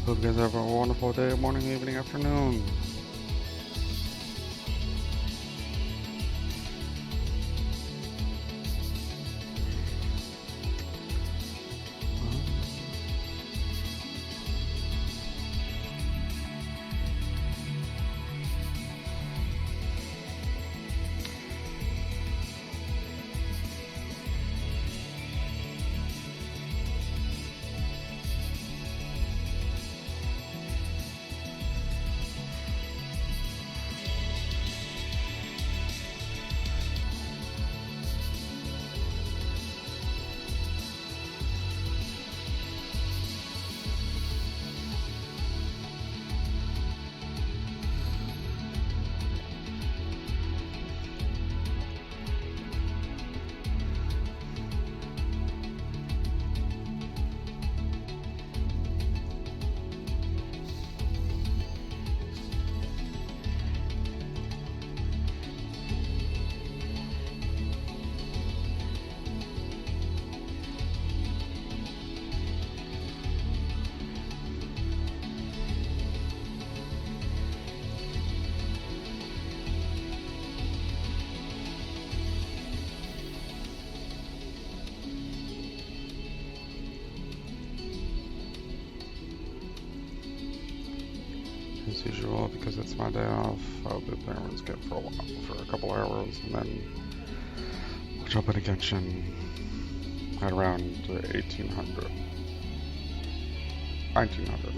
Hope you guys have a wonderful day, morning, evening, afternoon. As usual, because it's my day off, I'll be playing RuneScape for a while, for a couple hours, and then I'll jump into Genshin at around 1800. 1900.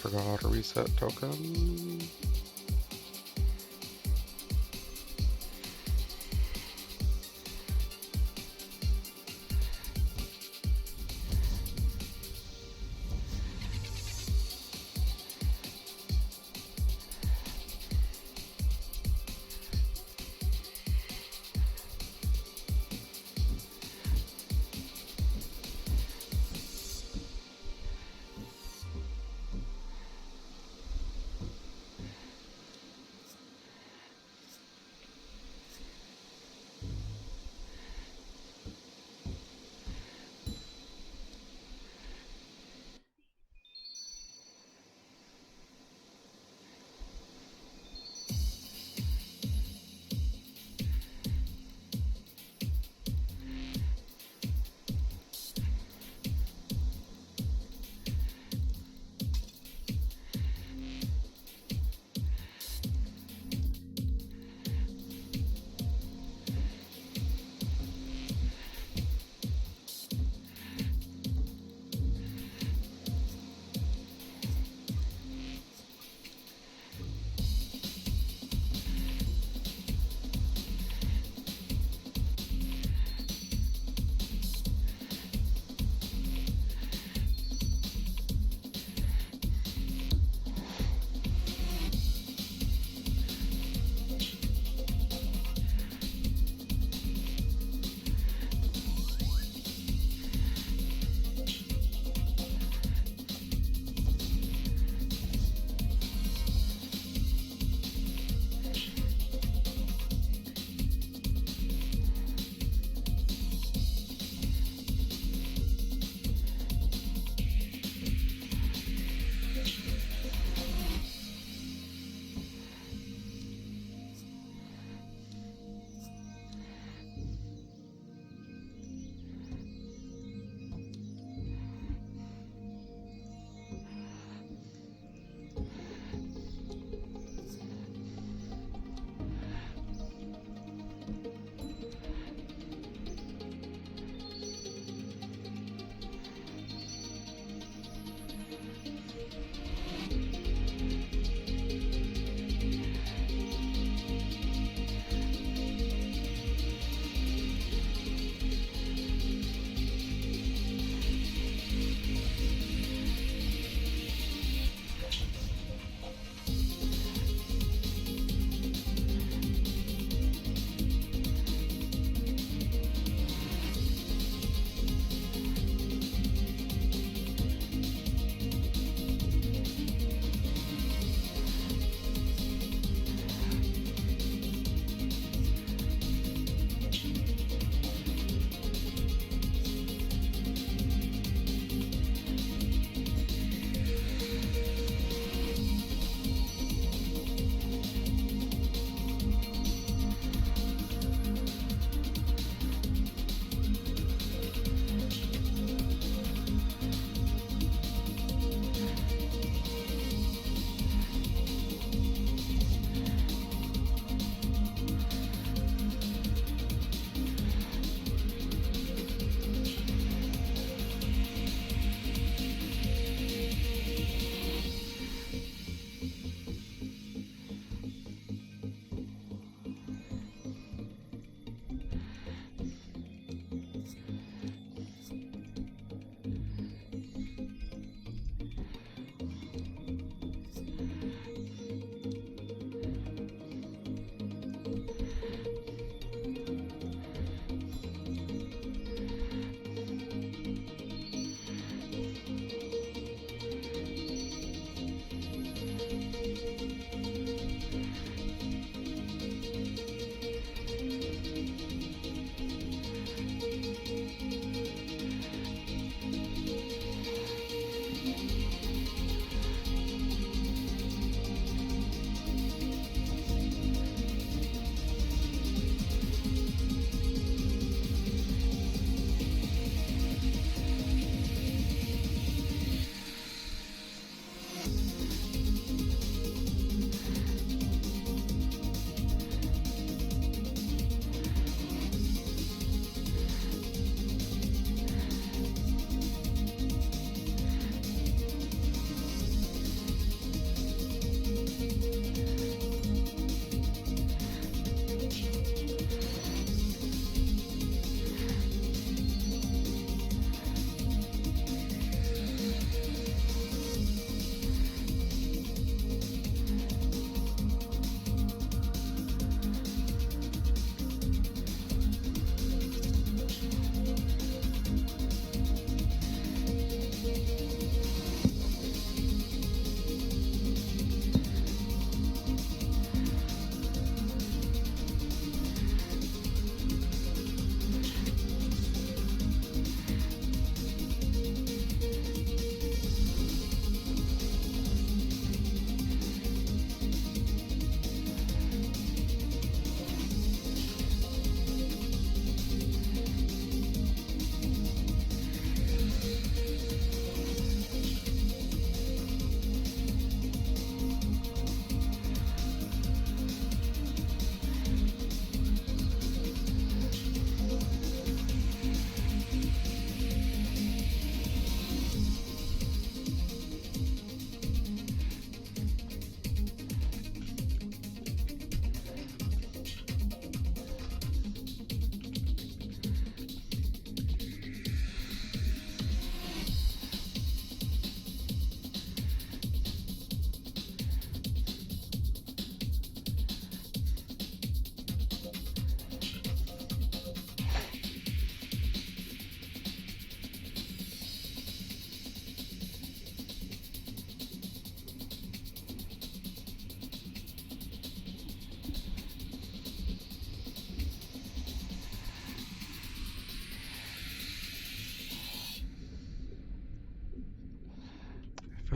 forgot a reset token.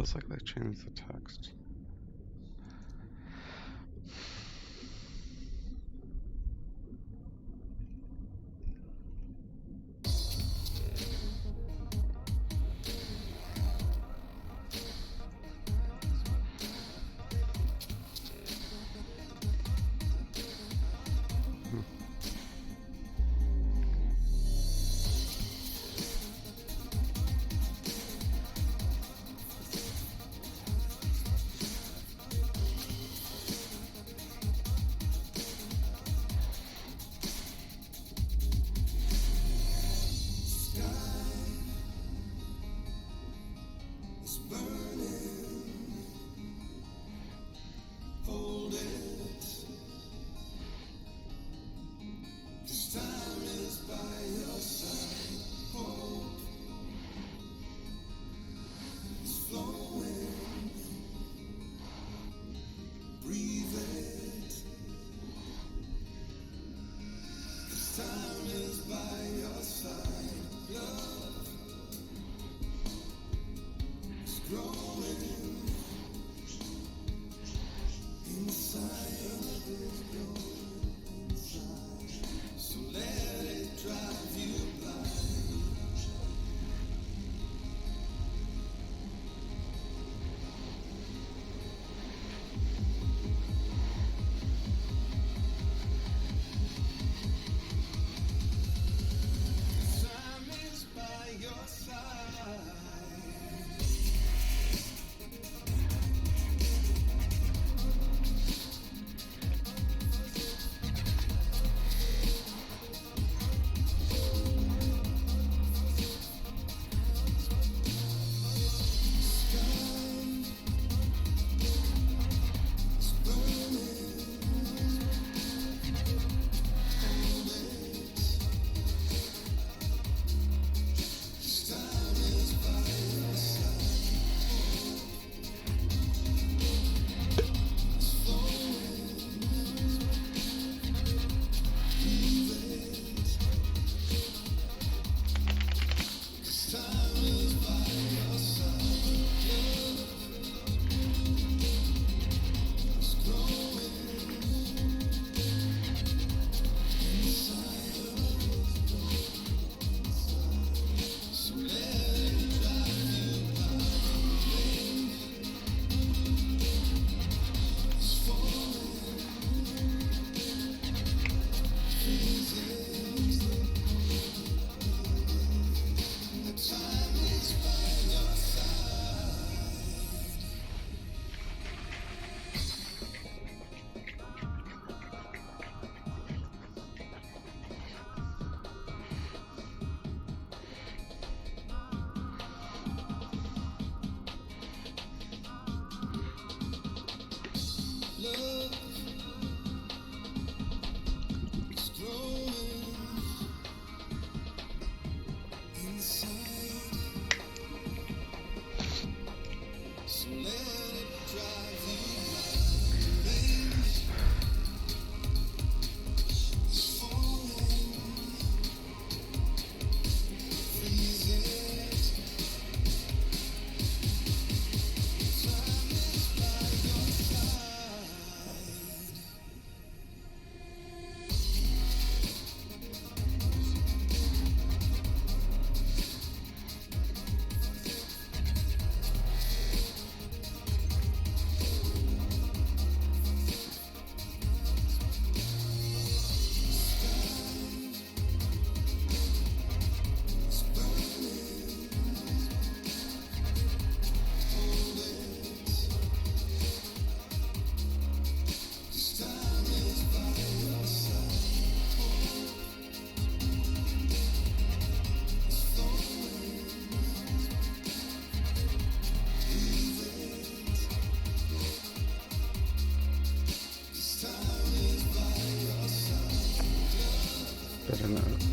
Feels like they changed the text.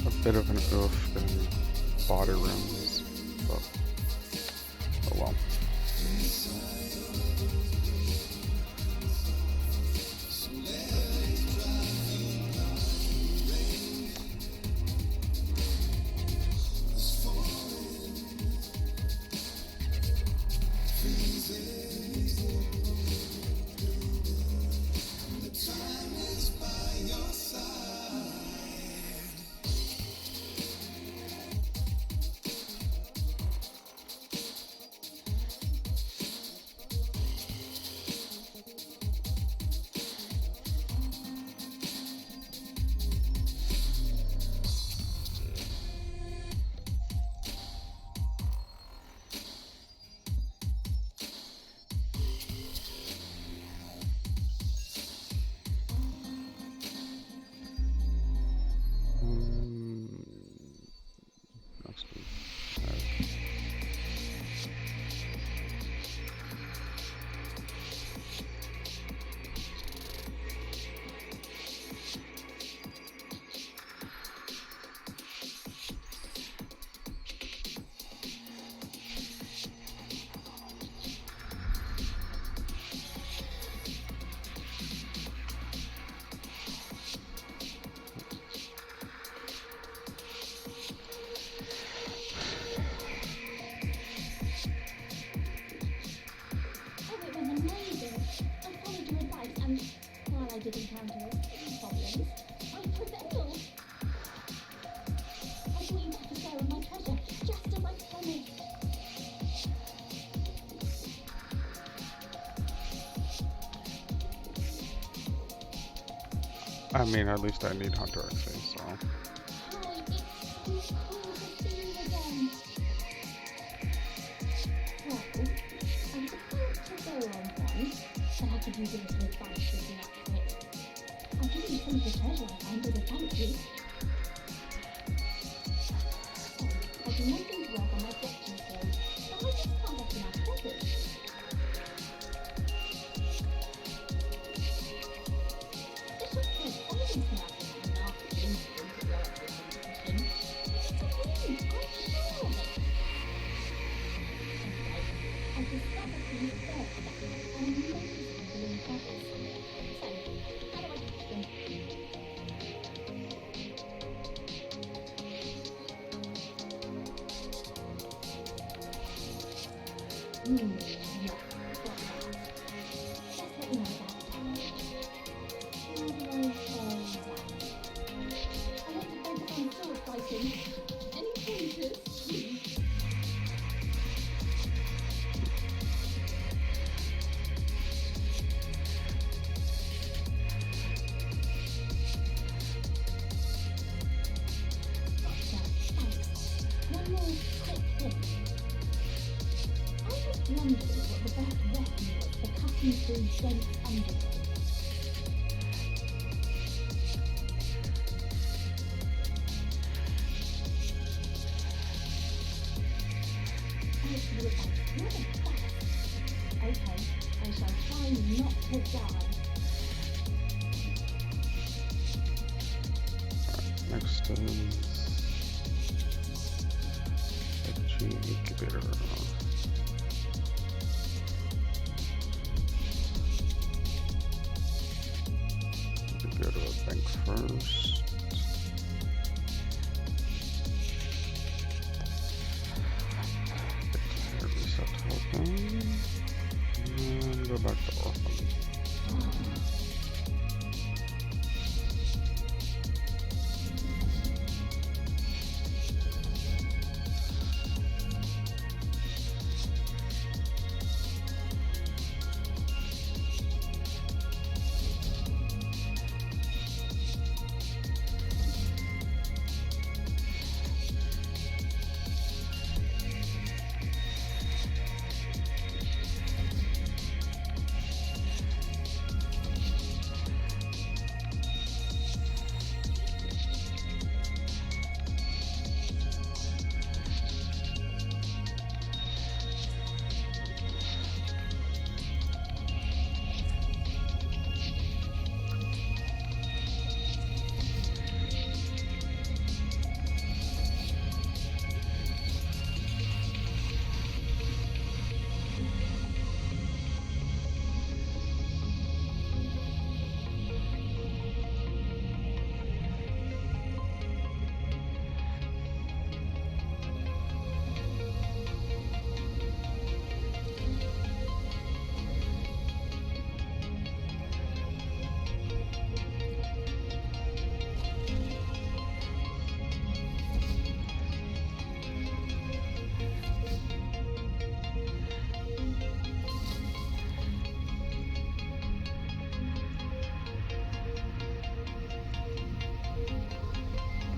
A bit of an oof getting body rooms, but oh well. Freeze I mean, at least I need Hunter XP, so. Next is Energy Incubator. Go to a bank first. Reset token. And go back to Orphan.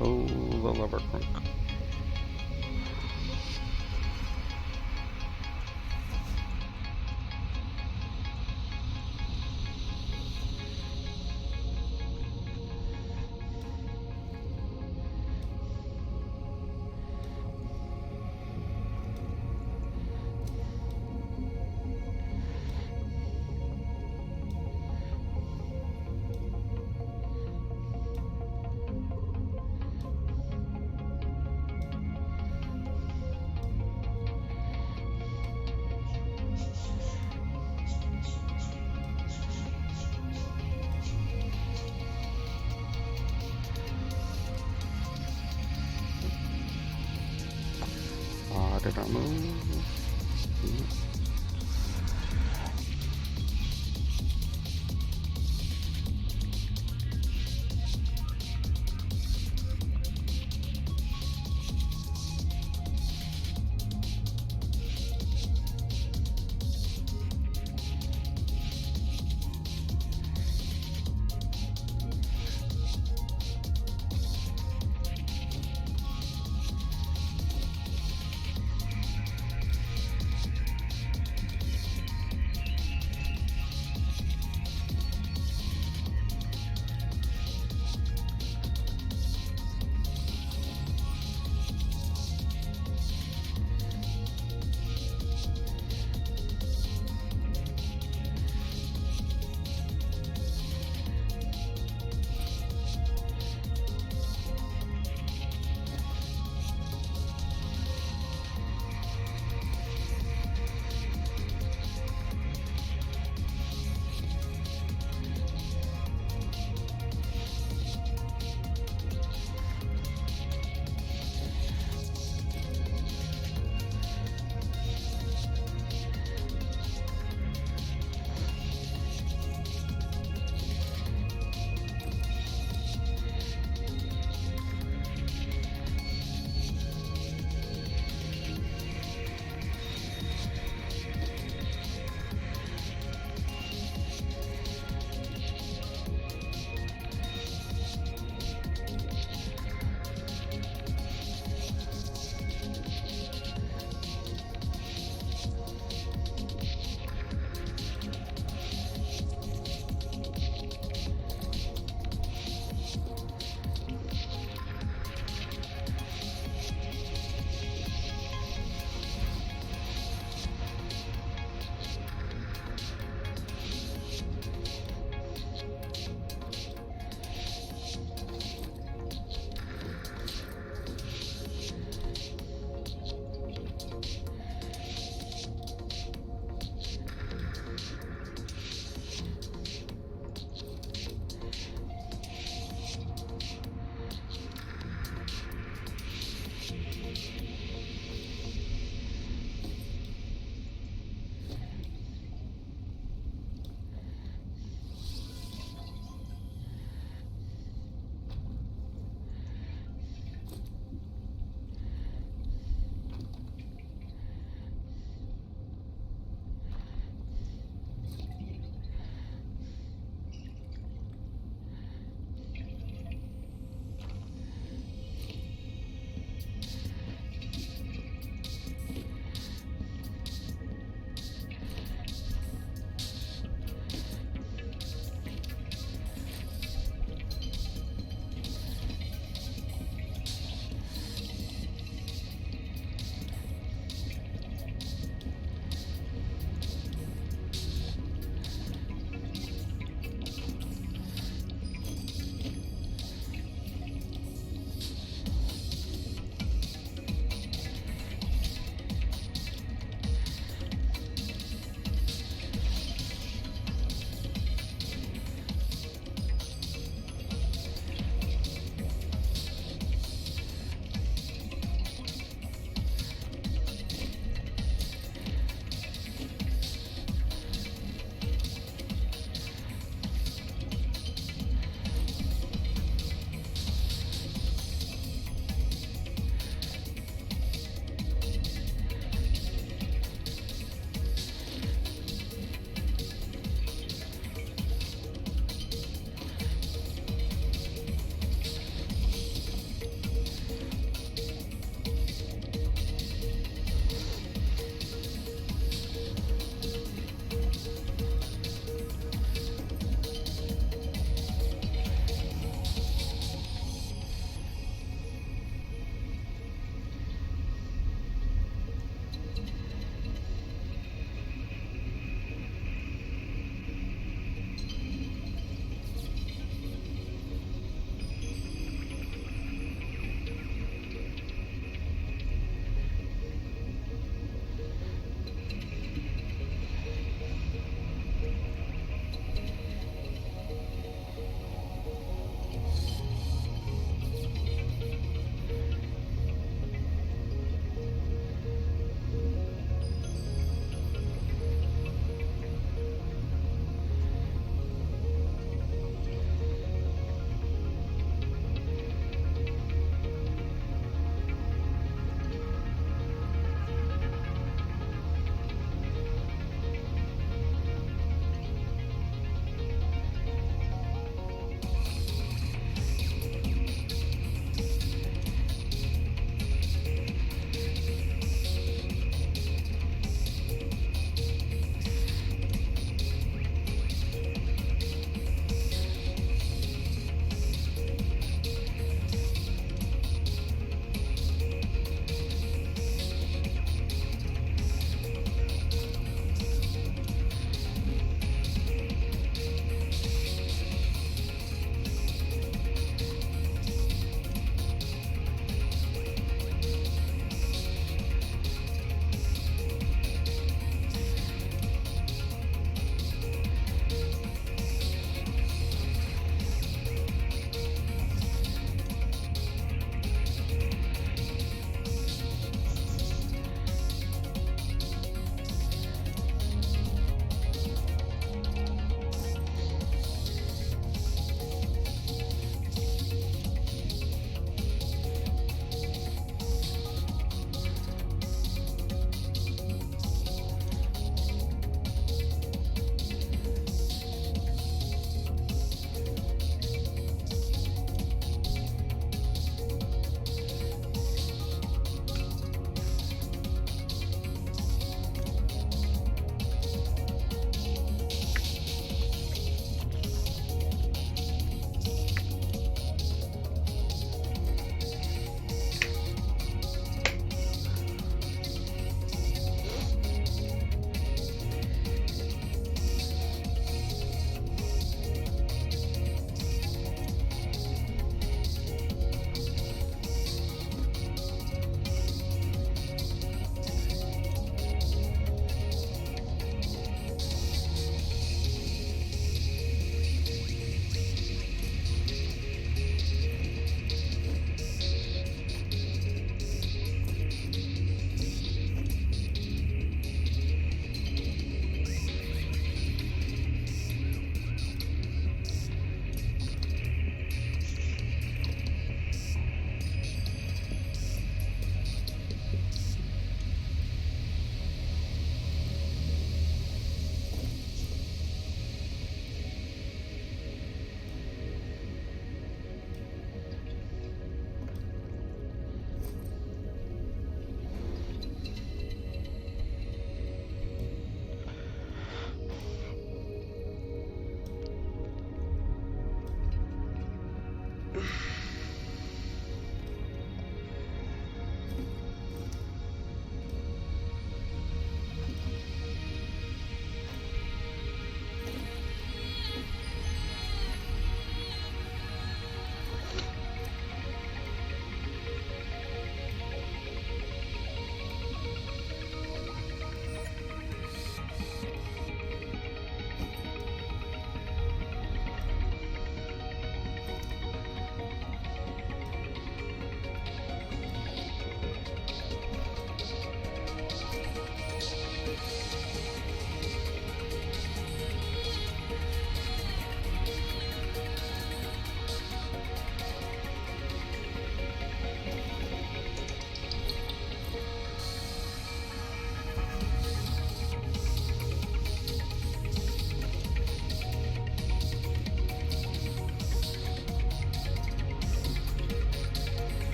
Oh, the lever crunk. Did I move?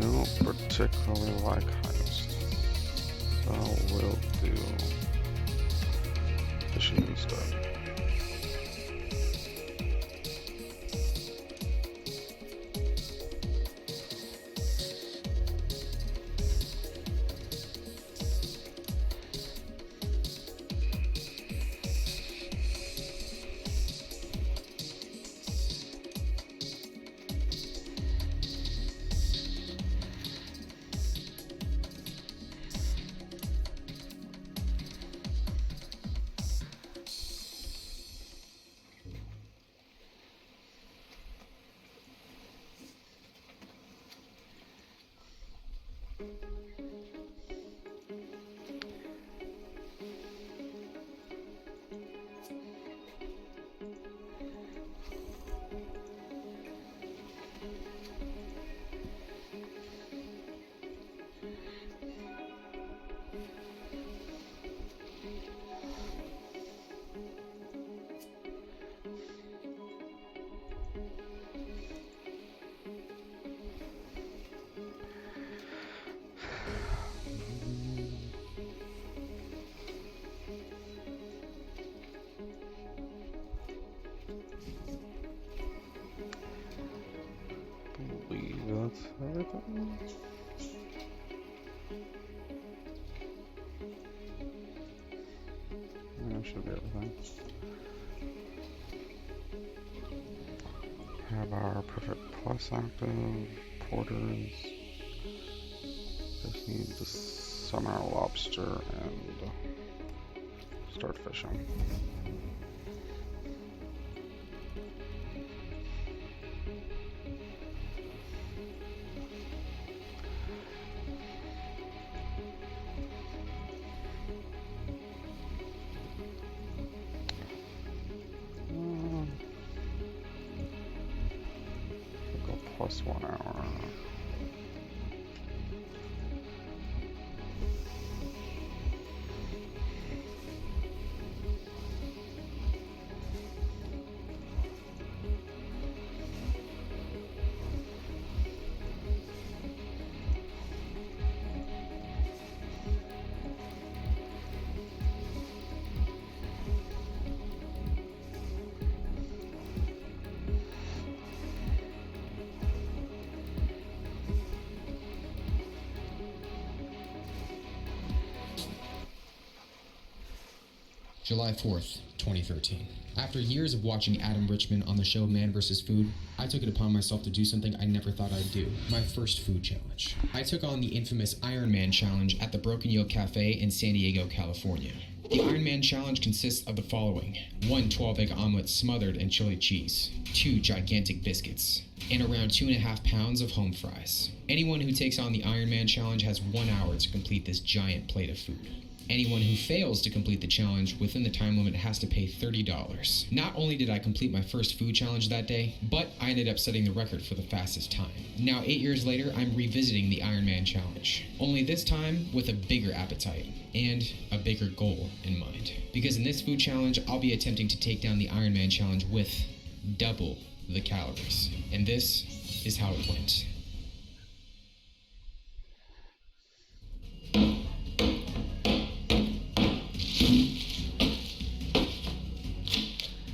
Don't particularly like heist, so we'll do fishing instead. everything? That should be everything. Have our Perfect Plus active, porters. Just need to summon our lobster and start fishing. We'll go plus 1 hour. July 4th, 2013. After years of watching Adam Richman on the show Man vs. Food, I took it upon myself to do something I never thought I'd do. My first food challenge. I took on the infamous Iron Man challenge at the Broken Yolk Cafe in San Diego, California. The Iron Man challenge consists of the following: 1 12-egg omelet smothered in chili cheese, 2 gigantic biscuits, and around 2.5 pounds of home fries. Anyone who takes on the Iron Man challenge has 1 hour to complete this giant plate of food. Anyone who fails to complete the challenge within the time limit has to pay $30. Not only did I complete my first food challenge that day, but I ended up setting the record for the fastest time. Now 8 years later, I'm revisiting the Iron Man challenge. Only this time with a bigger appetite and a bigger goal in mind. Because in this food challenge, I'll be attempting to take down the Iron Man challenge with double the calories. And this is how it went.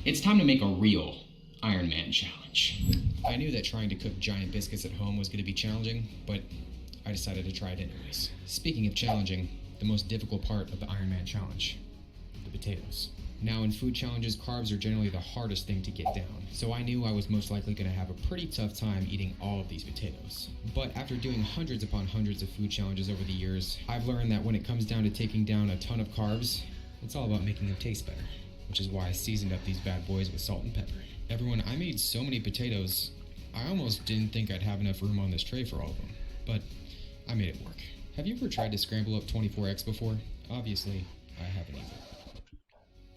It's time to make a real Iron Man challenge. I knew that trying to cook giant biscuits at home was going to be challenging, but I decided to try it anyways. Speaking of challenging, the most difficult part of the Iron Man challenge: the potatoes. Now in food challenges, carbs are generally the hardest thing to get down, so I knew I was most likely going to have a pretty tough time eating all of these potatoes. But after doing hundreds upon hundreds of food challenges over the years, I've learned that when it comes down to taking down a ton of carbs, it's all about making them taste better. Which is why I seasoned up these bad boys with salt and pepper. Everyone, I made so many potatoes, I almost didn't think I'd have enough room on this tray for all of them. But I made it work. Have you ever tried to scramble up 24 eggs before? Obviously, I haven't either.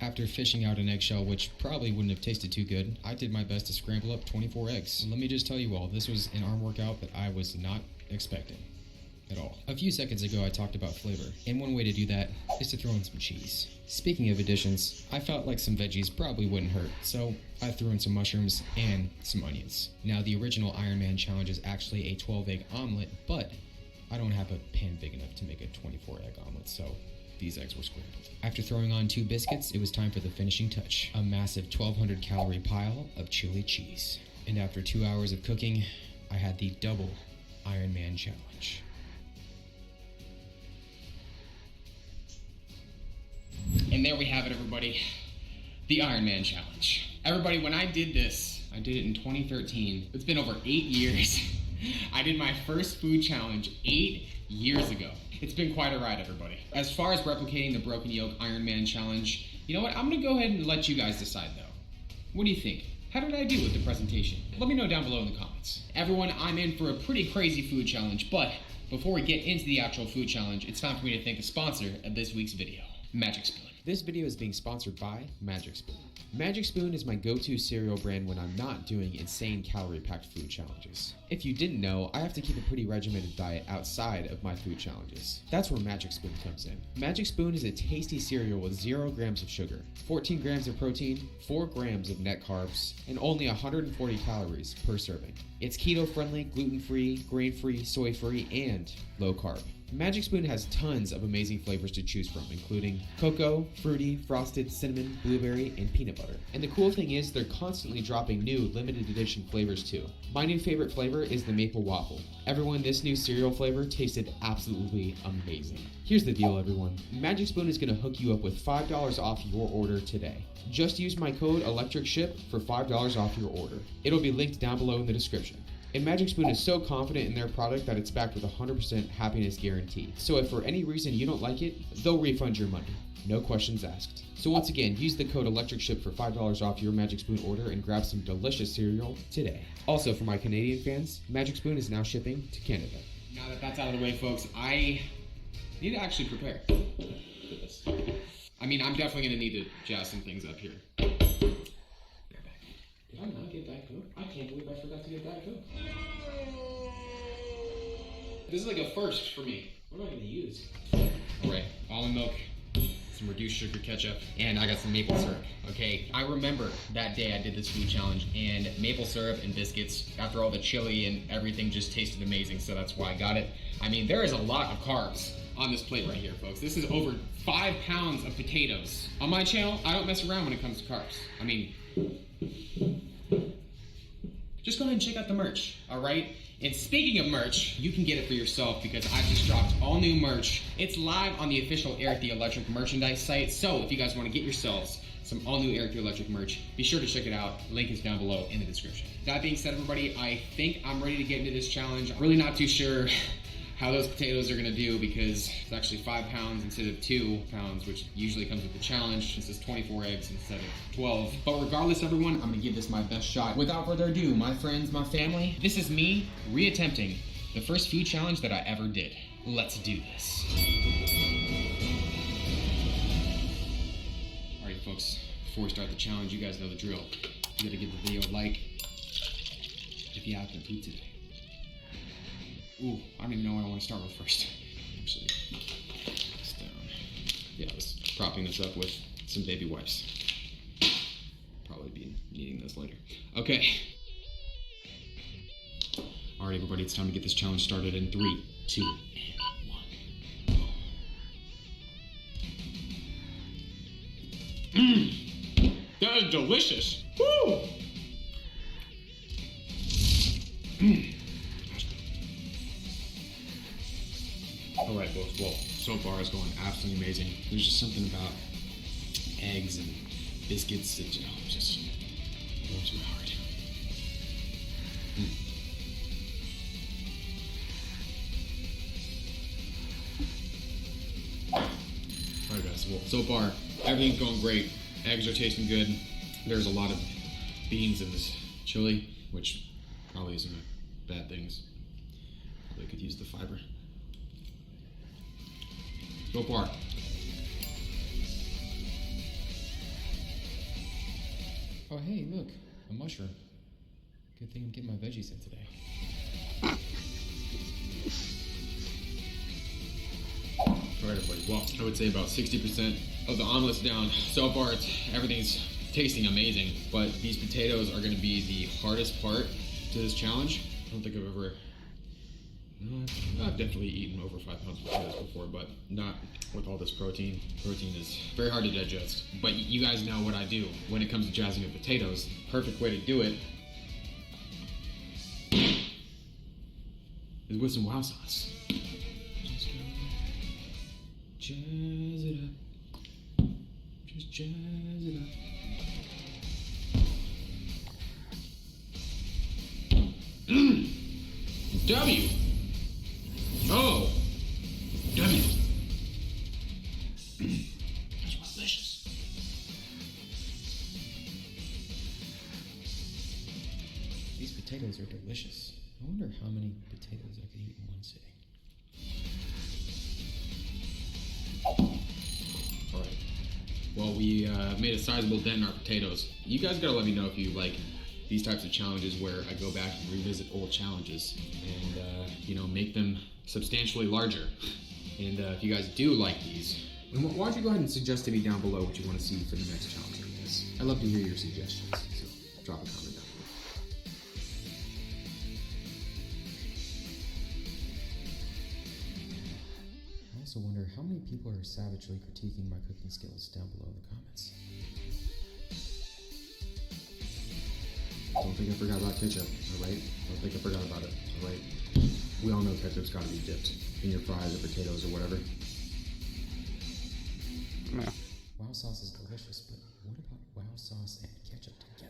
After fishing out an eggshell, which probably wouldn't have tasted too good, I did my best to scramble up 24 eggs. And let me just tell you all, this was an arm workout that I was not expecting at all. A few seconds ago, I talked about flavor, and one way to do that is to throw in some cheese. Speaking of additions, I felt like some veggies probably wouldn't hurt, so I threw in some mushrooms and some onions. Now, the original Iron Man challenge is actually a 12-egg omelet, but I don't have a pan big enough to make a 24-egg omelet, so these eggs were scrambled. After throwing on 2 biscuits, it was time for the finishing touch: a massive 1,200-calorie pile of chili cheese. And after 2 hours of cooking, I had the double Iron Man challenge. And there we have it, everybody. The Iron Man challenge. Everybody, when I did this, I did it in 2013. It's been over 8 years. I did my first food challenge 8 years ago. It's been quite a ride, everybody. As far as replicating the Broken Yolk Iron Man challenge, you know what? I'm gonna go ahead and let you guys decide, though. What do you think? How did I do with the presentation? Let me know down below in the comments. Everyone, I'm in for a pretty crazy food challenge, but before we get into the actual food challenge, it's time for me to thank the sponsor of this week's video, Magic Spoon. This video is being sponsored by Magic Spoon. Magic Spoon is my go-to cereal brand when I'm not doing insane calorie-packed food challenges. If you didn't know, I have to keep a pretty regimented diet outside of my food challenges. That's where Magic Spoon comes in. Magic Spoon is a tasty cereal with 0 grams of sugar, 14 grams of protein, 4 grams of net carbs, and only 140 calories per serving. It's keto-friendly, gluten-free, grain-free, soy-free, and low-carb. Magic Spoon has tons of amazing flavors to choose from, including cocoa, fruity, frosted, cinnamon, blueberry, and peanut butter. And the cool thing is they're constantly dropping new limited edition flavors too. My new favorite flavor is the maple waffle. Everyone, this new cereal flavor tasted absolutely amazing. Here's the deal, everyone. Magic Spoon is going to hook you up with $5 off your order today. Just use my code ELECTRICSHIP for $5 off your order. It'll be linked down below in the description. And Magic Spoon is so confident in their product that it's backed with a 100% happiness guarantee. So if for any reason you don't like it, they'll refund your money. No questions asked. So once again, use the code ELECTRICSHIP for $5 off your Magic Spoon order and grab some delicious cereal today. Also, for my Canadian fans, Magic Spoon is now shipping to Canada. Now that that's out of the way, folks, I need to actually prepare for this. I mean, I'm definitely going to need to jazz some things up here. Did I not get Diet Coke? I can't believe I forgot to get Diet Coke. This is like a first for me. What am I going to use? Alright, almond milk, some reduced sugar ketchup, and I got some maple syrup. Okay, I remember that day I did this food challenge, and maple syrup and biscuits, after all the chili and everything, just tasted amazing, so that's why I got it. I mean, there is a lot of carbs on this plate right here, folks. This is over 5 pounds of potatoes. On my channel, I don't mess around when it comes to carbs. I mean, just go ahead and check out the merch, all right? And speaking of merch, you can get it for yourself because I just dropped all new merch. It's live on the official Eric the Electric merchandise site. So if you guys want to get yourselves some all new Eric the Electric merch, be sure to check it out. Link is down below in the description. That being said, everybody, I think I'm ready to get into this challenge. I'm really not too sure how those potatoes are gonna do because it's actually 5 pounds instead of 2 pounds, which usually comes with the challenge. This is 24 eggs instead of 12. But regardless, everyone, I'm gonna give this my best shot. Without further ado, my friends, my family, this is me reattempting the first food challenge that I ever did. Let's do this. All right, folks, before we start the challenge, you guys know the drill. You gotta give the video a like if you happen to today. Ooh, I don't even know what I want to start with first. Actually, this down. Yeah, I was propping this up with some baby wipes. Probably be needing those later. Okay. All right, everybody, it's time to get this challenge started in 3, 2, and 1. Mmm, that is delicious. Woo! Mmm. Alright, folks, well, so far it's going absolutely amazing. There's just something about eggs and biscuits that just warms my heart. Alright, guys, well, so far everything's going great. Eggs are tasting good. There's a lot of beans in this chili, which probably isn't a bad thing. Probably could use the fiber. So far. Oh, hey, look, a mushroom. Good thing I'm getting my veggies in today. Alright, everybody, well, I would say about 60% of the omelet's down. So far, everything's tasting amazing, but these potatoes are going to be the hardest part to this challenge. I don't think I've ever... No, I've definitely eaten over 5 pounds of potatoes before, but not with all this protein. Protein is very hard to digest. But you guys know what I do when it comes to jazzing up potatoes. Perfect way to do it is with some wow sauce. Just jazz it up. Just jazz it up. W. Oh, W. That's delicious. These potatoes are delicious. I wonder how many potatoes I could eat in one sitting. All right. Well, we made a sizable dent in our potatoes. You guys gotta let me know if you like these types of challenges where I go back and revisit old challenges and, you know, make them substantially larger. And if you guys do like these, why don't you go ahead and suggest to me down below what you want to see for the next challenge, I guess. I'd love to hear your suggestions, so drop a comment down below. also wonder how many people are savagely critiquing my cooking skills down below in the comments. Don't think I forgot about ketchup, alright? Don't think I forgot about it, alright? We all know ketchup's gotta be dipped in your fries or potatoes or whatever. Yeah. Wow sauce is delicious, but what about wow sauce and ketchup together?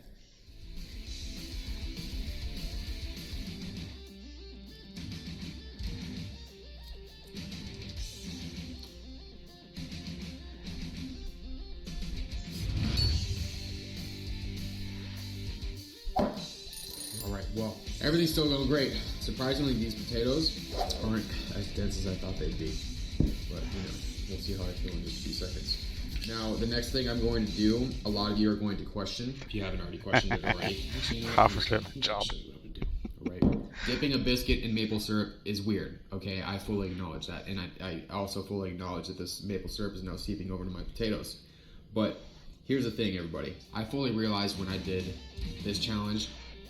Alright, well, everything's still going great. Surprisingly, these potatoes aren't as dense as I thought they'd be. But, you know, we'll see how I feel in just a few seconds. Now, the next thing I'm going to do, a lot of you are going to question, if you haven't already questioned it already. Actually, you know what? Job. Alright. Dipping a biscuit in maple syrup is weird, okay? I fully acknowledge that. And I also fully acknowledge that this maple syrup is now seeping over to my potatoes. But here's the thing, everybody. I fully realized when I did this challenge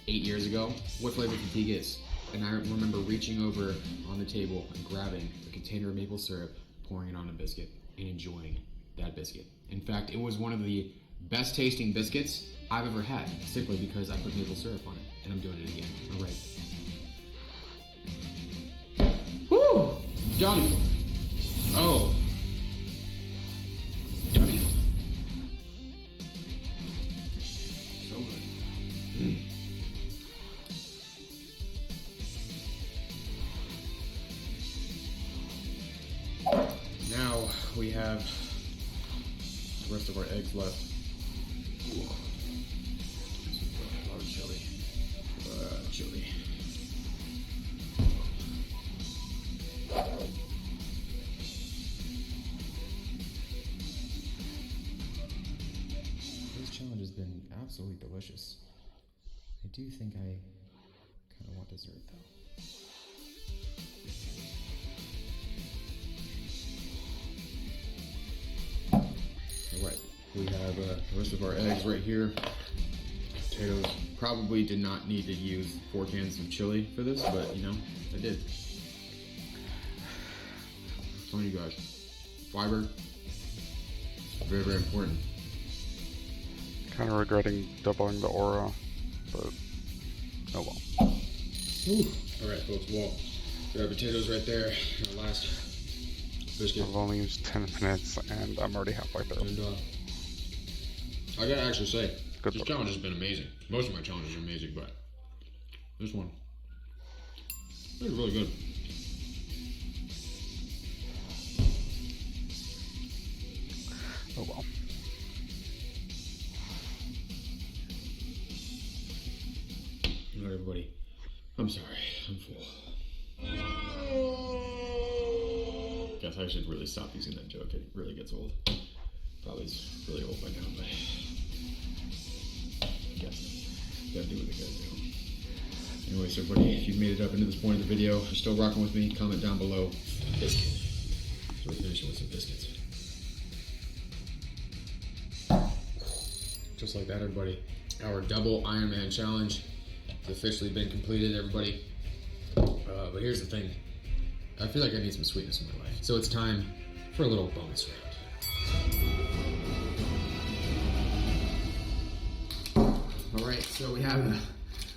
8 years ago what flavor fatigue is. And I remember reaching over on the table and grabbing a container of maple syrup, pouring it on a biscuit, and enjoying that biscuit. In fact, it was one of the best tasting biscuits I've ever had, simply because I put maple syrup on it. And I'm doing it again. All right. Woo! Yummy. Oh. Yummy. So good. Now we have the rest of our eggs left. Ooh. A lot of chili. Chili. This challenge has been absolutely delicious. I do think I kind of want dessert though. Alright, we have the rest of our eggs right here. Potatoes. Probably did not need to use 4 cans of chili for this, but you know, I did. I'm telling you guys, fiber, very, very important. Kind of regretting doubling the aura, but oh well. Ooh. Alright folks, well, we have potatoes right there. Our last biscuit. I've only used 10 minutes and I'm already halfway through. And I gotta actually say, Good this work. challenge has been amazing. Most of my challenges are amazing, but this one is really good. Oh well. Alright everybody, I'm sorry, I'm full. Guess I should really stop using that joke, it really gets old. Probably is really old by now, but I guess gotta do what I gotta do. Anyways, everybody, if you've made it up into this point of the video, if you're still rocking with me, comment down below. Biscuit. So we're finishing with some biscuits. Just like that, everybody. Our double Ironman challenge has officially been completed, everybody. But here's the thing. I feel like I need some sweetness in my life. So it's time for a little bonus round. Alright, so we have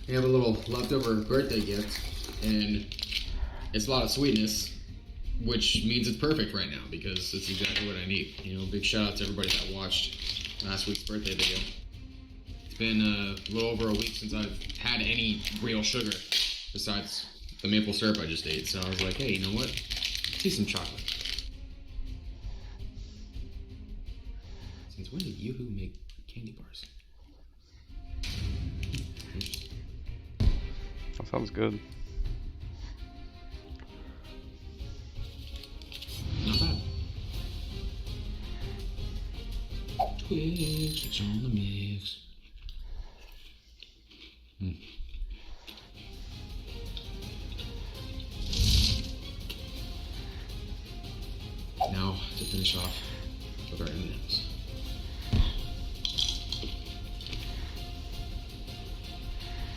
a little leftover birthday gift, and it's a lot of sweetness, which means it's perfect right now because it's exactly what I need. You know, big shout out to everybody that watched last week's birthday video. It's been a little over a week since I've had any real sugar besides the maple syrup I just ate, so I was like, hey, you know what? Let's eat some chocolate. Since when did Yoo-Hoo make candy bars? That sounds good. Not bad. Twix, it's on the mix. Now, to finish off with our M&Ms.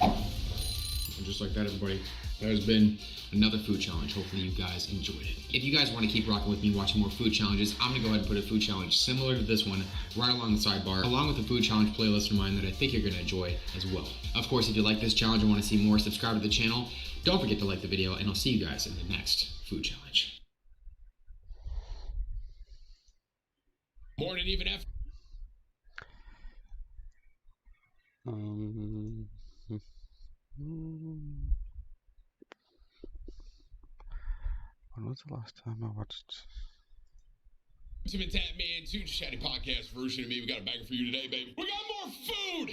I'm just just like that, everybody. That has been another food challenge. Hopefully you guys enjoyed it. If you guys want to keep rocking with me watching more food challenges, I'm going to go ahead and put a food challenge similar to this one right along the sidebar, along with a food challenge playlist of mine that I think you're going to enjoy as well. Of course, if you like this challenge and want to see more, subscribe to the channel. Don't forget to like the video, and I'll see you guys in the next food challenge. Morning, even after. When was the last time I watched? Ultimate Tap Man 2 Chatty Podcast version of me. We got a banger for you today, baby. We got more food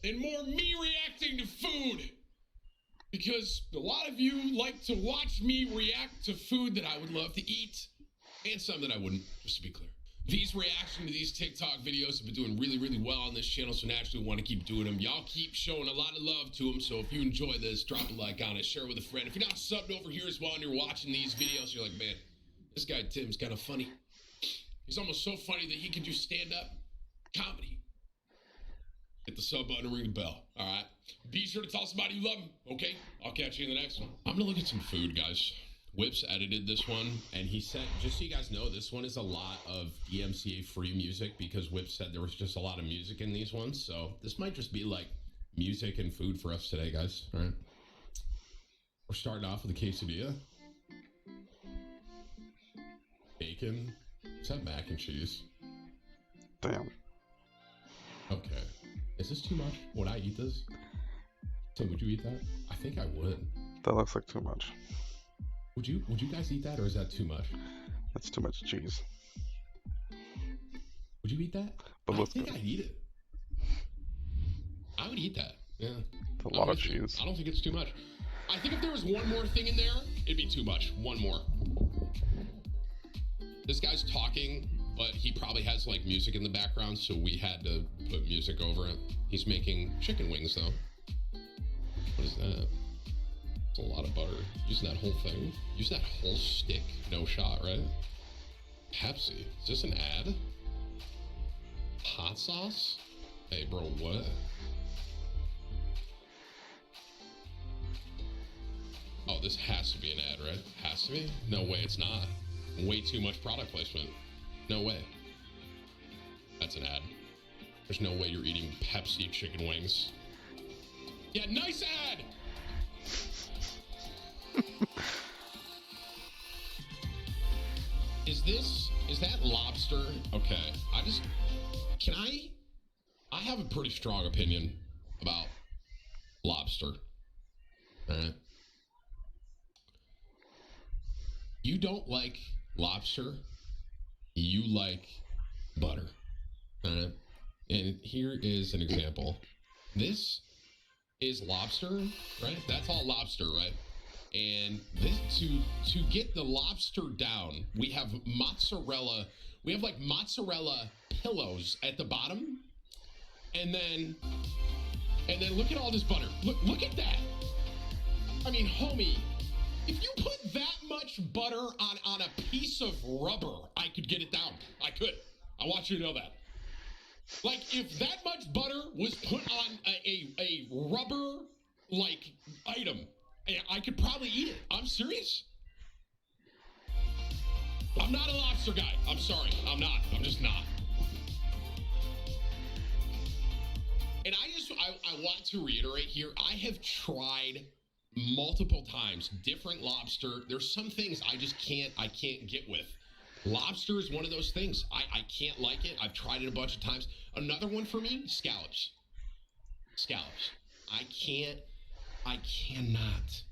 and more me reacting to food. Because a lot of you like to watch me react to food that I would love to eat and some that I wouldn't, just to be clear. These reaction to these TikTok videos have been doing really, really well on this channel, so naturally we want to keep doing them. Y'all keep showing a lot of love to them, so if you enjoy this, drop a like on it, share it with a friend. If you're not subbed over here as well and you're watching these videos, you're like, man, this guy Tim's kind of funny. He's almost so funny that he can do stand-up comedy. Hit the sub button and ring the bell, all right? Be sure to tell somebody you love them, okay? I'll catch you in the next one. I'm gonna look at some food, guys. Whips edited this one, and he said, just so you guys know, this one is a lot of DMCA free music because Whip said there was just a lot of music in these ones, so this might just be like music and food for us today, guys, all right? We're starting off with a quesadilla. Bacon. Is that mac and cheese? Damn. Okay. Is this too much? Would I eat this? Tim, would you eat that? I think I would. That looks like too much. Would you guys eat that, or is that too much? That's too much cheese. Would you eat that? But I think I'd eat it. I would eat that. Yeah. It's a lot of cheese. I don't think it's too much. I think if there was one more thing in there, it'd be too much. One more. This guy's talking, but he probably has like music in the background, so we had to put music over it. He's making chicken wings though. What is that? It's a lot of butter. Using that whole thing. Use that whole stick. No shot, right? Pepsi. Is this an ad? Hot sauce? Hey bro, what? Oh, this has to be an ad, right? Has to be? No way it's not. Way too much product placement. No way. That's an ad. There's no way you're eating Pepsi chicken wings. Yeah, nice ad! Is that lobster? Okay, I have a pretty strong opinion about lobster. Alright. You don't like lobster, you like butter. Alright? And here is an example. This is lobster, right? That's all lobster, right? And this to get the lobster down, we have mozzarella. We have like mozzarella pillows at the bottom, and then look at all this butter. Look at that. I mean, homie, if you put that much butter on a piece of rubber, I could get it down. I could. I want you to know that. Like, if that much butter was put on a rubber like item, I could probably eat it. I'm serious. I'm not a lobster guy. I'm sorry. I'm not. I'm just not. And I want to reiterate here, I have tried multiple times different lobster. There's some things I can't get with. Lobster is one of those things. I can't like it. I've tried it a bunch of times. Another one for me, scallops. Scallops. I cannot.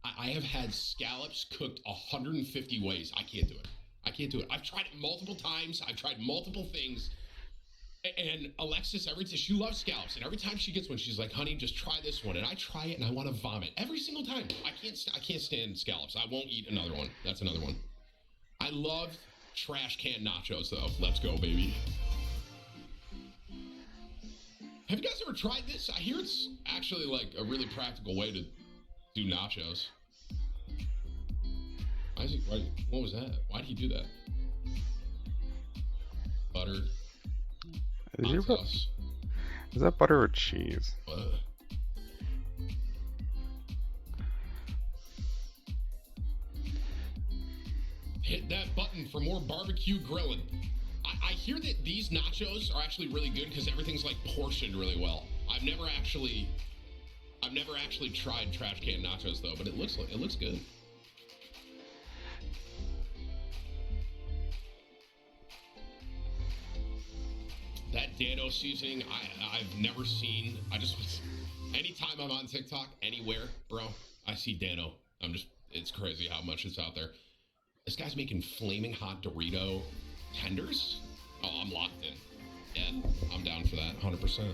I have had scallops cooked 150 ways. I can't do it. I can't do it. I've tried it multiple times. I've tried multiple things. And Alexis, she loves scallops. And every time she gets one, she's like, honey, just try this one. And I try it and I want to vomit every single time. I can't stand scallops. I won't eat another one. That's another one. I love trash can nachos, though. Let's go, baby. Have you guys ever tried this? I hear it's actually like a really practical way to do nachos. What was that? Why did he do that? Butter. Is that butter or cheese? hit that button for more barbecue grilling. I hear that these nachos are actually really good because everything's like portioned really well. I've never actually tried trash can nachos though, but it looks good. That Dano seasoning, I've never seen. Anytime I'm on TikTok, anywhere, bro, I see Dano. It's crazy how much it's out there. This guy's making flaming hot Dorito tenders. Oh, I'm locked in. Yeah, I'm down for that, 100%.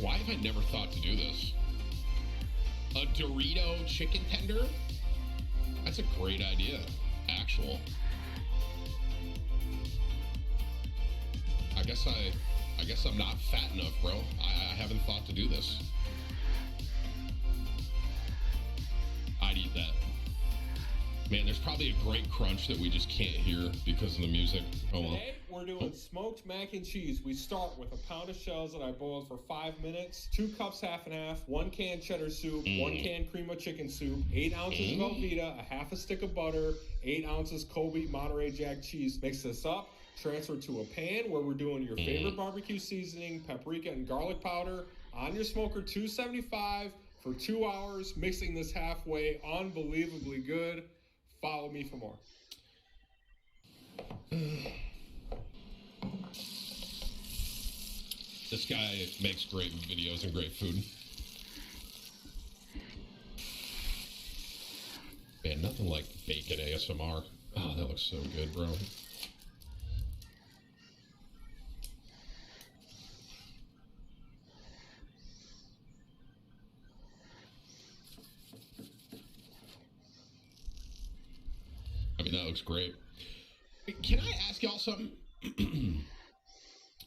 Why have I never thought to do this? A Dorito chicken tender? That's a great idea, actual. I guess I'm not fat enough, bro. I haven't thought to do this. I'd eat that. Man, there's probably a great crunch that we just can't hear because of the music. Hold on. Today, we're doing smoked mac and cheese. We start with a pound of shells that I boiled for 5 minutes, 2 cups half and half, 1 can cheddar soup, 1 can cream of chicken soup, 8 ounces of Velveeta, a half a stick of butter, 8 ounces Colby Monterey Jack cheese. Mix this up, transfer to a pan where we're doing your favorite barbecue seasoning, paprika and garlic powder, on your smoker 275 for 2 hours, mixing this halfway. Unbelievably good. Follow me for more. This guy makes great videos and great food. Man, nothing like bacon ASMR. Oh, that looks so good, bro. I mean, that looks great. Can I ask y'all something?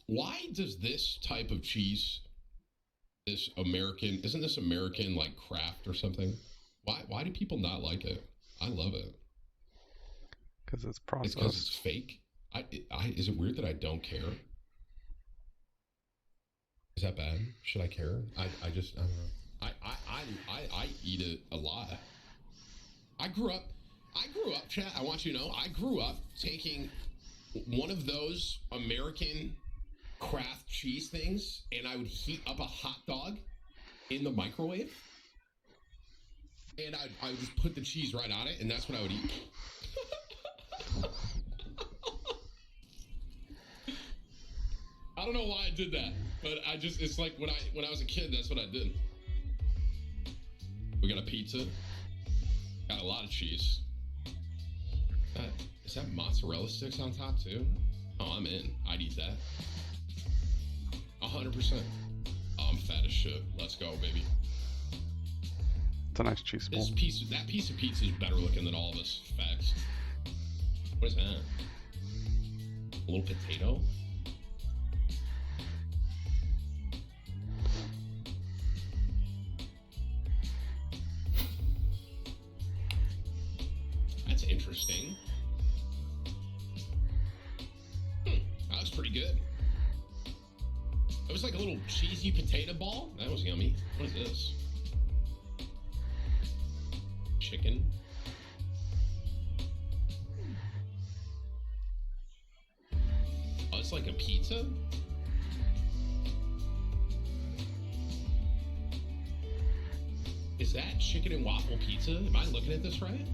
Why does this type of cheese, isn't this American like Kraft or something? Why do people not like it? I love it. Because it's It's processed. because it's fake. Is it weird that I don't care? Is that bad? Should I care? I don't know. I eat it a lot. I grew up, chat, I want you to know, I grew up taking one of those American Kraft cheese things and I would heat up a hot dog in the microwave and I would just put the cheese right on it and that's what I would eat. I don't know why I did that, but it's like when I was a kid, that's what I did. We got a pizza, got a lot of cheese. Is that mozzarella sticks on top too? Oh, I'm in. I'd eat that. 100%. Oh, I'm fat as shit. Let's go, baby. It's a nice cheese ball. That piece of pizza is better looking than all of us. Facts. What is that? A little potato? That's interesting. That was pretty good. It was like a little cheesy potato ball. That was yummy. What is this? Chicken. Oh, it's like a pizza? Is that chicken and waffle pizza? Am I looking at this right?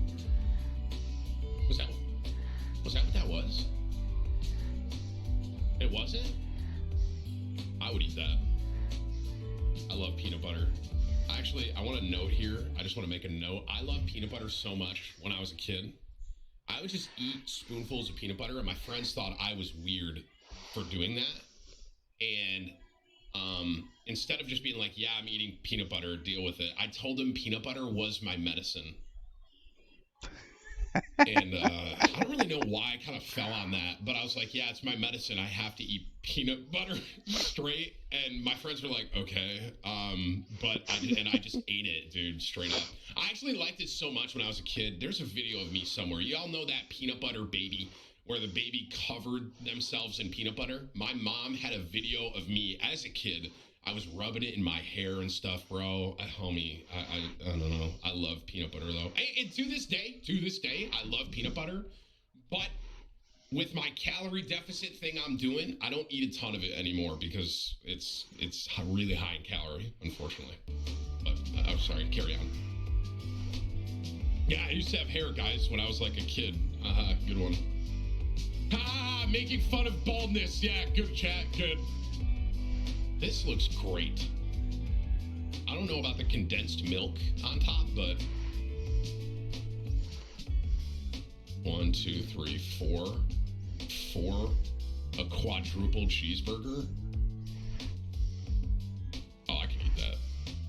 Was that what that was? It wasn't? I would eat that. I love peanut butter. Actually, I want to note here. I just want to make a note. I love peanut butter so much when I was a kid. I would just eat spoonfuls of peanut butter, and my friends thought I was weird for doing that. And instead of just being like, yeah, I'm eating peanut butter, deal with it, I told them peanut butter was my medicine. And I don't really know why I kind of fell on that, but I was like, yeah, it's my medicine. I have to eat peanut butter straight. And my friends were like, okay. But I just ate it, dude, straight up. I actually liked it so much when I was a kid. There's a video of me somewhere. Y'all know that peanut butter baby where the baby covered themselves in peanut butter. My mom had a video of me as a kid. I was rubbing it in my hair and stuff, bro. Homie, I don't know. I love peanut butter though. And to this day, I love peanut butter. But with my calorie deficit thing I'm doing, I don't eat a ton of it anymore because it's really high in calorie, unfortunately. But I'm sorry, carry on. Yeah, I used to have hair, guys, when I was like a kid. Good one. Making fun of baldness. Yeah, good chat, good. This looks great. I don't know about the condensed milk on top, but 1, 2, 3, 4. 4, a quadruple cheeseburger. Oh, I could eat that.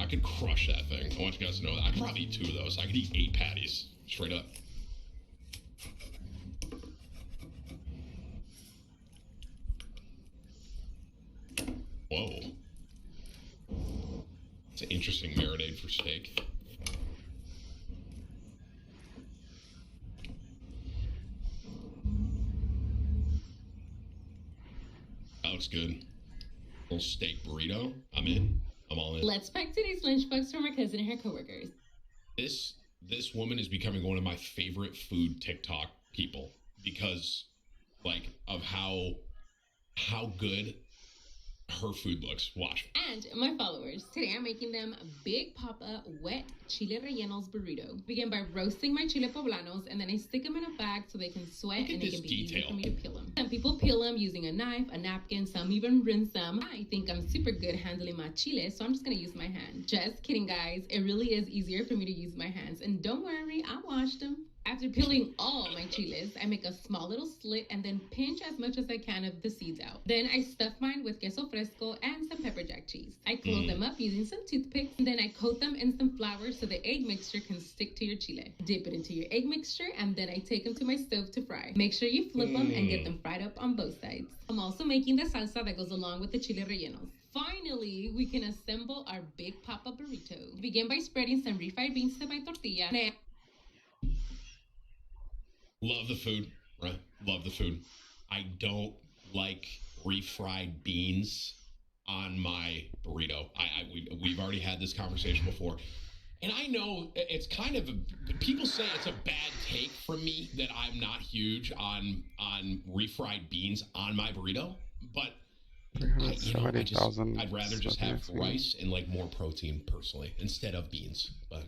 I could crush that thing. I want you guys to know that. I could probably eat 2 of those. I could eat 8 patties, straight up. Whoa. It's an interesting marinade for steak. That looks good. Little steak burrito. I'm in. I'm all in. Let's pack today's lunchbox for my cousin and her coworkers. This woman is becoming one of my favorite food TikTok people because, like, of how good her food looks. Watch. And my followers. Today I'm making them Big Papa wet chile rellenos burrito. Begin by roasting my chile poblanos and then I stick them in a bag so they can sweat and it can be easy for me to peel them. Some people peel them using a knife, a napkin, some even rinse them. I think I'm super good handling my chile, so I'm just gonna use my hand. Just kidding, guys. It really is easier for me to use my hands. And don't worry, I washed them. After peeling all my chiles, I make a small little slit and then pinch as much as I can of the seeds out. Then I stuff mine with queso fresco and some pepper jack cheese. I close them up using some toothpicks, and then I coat them in some flour so the egg mixture can stick to your chile. Dip it into your egg mixture, and then I take them to my stove to fry. Make sure you flip them and get them fried up on both sides. I'm also making the salsa that goes along with the chile rellenos. Finally, we can assemble our Big Papa burrito. Begin by spreading some refried beans to my tortilla. Love the food, right? Love the food. I don't like refried beans on my burrito. We've already had this conversation before. And I know it's kind of people say it's a bad take from me that I'm not huge on refried beans on my burrito, but I'd rather just have rice and like more protein personally instead of beans. But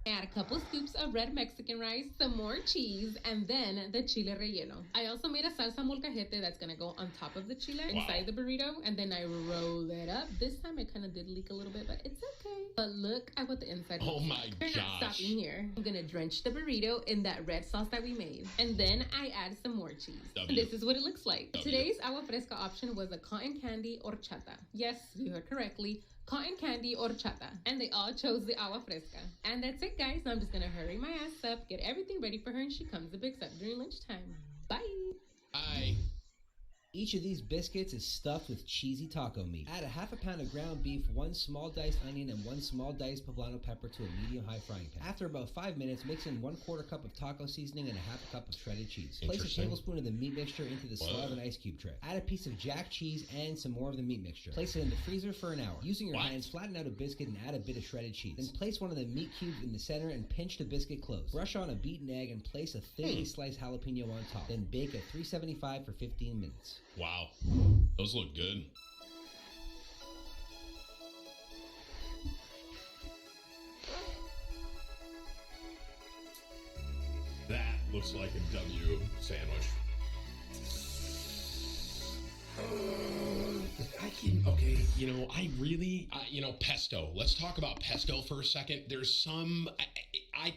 add a couple scoops of red Mexican rice, some more cheese, and then the chile relleno. I also made a salsa molcajete that's gonna go on top of the chile inside the burrito, and then I roll it up. This time it kind of did leak a little bit, but it's okay. But look at what the inside looks like. We're not stopping here. I'm gonna drench the burrito in that red sauce that we made, and then I add some more cheese. And this is what it looks like. Today's agua fresca option was a cotton candy horchata. Yes, you heard correctly. Cotton candy horchata, and they all chose the agua fresca. And that's it, guys. So I'm just gonna hurry my ass up, get everything ready for her, and she comes and picks up during lunchtime. Bye. Bye. Each of these biscuits is stuffed with cheesy taco meat. Add a half a pound of ground beef, 1 small diced onion, and 1 small diced poblano pepper to a medium-high frying pan. After about 5 minutes, mix in 1/4 cup of taco seasoning and a half a cup of shredded cheese. Place a tablespoon of the meat mixture into the slab of an ice cube tray. Add a piece of jack cheese and some more of the meat mixture. Place it in the freezer for an hour. Using your hands, flatten out a biscuit and add a bit of shredded cheese. Then place one of the meat cubes in the center and pinch the biscuit close. Brush on a beaten egg and place a thinly sliced jalapeno on top. Then bake at 375 for 15 minutes. Wow. Those look good. That looks like a W sandwich. Pesto. Let's talk about pesto for a second. There's some, I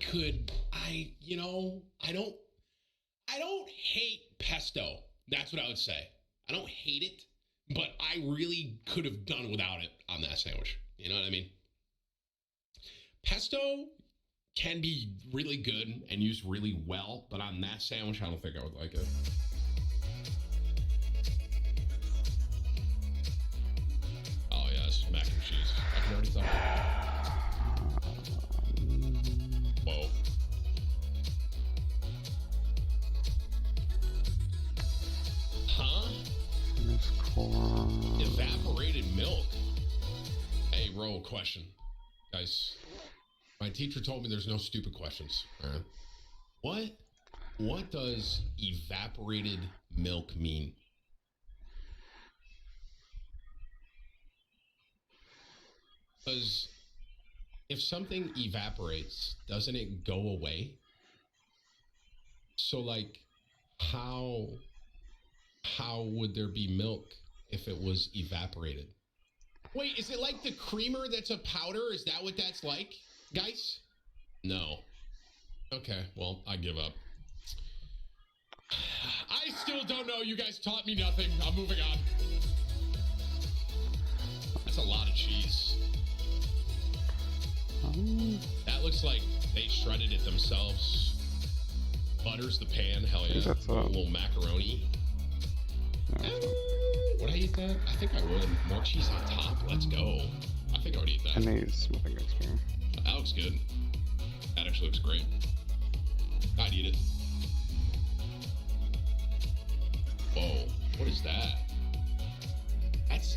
don't hate pesto. That's what I would say. I don't hate it, but I really could have done without it on that sandwich. You know what I mean? Pesto can be really good and used really well, but on that sandwich, I don't think I would like it. Oh, yes, mac and cheese. I can already tell. Whoa. real question, guys. My teacher told me there's no stupid questions. All right. What does evaporated milk mean? Because if something evaporates, doesn't it go away? So, like, how would there be milk if it was evaporated? Wait, is it like the creamer that's a powder? Is that what that's like, guys? No. Okay, well, I give up. I still don't know. You guys taught me nothing. I'm moving on. That's a lot of cheese. That looks like they shredded it themselves. Butters the pan. Hell yeah. That's a little macaroni. Would I eat that? I think I would. More cheese on top. Let's go. I think I would eat that. And these smoothing experience. That looks good. That actually looks great. I'd eat it. Whoa, what is that? That's...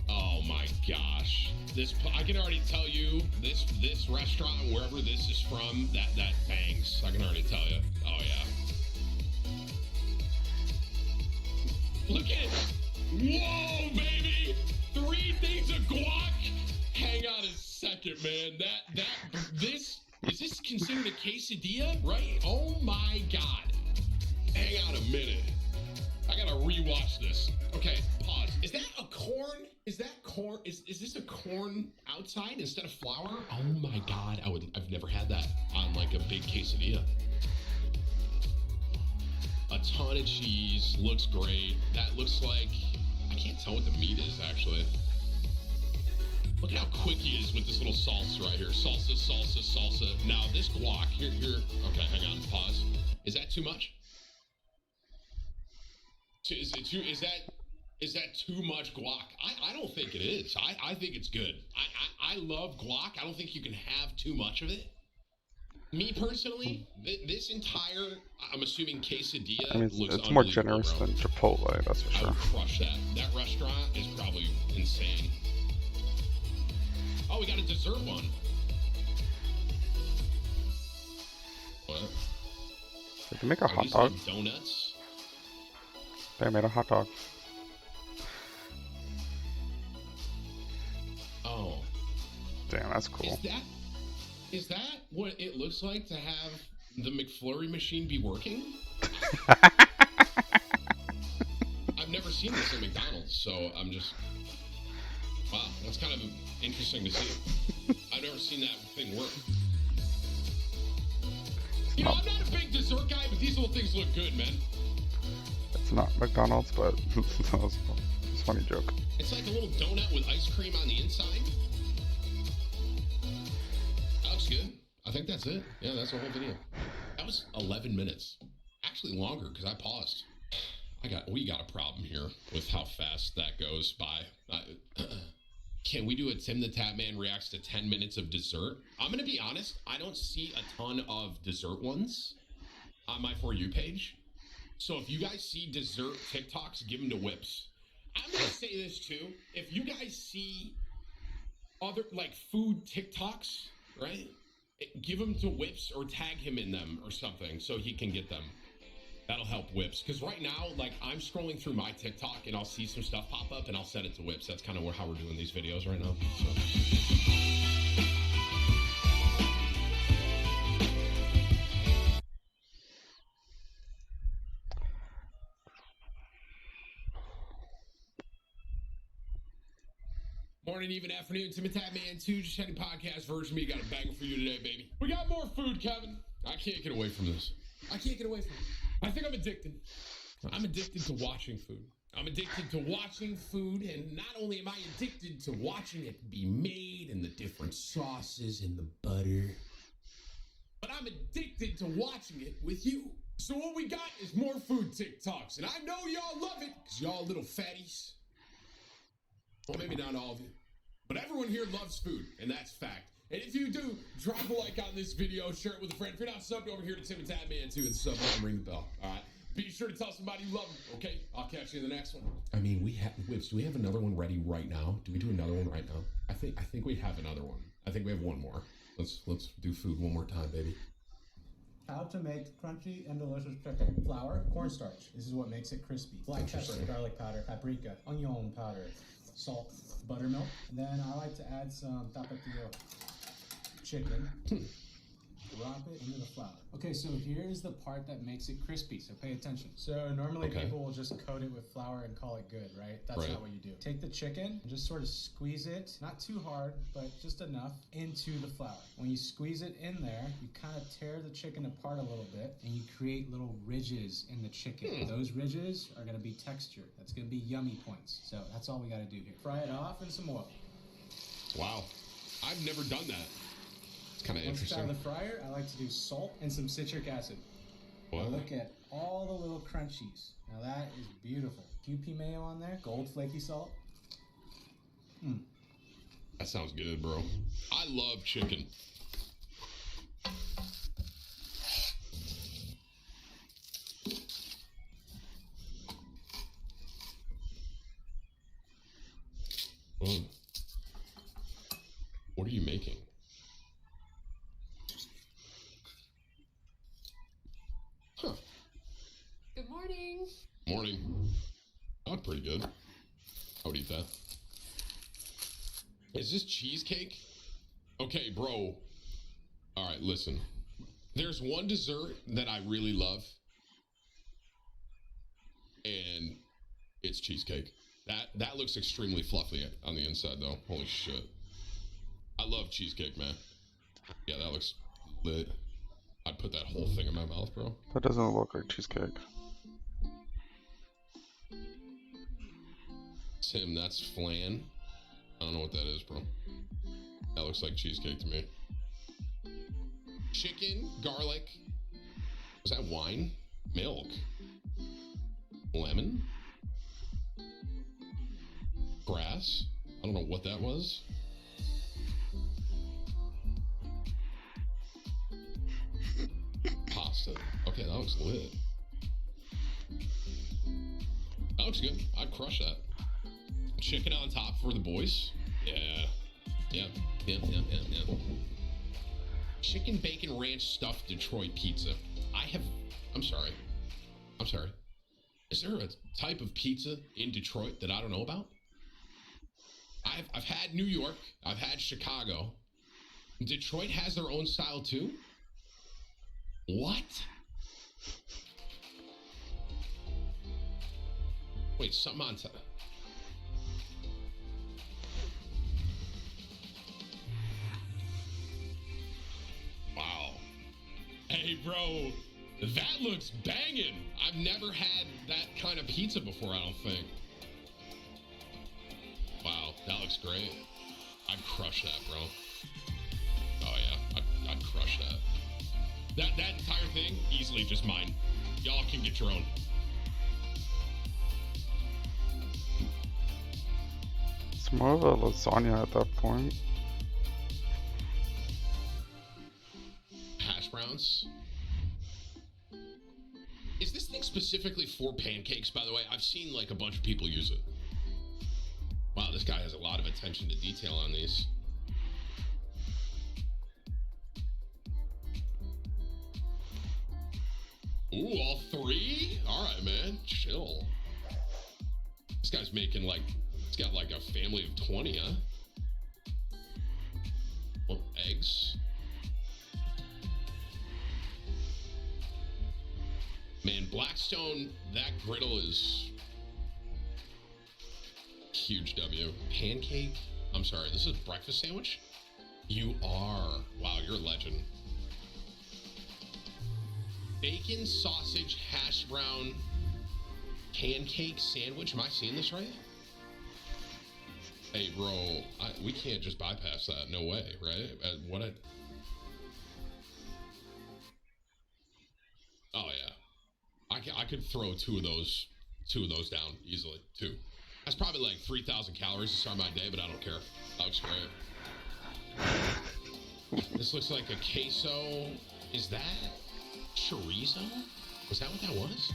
Oh my gosh. I can already tell you, this restaurant, wherever this is from, that bangs. I can already tell you. Oh yeah. Look at it. Whoa, baby! 3 things of guac? Hang on a second, man. Is this considered a quesadilla, right? Oh my God. Hang on a minute. I gotta rewatch this. Okay, pause. Is that a corn? Is that corn? Is this a corn outside instead of flour? Oh my God, I've never had that on like a big quesadilla. A ton of cheese, looks great. That looks like, I can't tell what the meat is actually. Look at how quick he is with this little salsa right here. Salsa, salsa, salsa. Now this guac, here. Okay, hang on, pause. Is that too much? Is that too much guac? I don't think it is. I think it's good. I love guac. I don't think you can have too much of it. Me personally, this entire, I'm assuming quesadilla, I mean, looks it's more generous bro. than Chipotle, that's for I sure. would crush that. That restaurant is probably insane. Oh, we got a dessert one. What? Did they make a Are hot these dog? like donuts? They made a hot dog. Oh. Damn, that's cool. Is that what it looks like to have the McFlurry machine be working? I've never seen this at McDonald's, so I'm just... Wow, that's kind of interesting to see. I've never seen that thing work. You know, I'm not a big dessert guy, but these little things look good, man. It's not McDonald's, but it's a funny joke. It's like a little donut with ice cream on the inside. That looks good. I think that's it. Yeah, that's the whole video. That was 11 minutes. Actually longer, because I paused. We got a problem here with how fast that goes by. Can we do a Tim the Tap Man reacts to 10 minutes of dessert? I'm going to be honest. I don't see a ton of dessert ones on my For You page. So if you guys see dessert TikToks, give them to Whips. I'm going to say this too. If you guys see other like food TikToks, right? Give them to Whips or tag him in them or something so he can get them. That'll help Whips. Because right now, like, I'm scrolling through my TikTok and I'll see some stuff pop up and I'll send it to Whips. That's kind of how we're doing these videos right now. So. Morning, even afternoon. Tim and Tap Man 2, just checking podcast version. We got a banger for you today, baby. We got more food, Kevin. I can't get away from this. I can't get away from it. I think I'm addicted. I'm addicted to watching food. I'm addicted to watching food, and not only am I addicted to watching it be made and the different sauces and the butter, but I'm addicted to watching it with you. So what we got is more food TikToks, and I know y'all love it because y'all little fatties. Well, maybe not all of you, but everyone here loves food, and that's fact. And if you do, drop a like on this video, share it with a friend. If you're not subbed over here to Tim and Tap Man 2, and sub and ring the bell. All right. Be sure to tell somebody you love them, okay? I'll catch you in the next one. I mean, Whips, do we have another one ready right now? Do we do another one right now? I think we have another one. I think we have one more. Let's do food one more time, baby. How to make crunchy and delicious chicken. Flour, cornstarch. This is what makes it crispy. Black pepper, garlic powder, paprika, onion powder, salt, buttermilk. And then I like to add some tapatio chicken. Drop it into the flour. Okay, so here's the part that makes it crispy, so pay attention. So normally people will just coat it with flour and call it good, right? That's not what you do. Take the chicken and just sort of squeeze it, not too hard, but just enough, into the flour. When you squeeze it in there, you kind of tear the chicken apart a little bit, and you create little ridges in the chicken. Those ridges are gonna be texture. That's gonna be yummy points. So that's all we gotta do here. Fry it off in some oil. Wow, I've never done that. It's kind of interesting. Once it's out of the fryer, I like to do salt and some citric acid. What? Look at all the little crunchies. Now that is beautiful. QP mayo on there, gold flaky salt. That sounds good, bro. I love chicken. What are you making? Huh. Good morning. Morning. Oh, pretty good. I would eat that. Is this cheesecake? Okay, bro. All right, listen. There's one dessert that I really love, and it's cheesecake. That looks extremely fluffy on the inside, though. Holy shit. I love cheesecake, man. Yeah, that looks lit. I'd put that whole thing in my mouth, bro. That doesn't look like cheesecake. Tim, that's flan. I don't know what that is, bro. That looks like cheesecake to me. Chicken, garlic. Was that wine? Milk. Lemon. Grass. I don't know what that was. Pasta. Okay, that looks lit. That looks good. I'd crush that. Chicken on top for the boys. Yeah. Yep. Chicken bacon ranch stuffed Detroit pizza. I'm sorry. Is there a type of pizza in Detroit that I don't know about? I've had New York. I've had Chicago. Detroit has their own style too? What? Wait, something on top. Wow. Hey, bro, that looks banging. I've never had that kind of pizza before, I don't think. Wow, that looks great. I'd crush that, bro. Oh, yeah, I'd crush that. That entire thing, easily just mine. Y'all can get your own. It's more of a lasagna at that point. Hash browns. Is this thing specifically for pancakes, by the way? I've seen like a bunch of people use it. Wow, this guy has a lot of attention to detail on these. Ooh, all three? All right, man, chill. This guy's making like, he's got like a family of 20, huh? Well, eggs. Man, Blackstone, that griddle is huge W. Pancake? I'm sorry, this is breakfast sandwich? You are. Wow, you're a legend. Bacon, sausage, hash brown, pancake sandwich. Am I seeing this right? Hey, bro, we can't just bypass that. No way, right? Oh, yeah. I could throw two of those down easily. Two. That's probably like 3,000 calories to start my day, but I don't care. That looks great. This looks like a queso. Is that chorizo? Was that what that was?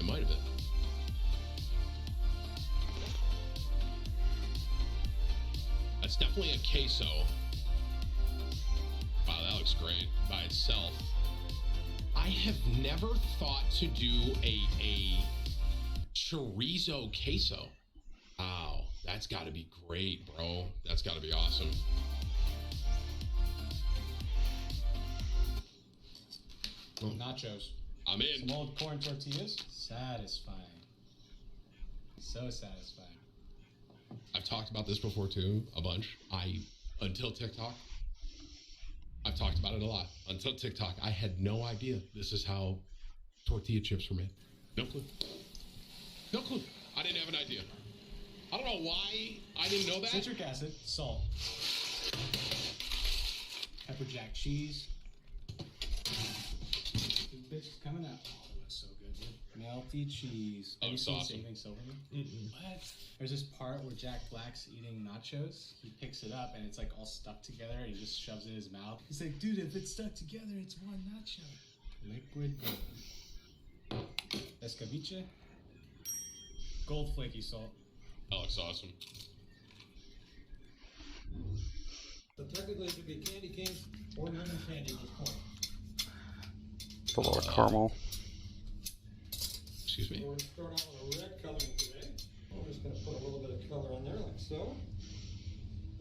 It might have been. That's definitely a queso. Wow, that looks great by itself. I have never thought to do a chorizo queso. Wow, that's got to be great, bro. That's got to be awesome. Nachos. I'm in. Some old corn tortillas. Satisfying. So satisfying. I've talked about this before too, a bunch. Until TikTok, I've talked about it a lot. Until TikTok, I had no idea this is how tortilla chips were made. No clue. No clue. I didn't have an idea. I don't know why I didn't know that. Citric acid, salt, pepper jack cheese. Big bitch is coming out. Oh, it looks so good, dude. Melty cheese. Oh, Have you it's seen awesome. Saving Silverman? What? There's this part where Jack Black's eating nachos. He picks it up and it's like all stuck together and he just shoves it in his mouth. He's like, dude, if it's stuck together, it's one nacho. Liquid gold. Escabeche. Gold flaky salt. That looks awesome. So technically, it could be candy canes or lemon candy at this point. It's a lot of caramel. Excuse me. So we're going to start out with a red coloring today. We're just going to put a little bit of color on there, like so.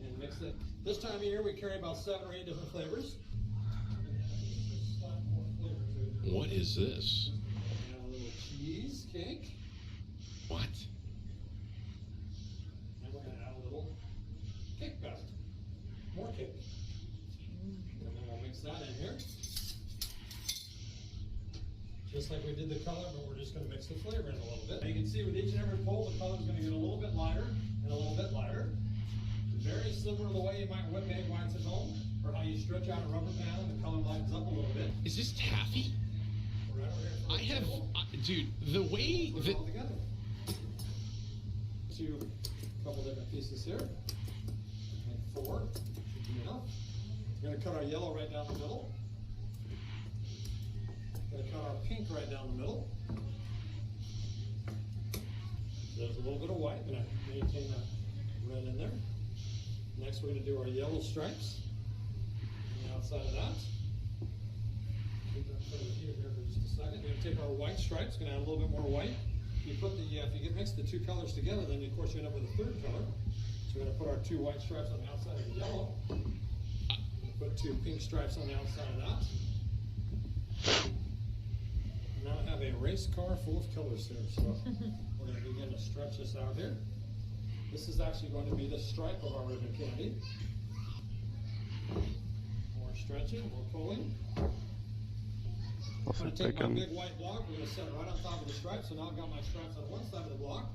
And mix it. This time of year, we carry about 7 or 8 different flavors. What is this? And a little cheesecake. What? And we're going to add a little cake batter. More cake. And then we'll mix that in here. Just like we did the color, but we're just going to mix the flavor in a little bit. You can see with each and every pull, the color is going to get a little bit lighter and a little bit lighter. Very similar to the way you might make whites at home, or how you stretch out a rubber band and the color lightens up a little bit. Is this taffy? Right over here for I have, table. dude, the way Put it that. all together. A couple different pieces here. Make 4. Should be enough. We're going to cut our yellow right down the middle. Going to cut our pink right down the middle. There's a little bit of white. Going to maintain that red in there. Next, we're going to do our yellow stripes on the outside of that. Keep that over here for just a second. We're going to take our white stripes. Going to add a little bit more white. You put the if you mix the 2 colors together, then of course you end up with a 3rd color. So we're going to put our 2 white stripes on the outside of the yellow. Put 2 pink stripes on the outside of that. Now I have a race car full of colors here, so we're going to begin to stretch this out here. This is actually going to be the stripe of our ribbon candy. More stretching, more pulling. I'm going to take my big white block, we're going to set it right on top of the stripe. So now I've got my stripes on one side of the block.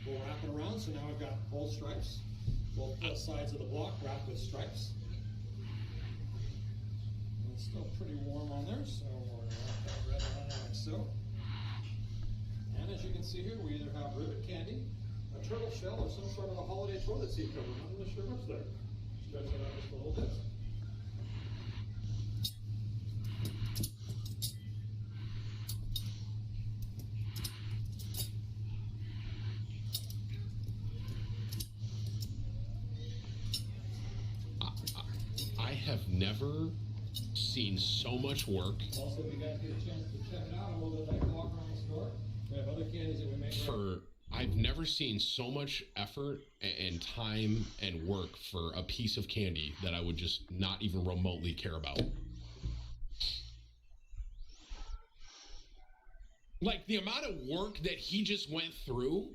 We'll wrap it around, so now I've got both stripes. Both sides of the block wrapped with stripes. And it's still pretty warm on there, so we're going to wrap that red around like so. And as you can see here, we either have ribbon candy, a turtle shell, or some sort of a holiday toilet seat cover. I'm not really sure what's there. Stretch it out just a little bit. I have never seen so much work Also, if you guys get a chance to check it out, a little bit like walk around the store. We have other candies that we make. for. I've never seen so much effort and time and work for a piece of candy that I would just not even remotely care about. Like the amount of work that he just went through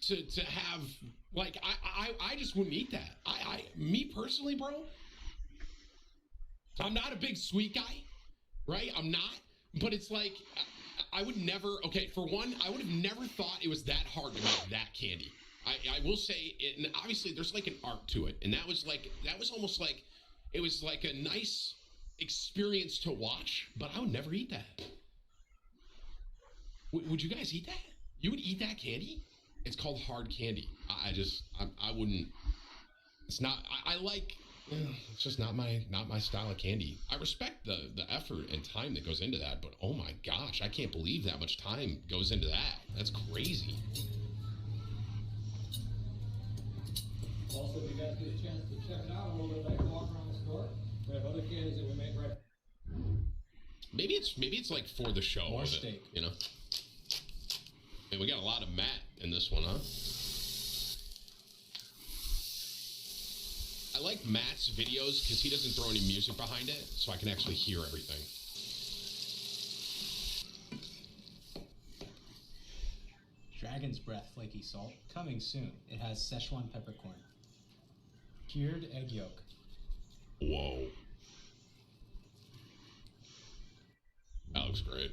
to have, like, I just wouldn't eat that. Me personally, bro, I'm not a big sweet guy, right? I'm not, but it's like, I would never, okay, for one, I would have never thought it was that hard to make that candy. I will say, and obviously there's like an art to it, and that was almost like, it was like a nice experience to watch, but I would never eat that. Would you guys eat that? You would eat that candy? It's called hard candy. I wouldn't, it's not, I like It's just not my style of candy. I respect the effort and time that goes into that, but oh my gosh, I can't believe that much time goes into that. That's crazy. Also, if you guys get a chance to check it out a little bit later, walk around the store. We have other candies that we make right. Maybe it's like for the show. More of steak. It, you know. And we got a lot of Matt in this one, huh? I like Matt's videos because he doesn't throw any music behind it, so I can actually hear everything. Dragon's Breath flaky salt, coming soon. It has Szechuan peppercorn. Cured egg yolk. Whoa. That looks great.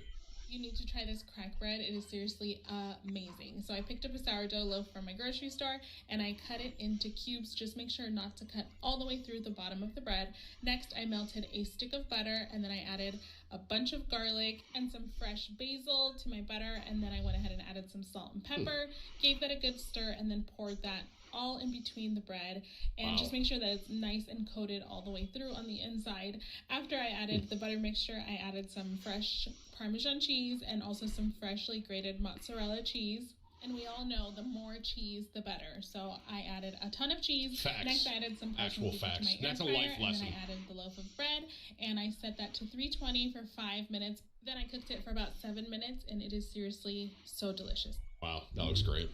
You need to try this crack bread. It is seriously amazing. So I picked up a sourdough loaf from my grocery store and I cut it into cubes. Just make sure not to cut all the way through the bottom of the bread. Next, I melted a stick of butter and then I added a bunch of garlic and some fresh basil to my butter. And then I went ahead and added some salt and pepper, gave that a good stir, and then poured that all in between the bread, and just make sure that it's nice and coated all the way through on the inside. After I added the butter mixture, I added some fresh Parmesan cheese and also some freshly grated mozzarella cheese. And we all know the more cheese, the better. So I added a ton of cheese. Facts. Next, I added some actual facts. To my That's a air fryer, life lesson. And then I added the loaf of bread, and I set that to 320 for 5 minutes. Then I cooked it for about 7 minutes, and it is seriously so delicious. Wow, that looks great.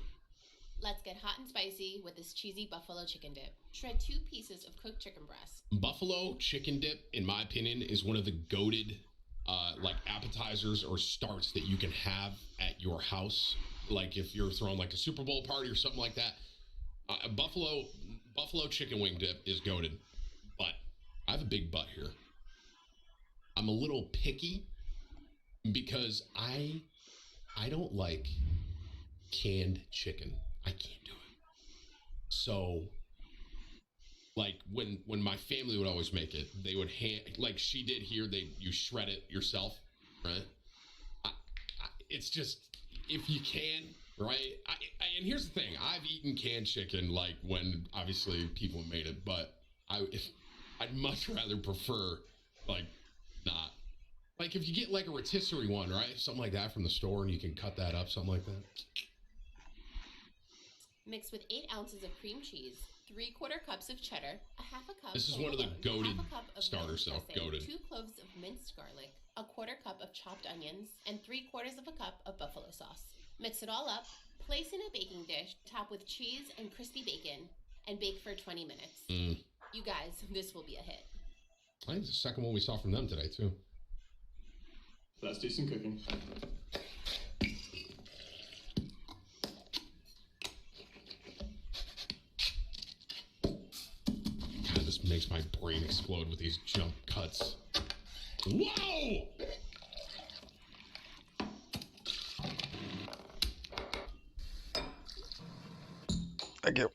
Let's get hot and spicy with this cheesy buffalo chicken dip. Shred 2 pieces of cooked chicken breast. Buffalo chicken dip, in my opinion, is one of the goated like appetizers or starts that you can have at your house. Like if you're throwing like a Super Bowl party or something like that. Buffalo chicken wing dip is goated. But I have a big but here. I'm a little picky because I don't like canned chicken. I can't do it. So, like when my family would always make it, they would like she did here. You shred it yourself, right? It's just if you can, right? And here's the thing: I've eaten canned chicken like when obviously people made it, but I'd much rather prefer like not. Like if you get like a rotisserie one, right? Something like that from the store, and you can cut that up, something like that. Mix with 8 ounces of cream cheese, 3/4 cups of cheddar, a half a cup. This is one of the goated starters, though. Goated. 2 cloves of minced garlic, a 1/4 cup of chopped onions, and 3/4 of a cup of buffalo sauce. Mix it all up, place in a baking dish, top with cheese and crispy bacon, and bake for 20 minutes. You guys, this will be a hit. I think it's the second one we saw from them today, too. That's decent cooking. God, this makes my brain explode with these jump cuts. Whoa! Thank you.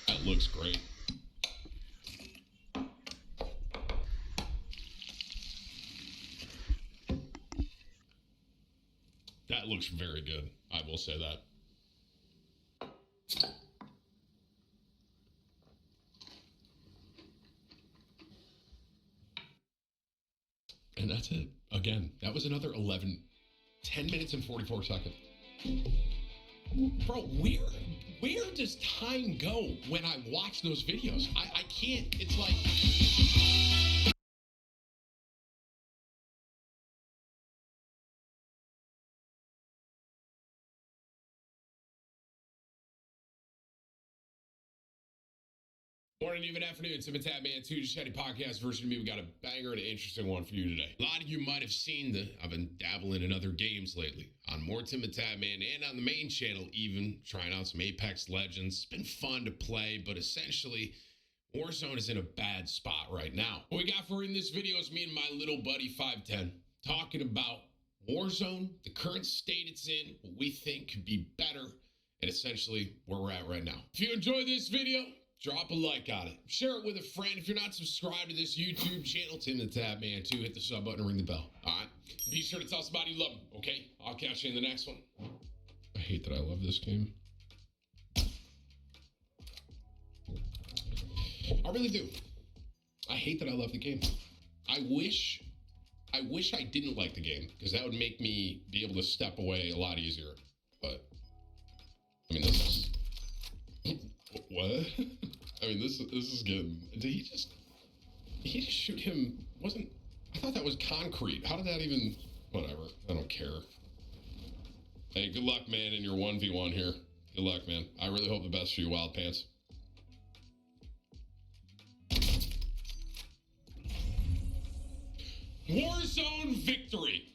That looks great. That looks very good. I will say that. And that's it. Again, that was another 10 minutes and 44 seconds. Bro, where does time go when I watch those videos? I can't. It's like... Morning, even afternoon. Tim and Tab Man 2, just had a podcast version of me. We got a banger and an interesting one for you today. A lot of you might have seen I've been dabbling in other games lately. On more Tim and Tab Man and on the main channel even, trying out some Apex Legends. It's been fun to play, but essentially, Warzone is in a bad spot right now. What we got for in this video is me and my little buddy 510 talking about Warzone, the current state it's in, what we think could be better, and essentially where we're at right now. If you enjoy this video, Drop a like on it. Share it with a friend. If you're not subscribed to this YouTube channel, Tim the Tab Man too. Hit the sub button and ring the bell. All right? Be sure to tell somebody you love them, okay? I'll catch you in the next one. I hate that I love this game. I really do. I hate that I love the game. I wish I didn't like the game, because that would make me be able to step away a lot easier. But, I mean, this is... What? I mean, this is getting... Did he just shoot him? I thought that was concrete. How did that even... Whatever. I don't care. Hey, good luck, man, in your 1v1 here. Good luck, man. I really hope the best for you, Wild Pants. Warzone victory.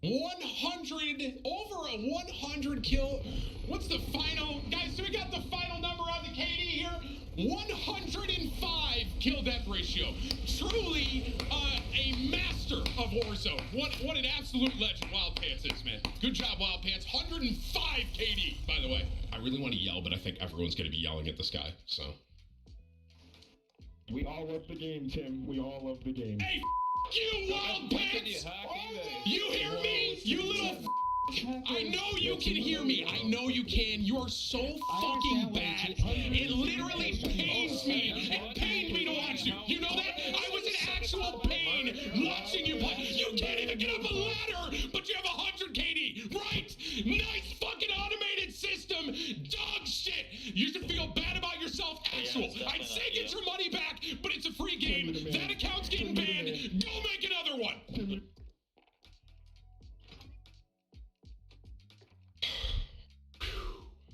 100, over a 100 kill. What's the final? Guys, so we got the final number on the KD here. 105 kill death ratio. Truly a master of Warzone. What an absolute legend Wild Pants is, man. Good job, Wild Pants. 105 KD, by the way. I really want to yell, but I think everyone's going to be yelling at this guy, so. We all love the game, Tim. We all love the game. Hey, you Wild Pants! You hear me? You little I know you can hear me. I know you can. You are so fucking bad. It literally pains me. It pained me to watch you. You know that? I was in actual pain watching you play. You can't even get up a ladder, but you have 100 KD, right? Nice fucking automated system. Dog shit. You should feel bad about yourself, actual. I'd say get your money back, but it's a free game. That account's getting banned. Go make another one.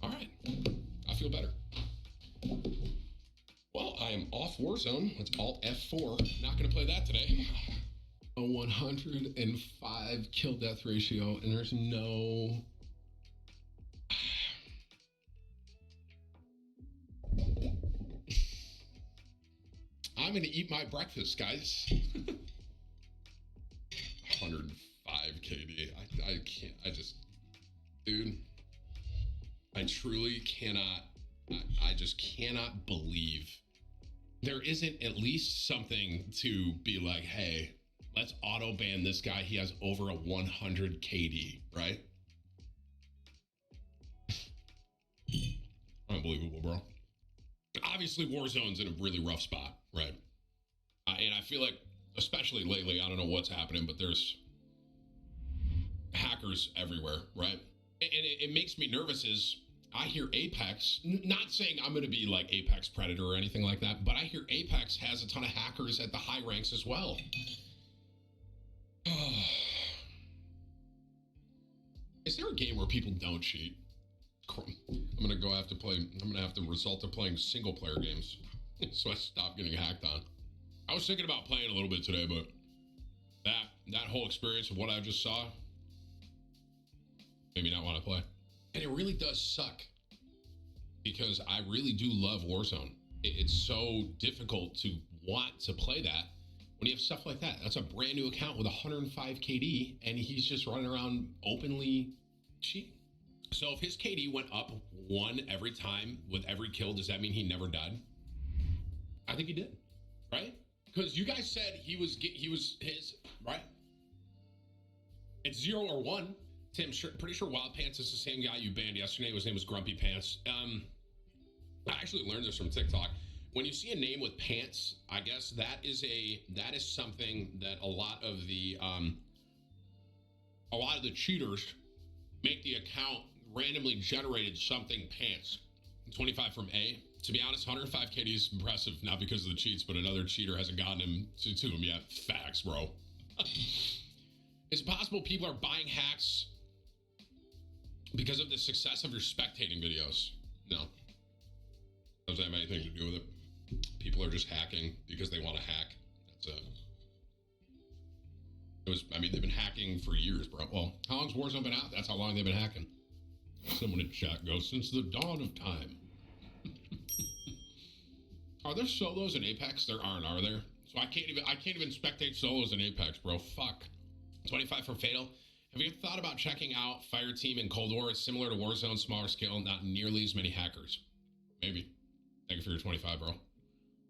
All right, I feel better. Well, I am off Warzone. It's Alt F4. Not gonna play that today. A 105 kill death ratio, and there's no... I'm gonna eat my breakfast, guys. 105 KD. I can't, dude. I truly cannot, I just cannot believe there isn't at least something to be like, hey, let's auto ban this guy. He has over a 100 KD, right? Unbelievable, bro. Obviously, Warzone's in a really rough spot, right? And I feel like, especially lately, I don't know what's happening, but there's hackers everywhere, right? And it makes me nervous is I hear Apex, not saying I'm going to be like Apex Predator or anything like that, but I hear Apex has a ton of hackers at the high ranks as well. Is there a game where people don't cheat? I'm going to have to resort to playing single player games so I stop getting hacked on. I was thinking about playing a little bit today, but that whole experience of what I just saw made me not want to play. And it really does suck because I really do love Warzone. It's so difficult to want to play that when you have stuff like that. That's a brand new account with 105 KD and he's just running around openly cheating. So if his KD went up 1 every time with every kill, does that mean he never died? I think he did, right? Because you guys said he was his, right? It's 0 or 1. Tim, pretty sure Wild Pants is the same guy you banned yesterday. His name was Grumpy Pants. I actually learned this from TikTok. When you see a name with pants, I guess that is something that a lot of the cheaters make the account randomly generated something pants. 25 from A. To be honest, 105 KD is impressive, not because of the cheats, but another cheater hasn't gotten him to him yet. Facts, bro. Is it possible people are buying hacks because of the success of your spectating videos? No. Doesn't have anything to do with it. People are just hacking because they want to hack. That's it. They've been hacking for years, bro. Well, how long's Warzone been out? That's how long they've been hacking. Someone in chat goes, since the dawn of time. Are there solos in Apex? There aren't, are there? So I can't even spectate solos in Apex, bro. Fuck. 25 from Fatal. Have you thought about checking out Fireteam in Cold War? It's similar to Warzone, smaller scale, not nearly as many hackers. Maybe. Thank you for your 25, bro.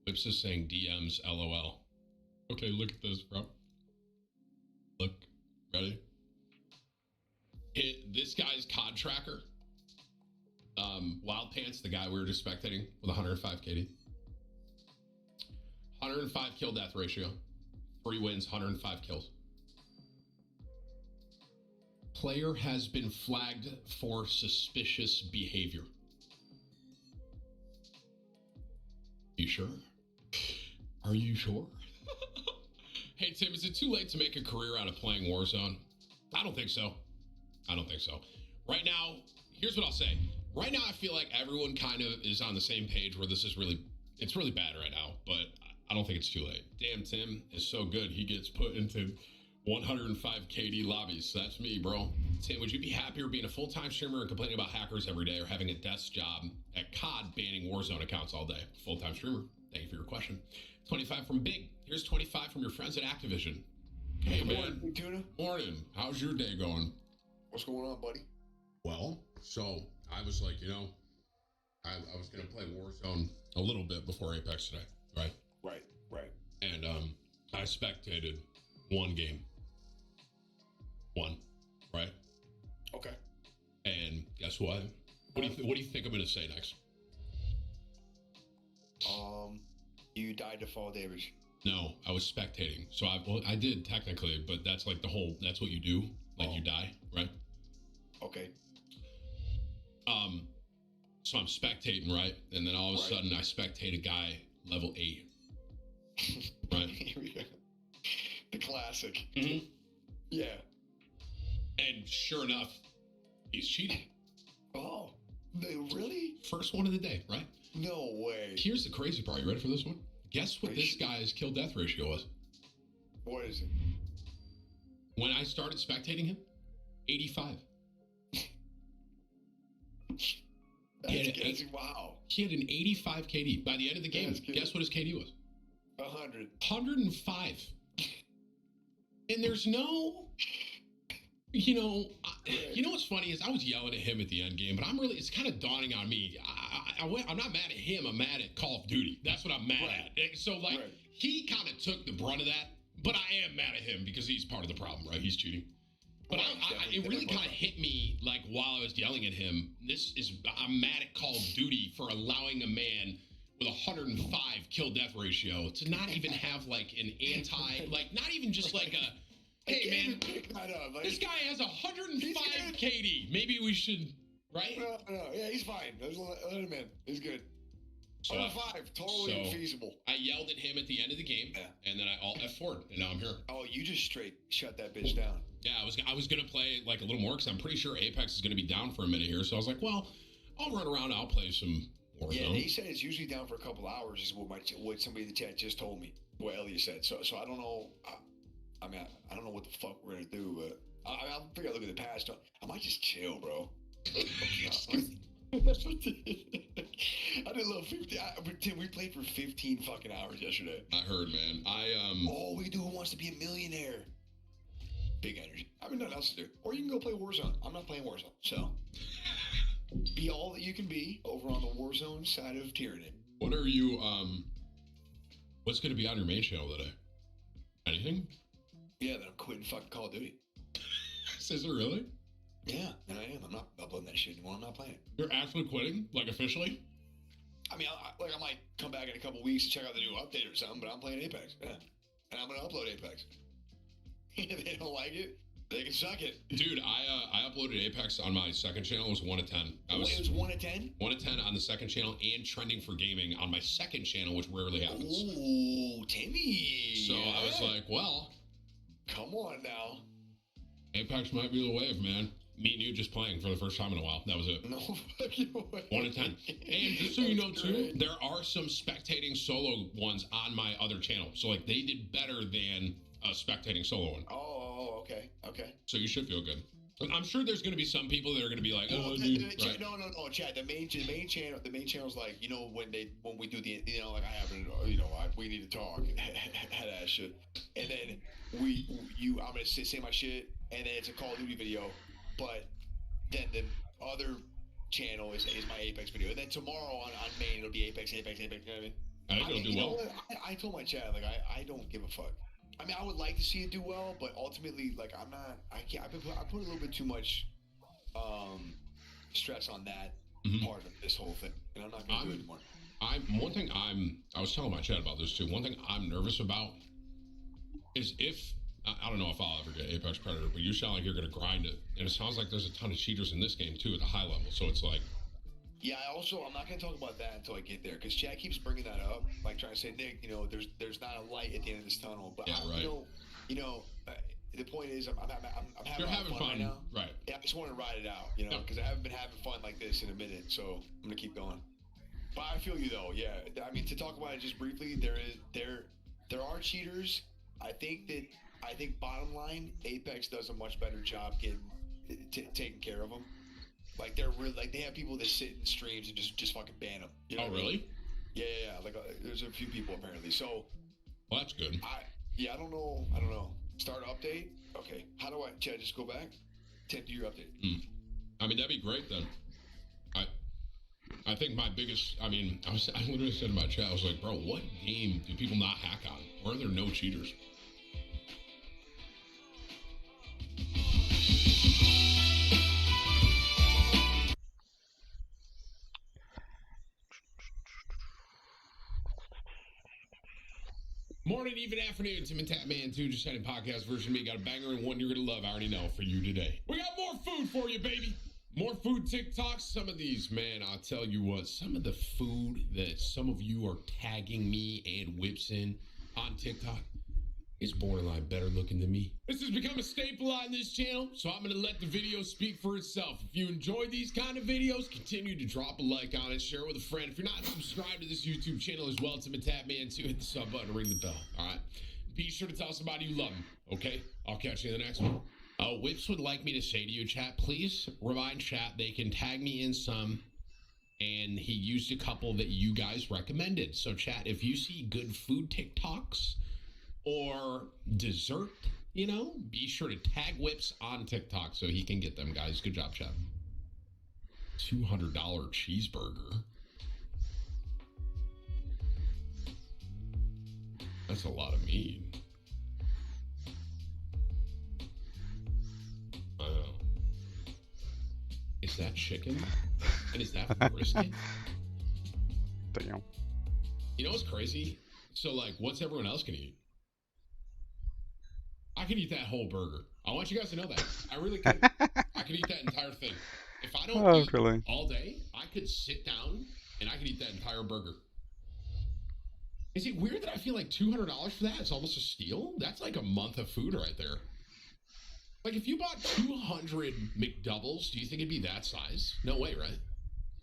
Whips is saying DMs, LOL. Okay, look at this, bro. Look. Ready? This guy's COD tracker. Wild Pants, the guy we were just spectating with 105 KD. 105 kill death ratio. 3 wins, 105 kills. Player has been flagged for suspicious behavior. You sure? Are you sure? Hey, Tim, is it too late to make a career out of playing Warzone? I don't think so. I don't think so. Right now, here's what I'll say. Right now, I feel like everyone kind of is on the same page where this is it's really bad right now, but I don't think it's too late. Damn, Tim is so good. He gets put into 105 KD lobbies. That's me, bro. Tim, would you be happier being a full-time streamer and complaining about hackers every day or having a desk job at COD banning Warzone accounts all day? Full-time streamer. Thank you for your question. 25 from Big. Here's 25 from your friends at Activision. Hey, man. Morning, Tuna. Morning. How's your day going? What's going on, buddy? Well, so I was like, I was going to play Warzone a little bit before Apex today, right? Right. And I spectated one game. One, right? Okay. And guess what? What do you think I'm going to say next? You died to fall damage. No, I was spectating. So I did technically, but that's like that's what you do. Like you die, right? Okay. So I'm spectating, right? And then all of a sudden I spectate a guy level 8. Right? The classic. Mm-hmm. Yeah. And sure enough, he's cheating. Oh, really? First one of the day, right? No way. Here's the crazy part. You ready for this one? Guess what this guy's kill death ratio was? What is it? When I started spectating him, 85. Wow. He had an 85 KD. By the end of the game, guess what his KD was? 100. 105. And there's no... You know what's funny is I was yelling at him at the end game, but it's kind of dawning on me. I'm not mad at him. I'm mad at Call of Duty. That's what I'm mad at. So, he kind of took the brunt of that, but I am mad at him because he's part of the problem, right? He's cheating. But it really kind of hit me, like, while I was yelling at him. I'm mad at Call of Duty for allowing a man with 105 kill death ratio to not even have, like, an not even just like a... Hey, man, this guy has 105 KD. Maybe we should, right? No. Yeah, he's fine. Let him in. He's good. 105, totally feasible. I yelled at him at the end of the game, and then I alt F4'd, and now I'm here. Oh, you just straight shut that bitch down. Yeah, I was going to play, like, a little more, because I'm pretty sure Apex is going to be down for a minute here. So I was like, well, I'll run around, I'll play some Warzone. Yeah, they said it's usually down for a couple hours, is what somebody in the chat just told me, what Elliot said. So I don't know... I don't know what the fuck we're gonna do, but I'll figure out. Look at the past. I might just chill, bro. I did a little 15. Tim, we played for 15 fucking hours yesterday. I heard, man. Oh, we do Who Wants to Be a Millionaire. Big energy. I mean, nothing else to do. Or you can go play Warzone. I'm not playing Warzone, so be all that you can be over on the Warzone side of tyranny. What are you? What's gonna be on your main channel today? Anything? Yeah, then I'm quitting fucking Call of Duty. Is it really? Yeah, and I am. I'm not uploading that shit anymore. I'm not playing it. You're actually quitting? Like, officially? I mean, I might come back in a couple weeks to check out the new update or something, but I'm playing Apex. Yeah. And I'm going to upload Apex. If they don't like it, they can suck it. Dude, I uploaded Apex on my second channel. It was 1 to 10. It was 1 to 10? 1 to 10 on the second channel and trending for gaming on my second channel, which rarely happens. Ooh, Timmy. So I was like, well... Come on now. Apex might be the wave, man. Me and you just playing for the first time in a while. That was it. No fucking way. 1 to 10. And just so you know, too, there are some spectating solo ones on my other channel. So, like, they did better than a spectating solo one. Oh, okay. So you should feel good. I'm sure there's going to be some people that are going to be like, no, Chad. The main channel's like, when we do the, like I happen, we need to talk, head ass shit, and then I'm gonna say my shit, and then it's a Call of Duty video, but then the other channel is my Apex video. And then tomorrow on main, it'll be Apex. You know what I mean? I think it'll do well. I told my chat, like, I don't give a fuck. I mean, I would like to see it do well, but ultimately, like, I put a little bit too much stress on that part of this whole thing, and I'm not going to do it anymore. One thing I was telling my chat about this too. One thing I'm nervous about is if, I don't know if I'll ever get Apex Predator, but you sound like you're going to grind it. And it sounds like there's a ton of cheaters in this game too at the high level. So it's like, yeah, I'm not going to talk about that until I get there, because Chad keeps bringing that up, like trying to say, Nick, you know, there's not a light at the end of this tunnel. But yeah, right. The point is, I'm having fun right now. Right. Yeah, I just want to ride it out, you know, because I haven't been having fun like this in a minute. So I'm going to keep going. But I feel you though. Yeah, I mean, to talk about it just briefly, there are cheaters. I think bottom line, Apex does a much better job taking care of them. Like they're really, like, they have people that sit in streams and just fucking ban them. You know oh really? Yeah. Like there's a few people apparently. So well, that's good. I don't know. Start update. Okay. How do I? Chad, just go back. Do your update. I mean, that'd be great then. I think my biggest, I literally said in my chat, I was like, bro, what game do people not hack on? Why are there no cheaters? Morning, even afternoon, Tim and Tapman 2, just had a podcast version of me. Got a banger and one you're going to love. I already know for you today. We got more food for you, baby. More food TikToks. Some of these, man, I'll tell you what, some of the food that some of you are tagging me and whips in on TikTok is borderline better looking than me. This has become a staple on this channel, so I'm going to let the video speak for itself. If you enjoy these kind of videos, continue to drop a like on it, share it with a friend. If you're not subscribed to this YouTube channel as well, Tim and Tapman 2, hit the sub button, ring the bell, all right? Be sure to tell somebody you love them, okay? I'll catch you in the next one. Whips would like me to say to you, chat, please remind chat they can tag me in some, and he used a couple that you guys recommended. So chat, if you see good food TikToks or dessert, you know, be sure to tag Whips on TikTok so he can get them, guys. Good job, chat. $200 cheeseburger. That's a lot of meat. Is that chicken? And is that brisket? Damn. You know what's crazy? So, like, what's everyone else gonna eat? I could eat that whole burger. I want you guys to know that. I really could. I could eat that entire thing. If I don't eat really? all day, I could sit down and I could eat that entire burger. Is it weird that I feel like $200 for that is almost a steal? That's like a month of food right there. Like, if you bought 200 McDoubles, do you think it'd be that size? No way, right?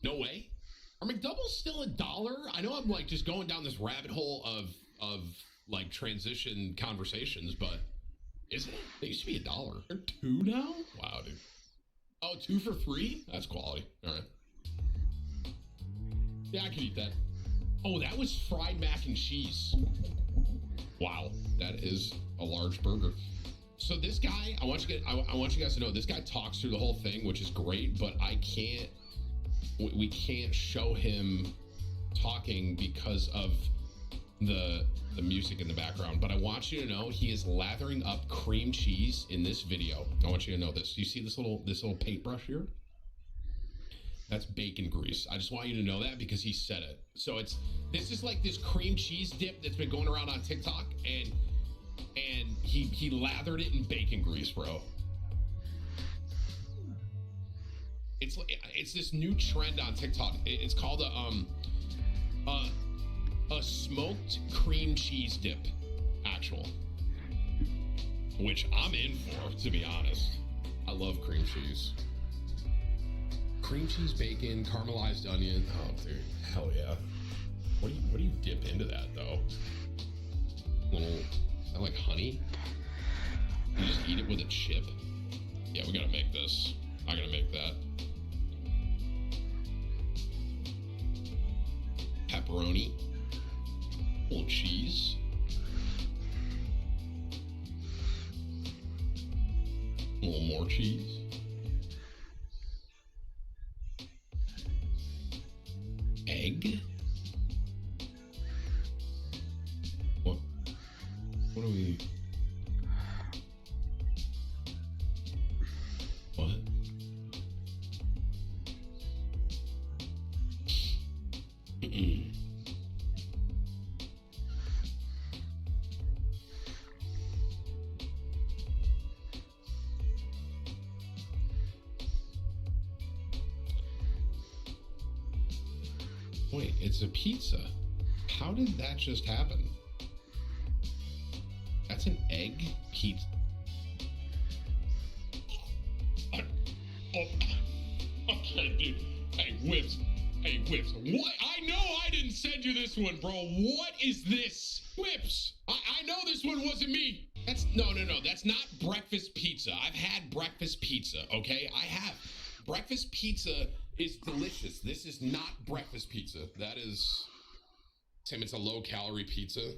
No way? Are McDoubles still $1? I know I'm, like, just going down this rabbit hole of like, transition conversations, but is it? They used to be $1. They're $2 now? Wow, dude. Oh, 2 for $3? That's quality. All right. Yeah, I could eat that. Oh, that was fried mac and cheese. Wow, that is a large burger. So this guy, I want you guys to know, this guy talks through the whole thing, which is great, but we can't show him talking because of the music in the background. But I want you to know he is lathering up cream cheese in this video. I want you to know this. You see this little paintbrush here? That's bacon grease. I just want you to know that because he said it. So this is like this cream cheese dip that's been going around on TikTok, and he lathered it in bacon grease, bro. It's this new trend on TikTok. It's called a smoked cream cheese dip, actual. Which I'm in for, to be honest. I love cream cheese. Cream cheese, bacon, caramelized onion. Oh, dude, hell yeah. What do you dip into that though? I like honey. You just eat it with a chip. Yeah, we gotta make this. I gotta make that. Pepperoni. A little cheese. A little more cheese. egg? What? What are we? What? Wait, it's a pizza. How did that just happen? That's an egg pizza. Okay, dude. Hey, Whips. Hey, Whips. What? I know I didn't send you this one, bro. What is this? Whips. I know this one wasn't me. No. That's not breakfast pizza. I've had breakfast pizza, okay? I have. Breakfast pizza is delicious. This is not breakfast pizza. That is, Tim, it's a low-calorie pizza.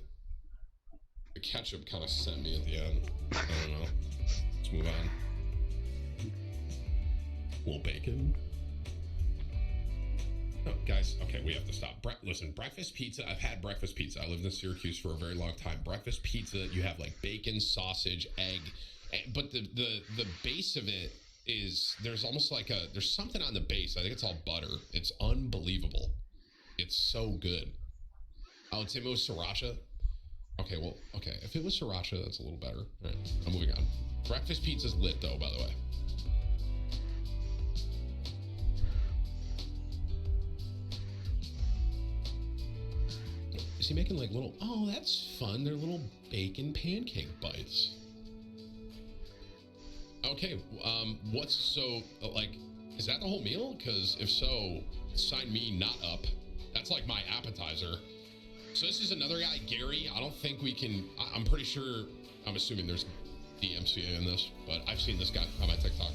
The ketchup kind of sent me at the end. I don't know. Let's move on. A little bacon. No, guys, okay, we have to stop. Listen, breakfast pizza, I've had breakfast pizza. I lived in Syracuse for a very long time. Breakfast pizza, you have like bacon, sausage, egg, but the base of it is, there's almost like there's something on the base. I think it's all butter. It's unbelievable. It's so good. Oh, it's sriracha? Okay, well, okay. If it was sriracha, that's a little better. All right, I'm moving on. Breakfast pizza's lit, though, by the way. Is he making like little, oh, that's fun. They're little bacon pancake bites. Okay, is that the whole meal? Because if so, sign me not up. That's like my appetizer. So this is another guy, Gary. I don't think we can, I'm pretty sure, I'm assuming there's DMCA in this, but I've seen this guy on my TikTok.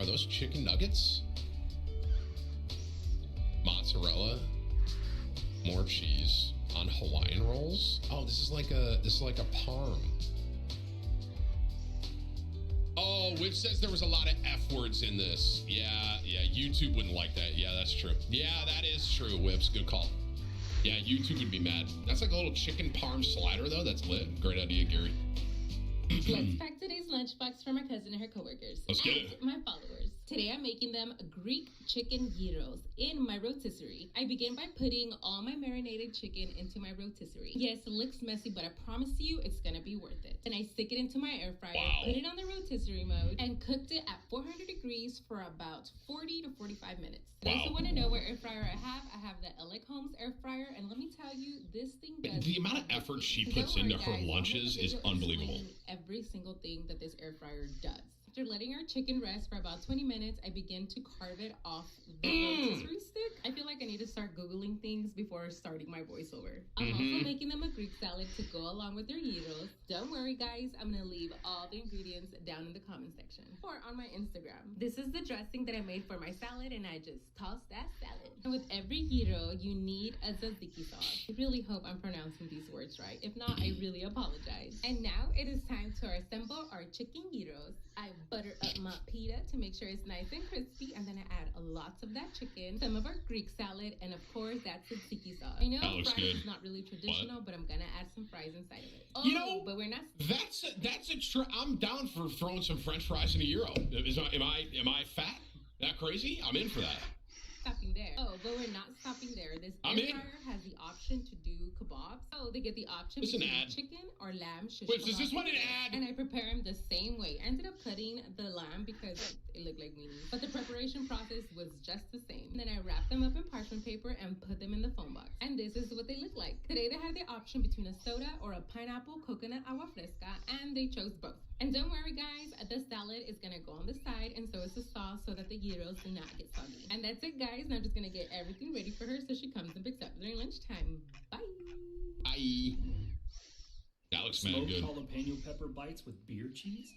Are those chicken nuggets? Mozzarella, more cheese on Hawaiian rolls. Oh, this is like a parm. Oh, Whip says there was a lot of F words in this. Yeah, YouTube wouldn't like that. Yeah, that's true. Yeah, that is true, Whips. Good call. Yeah, YouTube would be mad. That's like a little chicken parm slider, though. That's lit. Great idea, Gary. Let's pack today's lunchbox for my cousin and her coworkers. Let's get it. My followers. Today I'm making them Greek chicken gyros in my rotisserie. I begin by putting all my marinated chicken into my rotisserie. Yes, it looks messy, but I promise you it's gonna be worth it. Then I stick it into my air fryer, put it on the rotisserie mode, and cooked it at 400 degrees for about 40 to 45 minutes. I also want to know what air fryer I have. I have the Alec Holmes air fryer, and let me tell you, this thing does. The amount of effort she puts into her lunches is unbelievable. Every single thing that this air fryer does. After letting our chicken rest for about 20 minutes, I begin to carve it off the rotisserie stick. I feel like I need to start Googling things before starting my voiceover. I'm also making them a Greek salad to go along with their gyros. Don't worry, guys. I'm going to leave all the ingredients down in the comment section or on my Instagram. This is the dressing that I made for my salad, and I just tossed that salad. And with every gyro, you need a tzatziki sauce. I really hope I'm pronouncing these words right. If not, I really apologize. And now it is time to assemble our chicken gyros. I butter up my pita to make sure it's nice and crispy, and then I add lots of that chicken, some of our Greek salad, and of course that tzatziki sauce. I know fries is not really traditional, but I'm gonna add some fries inside of it. Oh, but we're not. I'm down for throwing some French fries in a gyro. Am I fat? That crazy? I'm in for that. Stopping there. Oh, but we're not stopping there. This air fryer has the option to do kebabs. So they get the option between chicken or lamb shish kebab. Is this one an ad? And I prepare them the same way. I ended up cutting the lamb because it looked like weenies. But the preparation process was just the same. And then I wrap them up in parchment paper and put them in the foam box. And this is what they look like. Today they had the option between a soda or a pineapple coconut agua fresca, and they chose both. And don't worry, guys, the salad is gonna go on the side, and so is the sauce, so that the gyros do not get soggy. And that's it, guys. Now I'm just gonna get everything ready for her so she comes and picks up during lunchtime. Bye. Bye. That looks mad good. Smoked jalapeno pepper bites with beer cheese.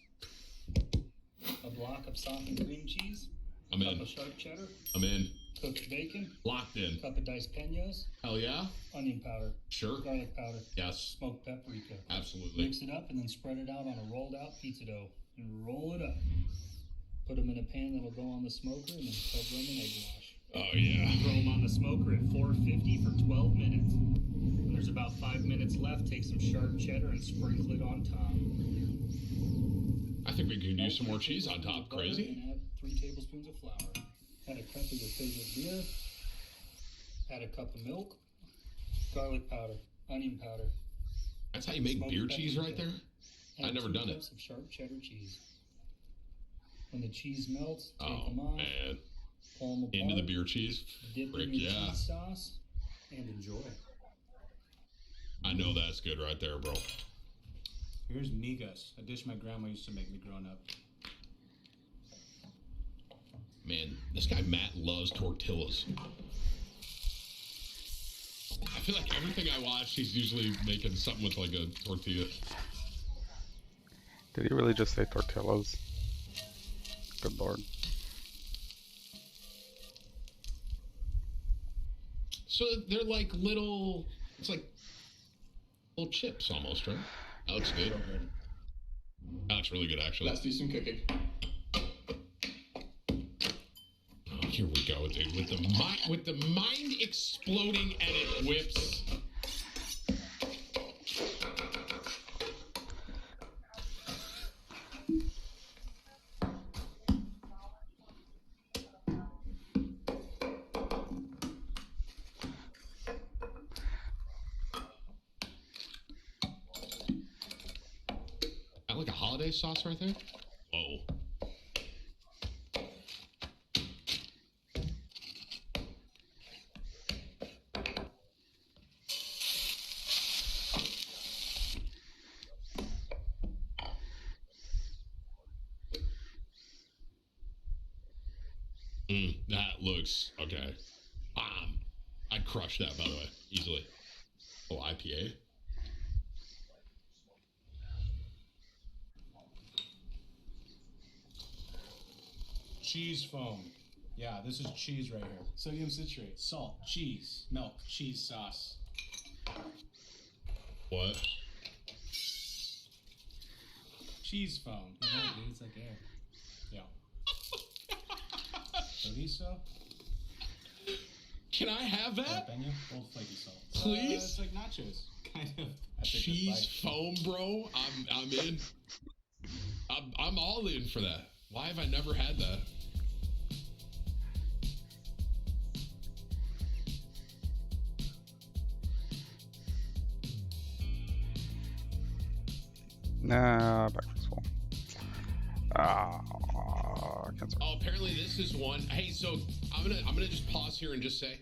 A block of soft cream cheese. I'm in. Cup of sharp cheddar. I'm in. Cooked bacon. Locked in. Cup of diced peños. Hell yeah. Onion powder. Sure. Garlic powder. Yes. Smoked paprika. Absolutely. Mix it up and then spread it out on a rolled out pizza dough. And roll it up. Put them in a pan that'll go on the smoker and then cover them in egg wash. Oh, yeah. Throw them on the smoker at 450 for 12 minutes. When there's about 5 minutes left, take some sharp cheddar and sprinkle it on top. I think we could use some more cheese on top. Crazy. And add 3 tablespoons of flour. Add a cup of your favorite beer. Add a cup of milk. Garlic powder. Onion powder. That's how you make beer cheese right there? I've never done it. Of sharp cheddar cheese. When the cheese melts, take Oh, them off. man. Pull them apart. Into the beer cheese? Dip Frick, in your yeah. cheese sauce and enjoy. I know that's good right there, bro. Here's migas, a dish my grandma used to make me growing up. Man, this guy Matt loves tortillas. I feel like everything I watch, he's usually making something with like a tortilla. Did he really just say tortillas? Good lord. So they're like little, it's like little chips almost, right? That looks good. That looks really good, actually. Let's do some cooking. Oh, here we go, dude. With the mind exploding edit whips. Like a holiday sauce right there? Whoa. That looks okay. I'd crush that, by the way, easily. Oh, IPA. Cheese foam. Yeah, this is cheese right here. Sodium citrate, salt, cheese, milk, cheese sauce. What? Cheese foam. Yeah, dude, it's like air. Yeah. Chorizo. Can I have that? Jalapeno, old flaky salt. Please? It's like nachos. Kind of. Cheese foam, bro. I'm in. I'm all in for that. Why have I never had that? Nah, breakfast full. Cancel. Oh, apparently this is one. Hey, so I'm gonna just pause here and just say,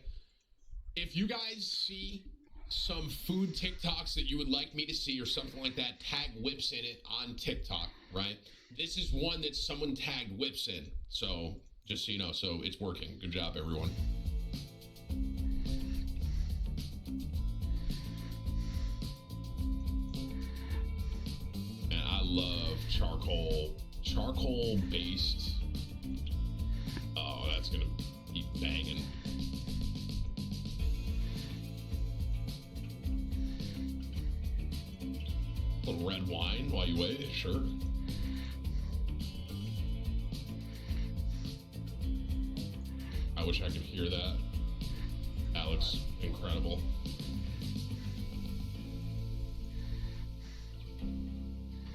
if you guys see some food TikToks that you would like me to see or something like that, tag whips in it on TikTok, right? This is one that someone tagged whips in. So just so you know, so it's working. Good job, everyone. And I love charcoal based. Oh, that's gonna be banging. A little red wine while you wait, sure. I wish I could hear that. That looks incredible.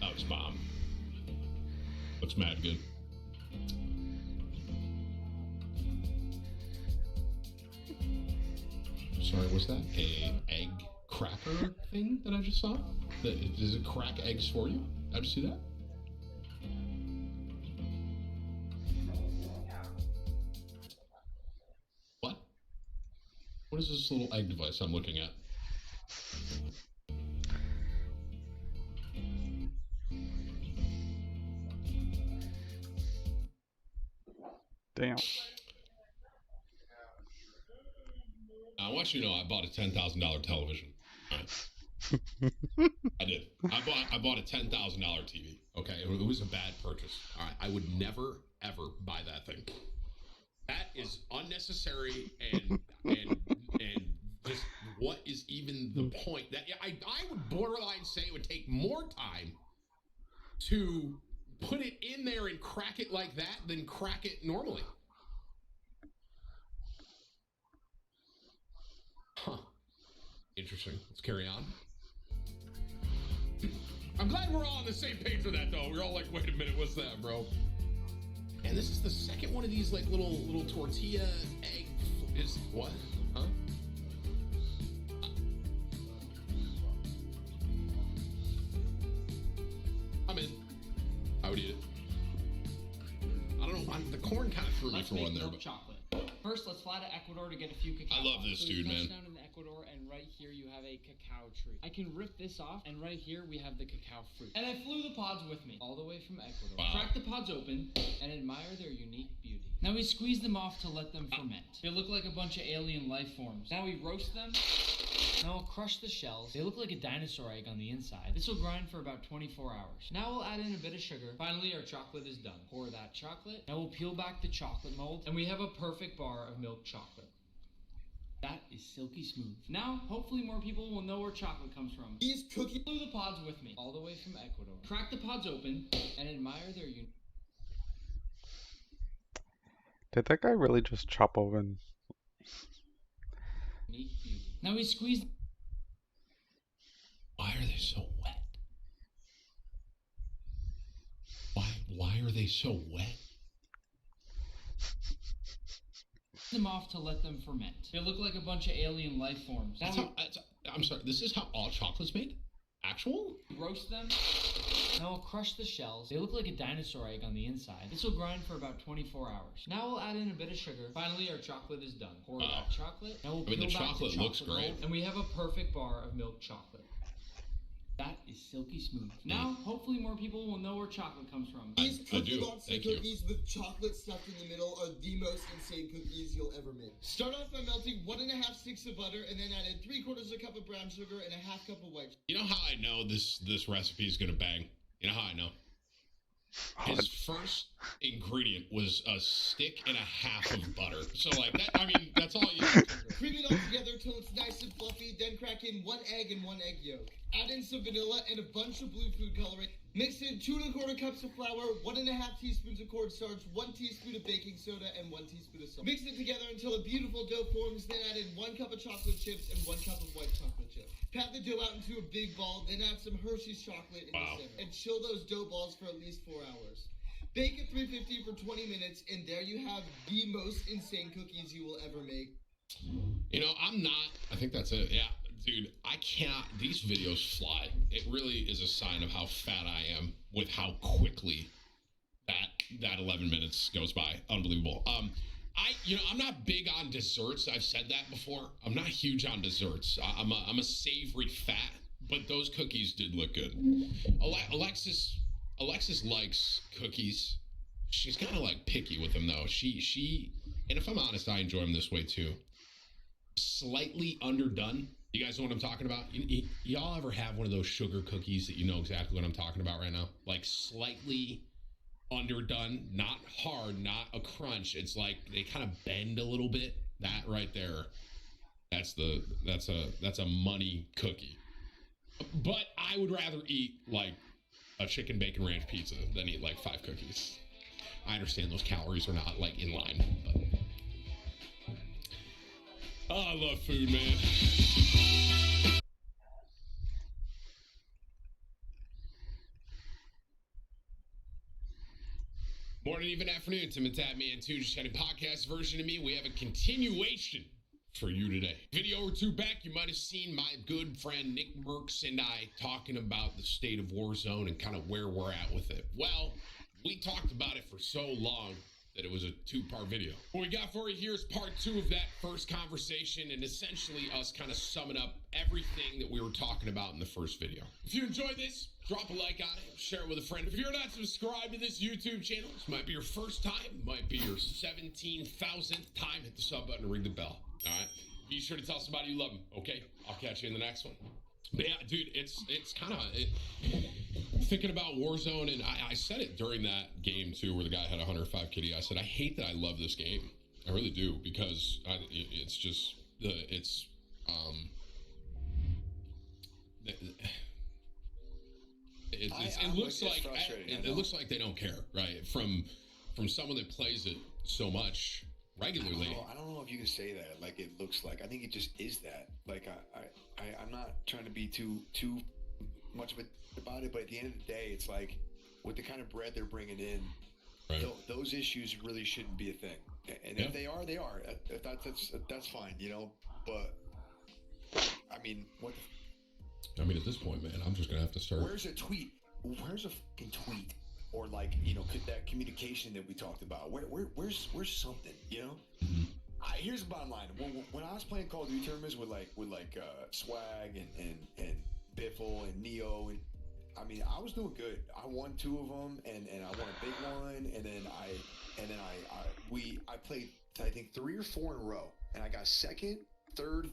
That was bomb. Looks mad good. Sorry, was that a egg cracker thing that I just saw? Does it crack eggs for you? Did I just see that? What? What is this little egg device I'm looking at? Damn. I want you to know I bought a $10,000 television. Right. I did. I bought a $10,000 TV. Okay, it was a bad purchase. All right, I would never ever buy that thing. That is unnecessary and just what is even the point? That I would borderline say it would take more time to put it in there and crack it like that than crack it normally. Huh. Interesting. Let's carry on. I'm glad we're all on the same page with that, though. We're all like, wait a minute, what's that, bro? And this is the second one of these, like, little tortilla egg... Is what? Huh? I'm in. I would eat it. I don't know. The corn kind of threw me for one there. But chocolate. First, let's fly to Ecuador to get a few cacao. I love this dude, man. Down in Ecuador, and right here you have a cacao tree. I can rip this off, and right here we have the cacao fruit. And I flew the pods with me, all the way from Ecuador. Wow. Crack the pods open and admire their unique beauty. Now we squeeze them off to let them ferment. They look like a bunch of alien life forms. Now we roast them. Now we'll crush the shells. They look like a dinosaur egg on the inside. This will grind for about 24 hours. Now we'll add in a bit of sugar. Finally, our chocolate is done. Pour that chocolate. Now we'll peel back the chocolate mold, and we have a perfect bar of milk chocolate. That is silky smooth. Now, hopefully more people will know where chocolate comes from. These cookies flew the pods with me, all the way from Ecuador. Crack the pods open and admire their unique... Did that guy really just chop open? beauty. Now we squeeze... Why are they so wet? Why are they so wet? them off to let them ferment. They look like a bunch of alien life forms. I'm sorry, this is how all chocolate's made? Actual? Roast them. Now we'll crush the shells. They look like a dinosaur egg on the inside. This will grind for about 24 hours. Now we'll add in a bit of sugar. Finally, our chocolate is done. Pour that chocolate. Now we'll peel the back chocolate looks great. mold, and we have a perfect bar of milk chocolate. That is silky smooth. Now, hopefully more people will know where chocolate comes from. These Cookie Monster Thank cookies with chocolate stuffed in the middle are the most insane cookies you'll ever make. Start off by melting 1.5 sticks of butter and then add 3/4 cup of brown sugar and 1/2 cup of white. You know how I know this recipe is gonna bang? You know how I know? His first ingredient was a stick and a half of butter. So like that, I mean, that's all you need. Cream it all together till it's nice and fluffy, then crack in 1 egg and 1 egg yolk. Add in some vanilla and a bunch of blue food coloring. Mix in 2 1/4 cups of flour, 1.5 teaspoons of cornstarch, 1 teaspoon of baking soda, and 1 teaspoon of salt. Mix it together until a beautiful dough forms, then add in 1 cup of chocolate chips and 1 cup of white chocolate chips. Pat the dough out into a big ball, then add some Hershey's chocolate in the center. And chill those dough balls for at least 4 hours. Bake at 350 for 20 minutes, and there you have the most insane cookies you will ever make. You know, I think that's it. Yeah, dude, I cannot, these videos fly. It really is a sign of how fat I am with how quickly that 11 minutes goes by. Unbelievable. I'm not big on desserts. I've said that before. I'm not huge on desserts. I'm a savory fat, but those cookies did look good. Alexis likes cookies. She's kind of like picky with them though. She, and if I'm honest, I enjoy them this way too. Slightly underdone. You guys know what I'm talking about? Y'all ever have one of those sugar cookies that you know exactly what I'm talking about right now? Like slightly underdone, not hard, not a crunch. It's like they kind of bend a little bit. That right there, that's a money cookie. But I would rather eat like a chicken bacon ranch pizza than eat like 5 cookies. I understand those calories are not like in line, but I love food, man. Morning, even afternoon. Tim and Tat Man 2, just had a podcast version of me. We have a continuation for you today. Video or two back, you might have seen my good friend Nick Merckx and I talking about the state of Warzone and kind of where we're at with it. Well, we talked about it for so long that it was a 2-part video. What we got for you here is part 2 of that first conversation and essentially us kind of summing up everything that we were talking about in the first video. If you enjoyed this, drop a like on it, share it with a friend. If you're not subscribed to this YouTube channel, this might be your first time, might be your 17,000th time, hit the sub button and ring the bell. All right, be sure to tell somebody you love them. Okay, I'll catch you in the next one. But yeah, dude, it's kind of thinking about Warzone, and I said it during that game too, where the guy had 105 kitty. I said I hate that I love this game. I really do, because it's just It looks like it looks like they don't care, right? From someone that plays it so much regularly. I don't know if you can say that. Like it looks like. I think it just is that. Like I'm not trying to be too much of it about it, but at the end of the day, it's like with the kind of bread they're bringing in, those issues really shouldn't be a thing. And if they are, they are. If that's fine, you know. But I mean, I mean, at this point, man, I'm just gonna have to start. Where's a tweet? Where's a fucking tweet? Or like, you know, that communication that we talked about. Where's something, you know? Mm-hmm. Here's the bottom line. When I was playing Call of Duty tournaments with Swag and Biffle and Neo, and I mean, I was doing good. I won 2 of them, and I won a big one, and then I played I think 3 or 4 in a row, and I got second, third,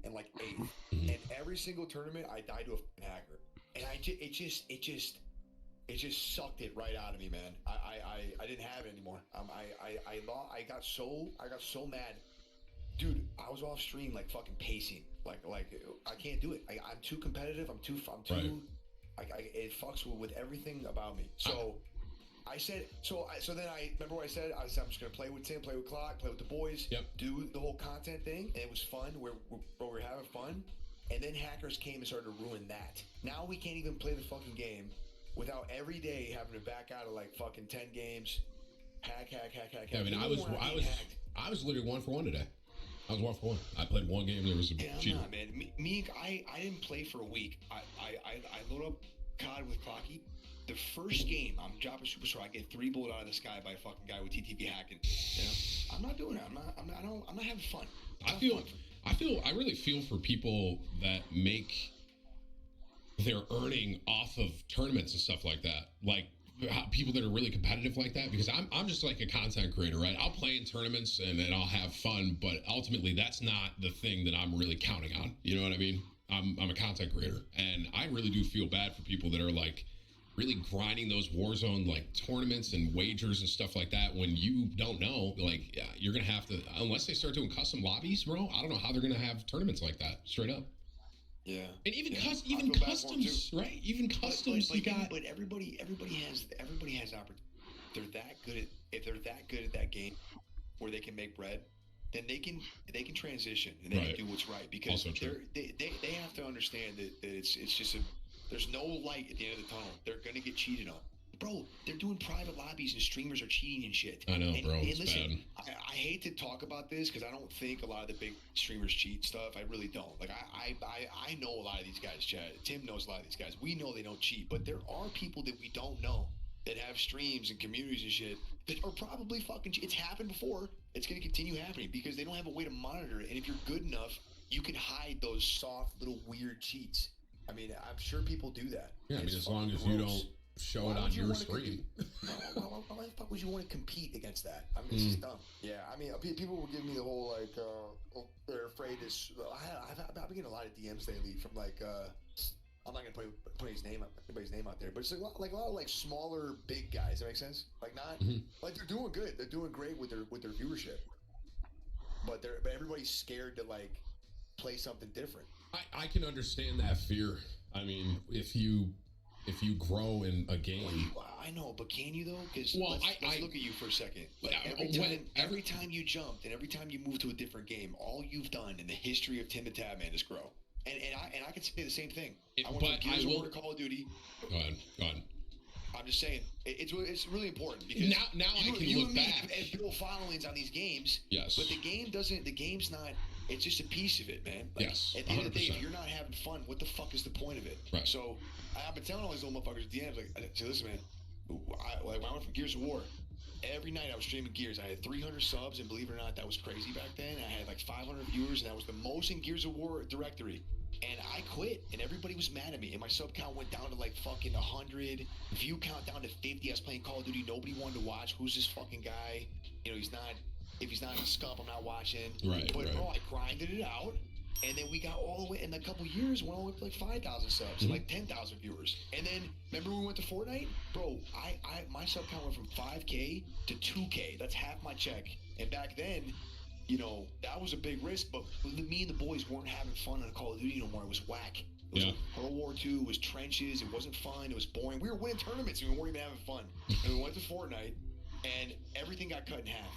and like 8th. Mm-hmm. And every single tournament, I died to a hacker, and it just sucked it right out of me, man. I didn't have it anymore. I got so mad, dude. I was off stream like fucking pacing, like I can't do it. I'm too competitive. I'm too. Right. It fucks with everything about me. So I said. So then I remember what I said. I said I'm just gonna play with Tim, play with Clock, play with the boys. Yep. Do the whole content thing, and it was fun. We're having fun, and then hackers came and started to ruin that. Now we can't even play the fucking game without every day having to back out of like fucking 10 games, hack. Yeah, I mean, I was literally 1 for 1 today. I was 1 for 1. I played one game. There was a cheater. I'm not, man. I didn't play for a week. I load up COD with Clocky. The first game, I'm dropping Superstar. I get 3 bullet out of the sky by a fucking guy with TTP hacking. You know, I'm not doing it. I'm not having fun. I really feel for people that make their earning off of tournaments and stuff like that. Like people that are really competitive like that, because I'm just like a content creator, right? I'll play in tournaments and I'll have fun, but ultimately that's not the thing that I'm really counting on. You know what I mean? I'm a content creator, and I really do feel bad for people that are like really grinding those Warzone like tournaments and wagers and stuff like that when you don't know, like, yeah, you're gonna have to, unless they start doing custom lobbies, bro. I don't know how they're gonna have tournaments like that, straight up. Yeah, and even customs, right? Even customs, but everybody has opportunity. If they're that good at that game, where they can make bread, then they can transition and they can do what's right, because they have to understand that it's just there's no light at the end of the tunnel. They're gonna get cheated on. Bro, they're doing private lobbies and streamers are cheating and shit. I know, bro. And it's listen, bad. I hate to talk about this because I don't think a lot of the big streamers cheat stuff. I really don't. Like I know a lot of these guys, Chad. Tim knows a lot of these guys. We know they don't cheat, but there are people that we don't know that have streams and communities and shit that are probably fucking. It's happened before. It's gonna continue happening because they don't have a way to monitor it. And if you're good enough, you can hide those soft little weird cheats. I mean, I'm sure people do that. Yeah, I mean, as long as you don't show it on your screen. Why the fuck would you want to compete against that? I mean, it's just dumb. Yeah, I mean, people will give me the whole like, they're afraid this. I've been getting a lot of DMs lately from like, I'm not gonna put anybody's name out there, but it's like a lot of like smaller, big guys. Does that make sense? Like like they're doing good. They're doing great with their viewership, but everybody's scared to like play something different. I can understand that fear. I mean, if you grow in a game. I know, but can you though? Because let's look at you for a second. Like every time you jumped and every time you moved to a different game, all you've done in the history of Tim and Tabman is grow. And I can say the same thing. I went from Gears of War to Call of Duty. Go ahead. I'm just saying it's really important because now I can look back and build followings on these games. Yes, but the game's not. It's just a piece of it, man. Like, yes, at the end of the day, if you're not having fun, what the fuck is the point of it? Right. So I've been telling all these little motherfuckers at the end, like, say, listen, man. When I went from Gears of War, every night I was streaming Gears. I had 300 subs, and believe it or not, that was crazy back then. I had like 500 viewers, and that was the most in Gears of War directory. And I quit, and everybody was mad at me, and my sub count went down to like fucking 100, view count down to 50. I was playing Call of Duty, nobody wanted to watch. Who's this fucking guy? You know, if he's not a scump, I'm not watching. Right. Bro, I grinded it out, and then we got all the way in a couple years, went all the way up to like 5,000 subs, and like 10,000 viewers. And then remember when we went to Fortnite, bro? My sub count went from 5K to 2K. That's half my check. And back then, you know, that was a big risk, but me and the boys weren't having fun on Call of Duty no more. It was whack. It was World War II. It was trenches. It wasn't fun. It was boring. We were winning tournaments and we weren't even having fun. And we went to Fortnite, and everything got cut in half.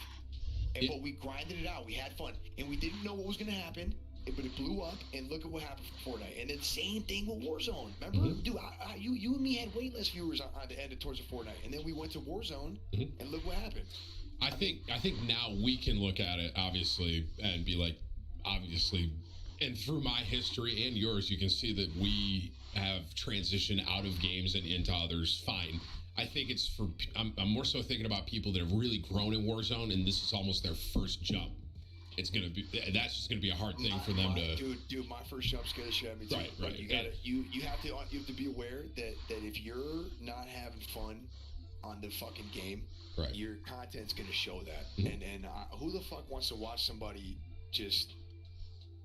But we grinded it out. We had fun, and we didn't know what was going to happen. But it blew up, and look at what happened for Fortnite. And then same thing with Warzone. Remember, dude, you and me had way less viewers on the end towards the Fortnite, and then we went to Warzone, and look what happened. I think now we can look at it obviously and be like, obviously, and through my history and yours, you can see that we have transitioned out of games and into others. Fine. I think it's for. I'm more so thinking about people that have really grown in Warzone, and this is almost their first jump. It's gonna be that's just gonna be a hard thing for them to. Dude, my first jump scared the shit out of me too. Right. You have to be aware that if you're not having fun on the fucking game, your content's gonna show that. And who the fuck wants to watch somebody just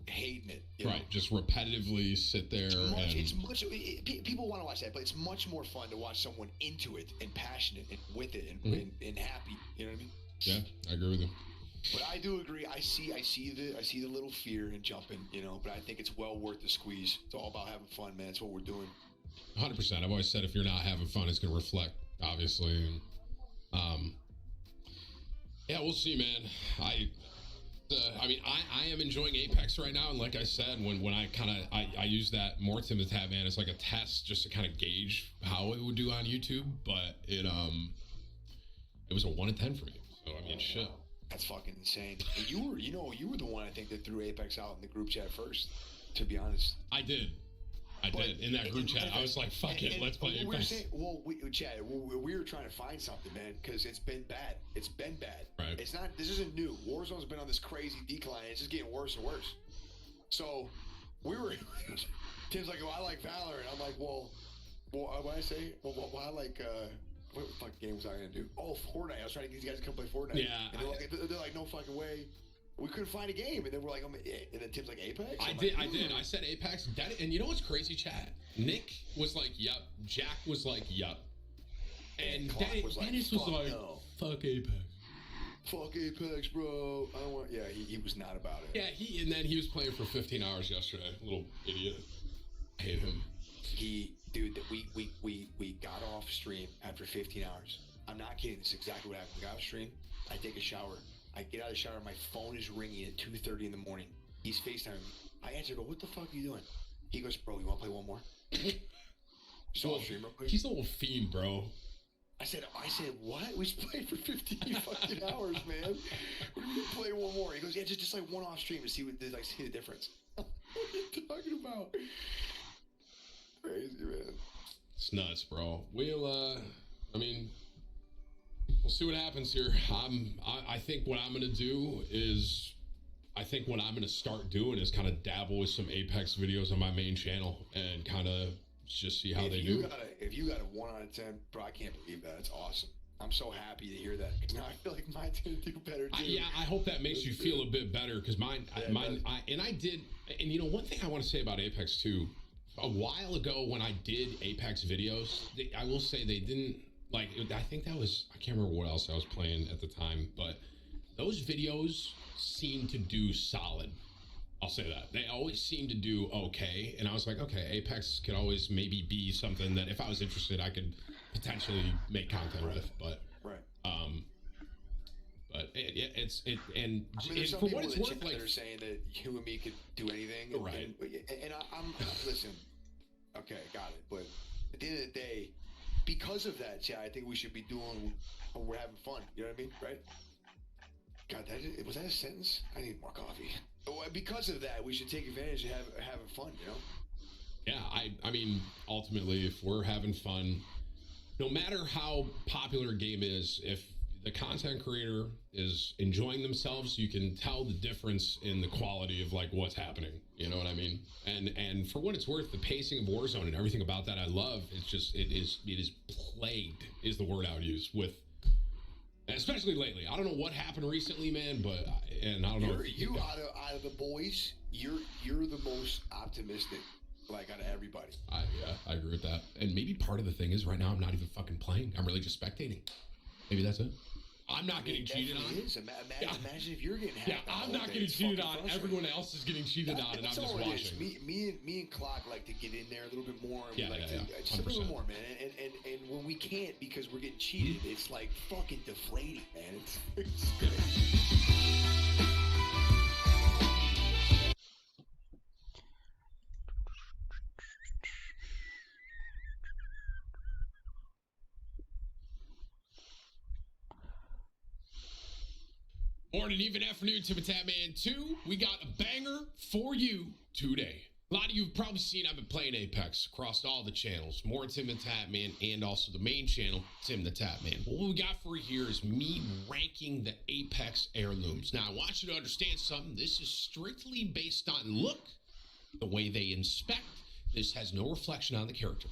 hating it? You know? Just repetitively sit there. People want to watch that, but it's much more fun to watch someone into it and passionate and with it and happy. You know what I mean? Yeah, I agree with you. But I do agree. I see the little fear in jumping, you know. But I think it's well worth the squeeze. It's all about having fun, man. That's what we're doing. 100%. I've always said if you're not having fun, it's going to reflect, obviously. And, yeah, we'll see, man. I am enjoying Apex right now, and like I said, when I use that Mortem as tab, man, it's like a test just to kind of gauge how it would do on YouTube. But it was a 1 in 10 for me. So I mean, shit. That's fucking insane. And you were the one I think that threw Apex out in the group chat first. To be honest, I did. In that group chat. I was like, "Fuck it, let's play Apex." We were trying to find something, man, because it's been bad. It's been bad. Right. It's not. This isn't new. Warzone's been on this crazy decline. It's just getting worse and worse. So we were. Tim's like, "Well, I like Valorant." I'm like, "Well, what I say? Well, I like." What fucking game was I gonna do? Oh, Fortnite. I was trying to get these guys to come play Fortnite. Yeah. And they're like, no fucking way. We couldn't find a game, and then we're like, and then Tim's like, Apex. I did. I said Apex. And you know what's crazy, chat? Nick was like, "Yup." Jack was like, "Yup." And Dennis was like, no. "Fuck Apex." Fuck Apex, bro. I don't want. Yeah, he was not about it. Yeah, and then he was playing for 15 hours yesterday. Little idiot. I hate him. Dude, we got off stream after 15 hours. I'm not kidding. This is exactly what happened. We got off stream. I take a shower. I get out of the shower. My phone is ringing at 2:30 in the morning. He's FaceTiming me. I answer. Go, what the fuck are you doing? He goes, bro, you want to play one more? So off stream real quick. He's a little fiend, bro. I said, what? We just played for 15 fucking hours, man. What do you mean play one more? He goes, yeah, just like one off stream to see see the difference. What are you talking about? Crazy, man. It's nuts, bro. We'll see what happens here. I think what I'm gonna do is, what I'm gonna start doing is kind of dabble with some Apex videos on my main channel and kind of just see how they do. If you got a 1 out of 10, bro, I can't believe that. It's awesome. I'm so happy to hear that because now I feel like mine's gonna do better too. I hope that makes you feel a bit better because mine. And you know, one thing I want to say about Apex too. A while ago when I did Apex videos, I will say they didn't, like, I think that was, I can't remember what else I was playing at the time, but those videos seemed to do solid. I'll say that. They always seemed to do okay, and I was like, okay, Apex could always maybe be something that if I was interested, I could potentially make content with, but... But for what it's worth, like, they're saying that you and me could do anything, right? And I'm listen. Okay, got it. But at the end of the day, because of that, I think we should be doing. We're having fun. You know what I mean, right? God, was that a sentence? I need more coffee. Because of that, we should take advantage of having fun. You know? Yeah, I mean, ultimately, if we're having fun, no matter how popular a game is, if the content creator is enjoying themselves, you can tell the difference in the quality of like what's happening. You know what I mean? And for what it's worth, the pacing of Warzone and everything about that I love. It's just it is plagued is the word I would use with, especially lately. I don't know what happened recently, man, but I don't know. You out of the boys, you're the most optimistic. Like out of everybody. I agree with that. And maybe part of the thing is right now I'm not even fucking playing. I'm really just spectating. Maybe that's it. I'm not getting cheated on. Imagine if you're getting hacked. Yeah, I'm not getting cheated on. Everyone else is getting cheated on, and I'm just watching. Me and Clock like to get in there a little bit more. And Yeah, we like yeah, to, just a 100%. little more, man. And when we can't because we're getting cheated, it's like fucking deflating, man. It's Morning, even afternoon, Tim and Tatman 2. We got a banger for you today. A lot of you have probably seen I've been playing Apex across all the channels. More Tim and Tatman and also the main channel, Tim the Tatman. What we got for you here is me ranking the Apex heirlooms. Now, I want you to understand something. This is strictly based on look, the way they inspect. This has no reflection on the character.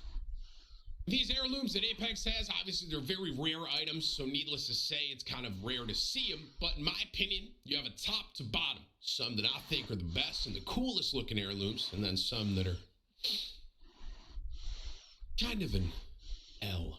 These heirlooms that Apex has, obviously they're very rare items, so needless to say, it's kind of rare to see them. But in my opinion, you have a top to bottom. Some that I think are the best and the coolest looking heirlooms, and then some that are kind of an L.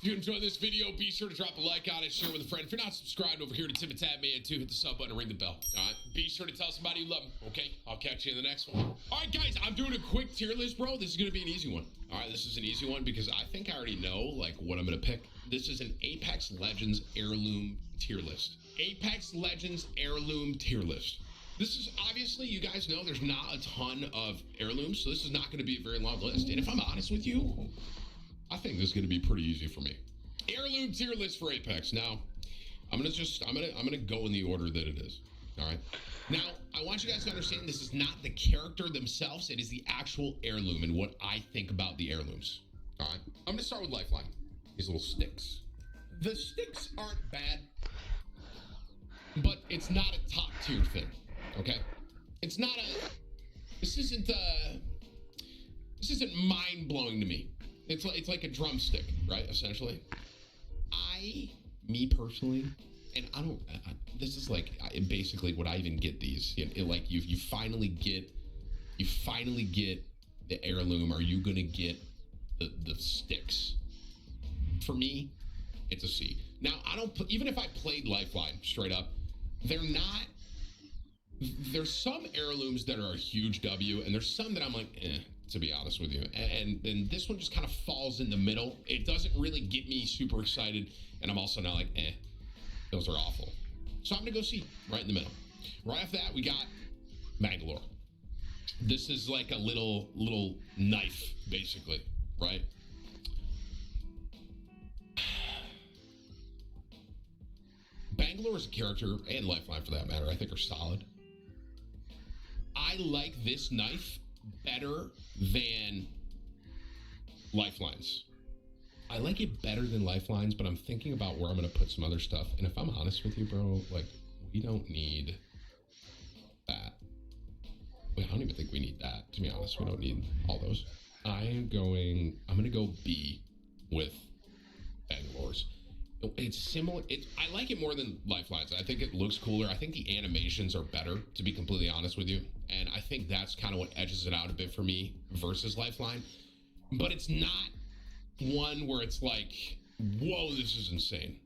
If you enjoyed this video, be sure to drop a like on it, share with a friend. If you're not subscribed over here to Tim and Tatman 2, hit the sub button and ring the bell. All right? Be sure to tell somebody you love them, okay? I'll catch you in the next one. All right, guys, I'm doing a quick tier list, bro. This is going to be an easy one. All right, this is an easy one because I think I already know, like, what I'm going to pick. This is an Apex Legends heirloom tier list. Apex Legends heirloom tier list. This is, obviously, you guys know there's not a ton of heirlooms, so this is not going to be a very long list. And if I'm honest with you, I think this is going to be pretty easy for me. Heirloom tier list for Apex. Now, I'm gonna go in the order that it is. All right. Now, I want you guys to understand this is not the character themselves. It is the actual heirloom and what I think about the heirlooms. All right. I'm gonna start with Lifeline. These little sticks. The sticks aren't bad, but it's not a top tier thing. Okay. It's not a. This isn't mind blowing to me. It's like a drumstick, right? Essentially. Me personally, and this is like basically what I even get these. Like you finally get the heirloom. Are you gonna get the sticks? For me, it's a C. Now even if I played Lifeline straight up, they're not. There's some heirlooms that are a huge W, and there's some that I'm like, to be honest with you. And then this one just kind of falls in the middle. It doesn't really get me super excited, and I'm also not like, those are awful. So I'm gonna go C, right in the middle. Right after that, we got Bangalore. This is like a little knife, basically, right? Bangalore as a character, and Lifeline for that matter, I think are solid. I like this knife better than Lifelines. I like it better than Lifelines, but I'm thinking about where I'm going to put some other stuff. And if I'm honest with you, bro, like, we don't need that. Wait, I don't even think we need that, to be honest. We don't need all those. I'm going to go B with Bangalore's. It's similar. I like it more than Lifelines. I think it looks cooler. I think the animations are better, to be completely honest with you. And I think that's kind of what edges it out a bit for me versus Lifeline. But it's not one where it's like, whoa, this is insane.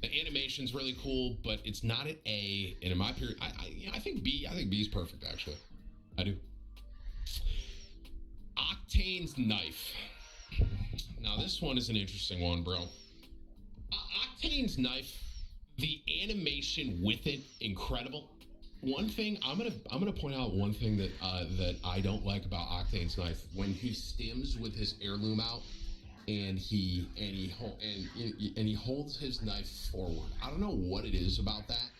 The animation's really cool, but it's not an A. And in my period, I think B. I think B is perfect, actually. I do. Octane's knife. Now, this one is an interesting one, bro. Octane's knife, the animation with it, incredible. One thing I'm gonna point out one thing that that I don't like about Octane's knife, when he stims with his heirloom out and he holds his knife forward. I don't know what it is about that.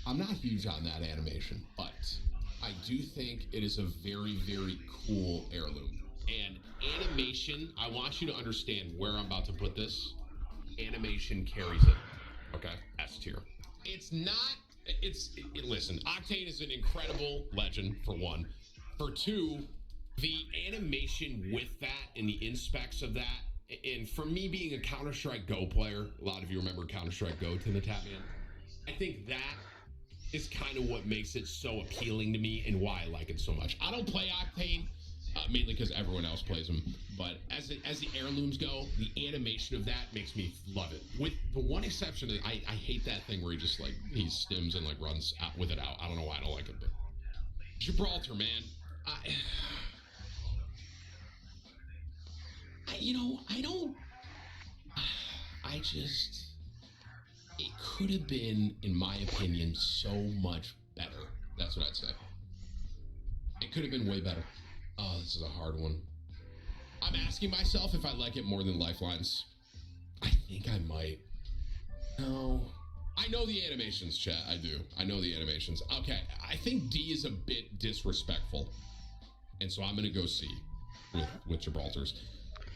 I'm not huge on that animation, but I do think it is a very, very cool heirloom. And animation, I want you to understand where I'm about to put this. Animation carries it. Okay, S tier. It's not. Listen, Octane is an incredible legend, for one. For two, the animation with that and the inspects of that, and for me being a Counter-Strike Go player, a lot of you remember Counter-Strike Go to the Tatman. I think that is kind of what makes it so appealing to me and why I like it so much. I don't play Octane. mainly because everyone else plays them. But as the heirlooms go, the animation of that makes me love it. With the one exception, I hate that thing where he just like he stims and like runs out with it out. I don't know why I don't like it, but Gibraltar, man, I just it could have been, in my opinion, so much better. That's what I'd say. It could have been way better. Oh, this is a hard one. I'm asking myself if I like it more than Lifelines. I think I might. No. I know the animations, chat. I do. I know the animations. Okay, I think D is a bit disrespectful. And so I'm going to go C with Gibraltar's.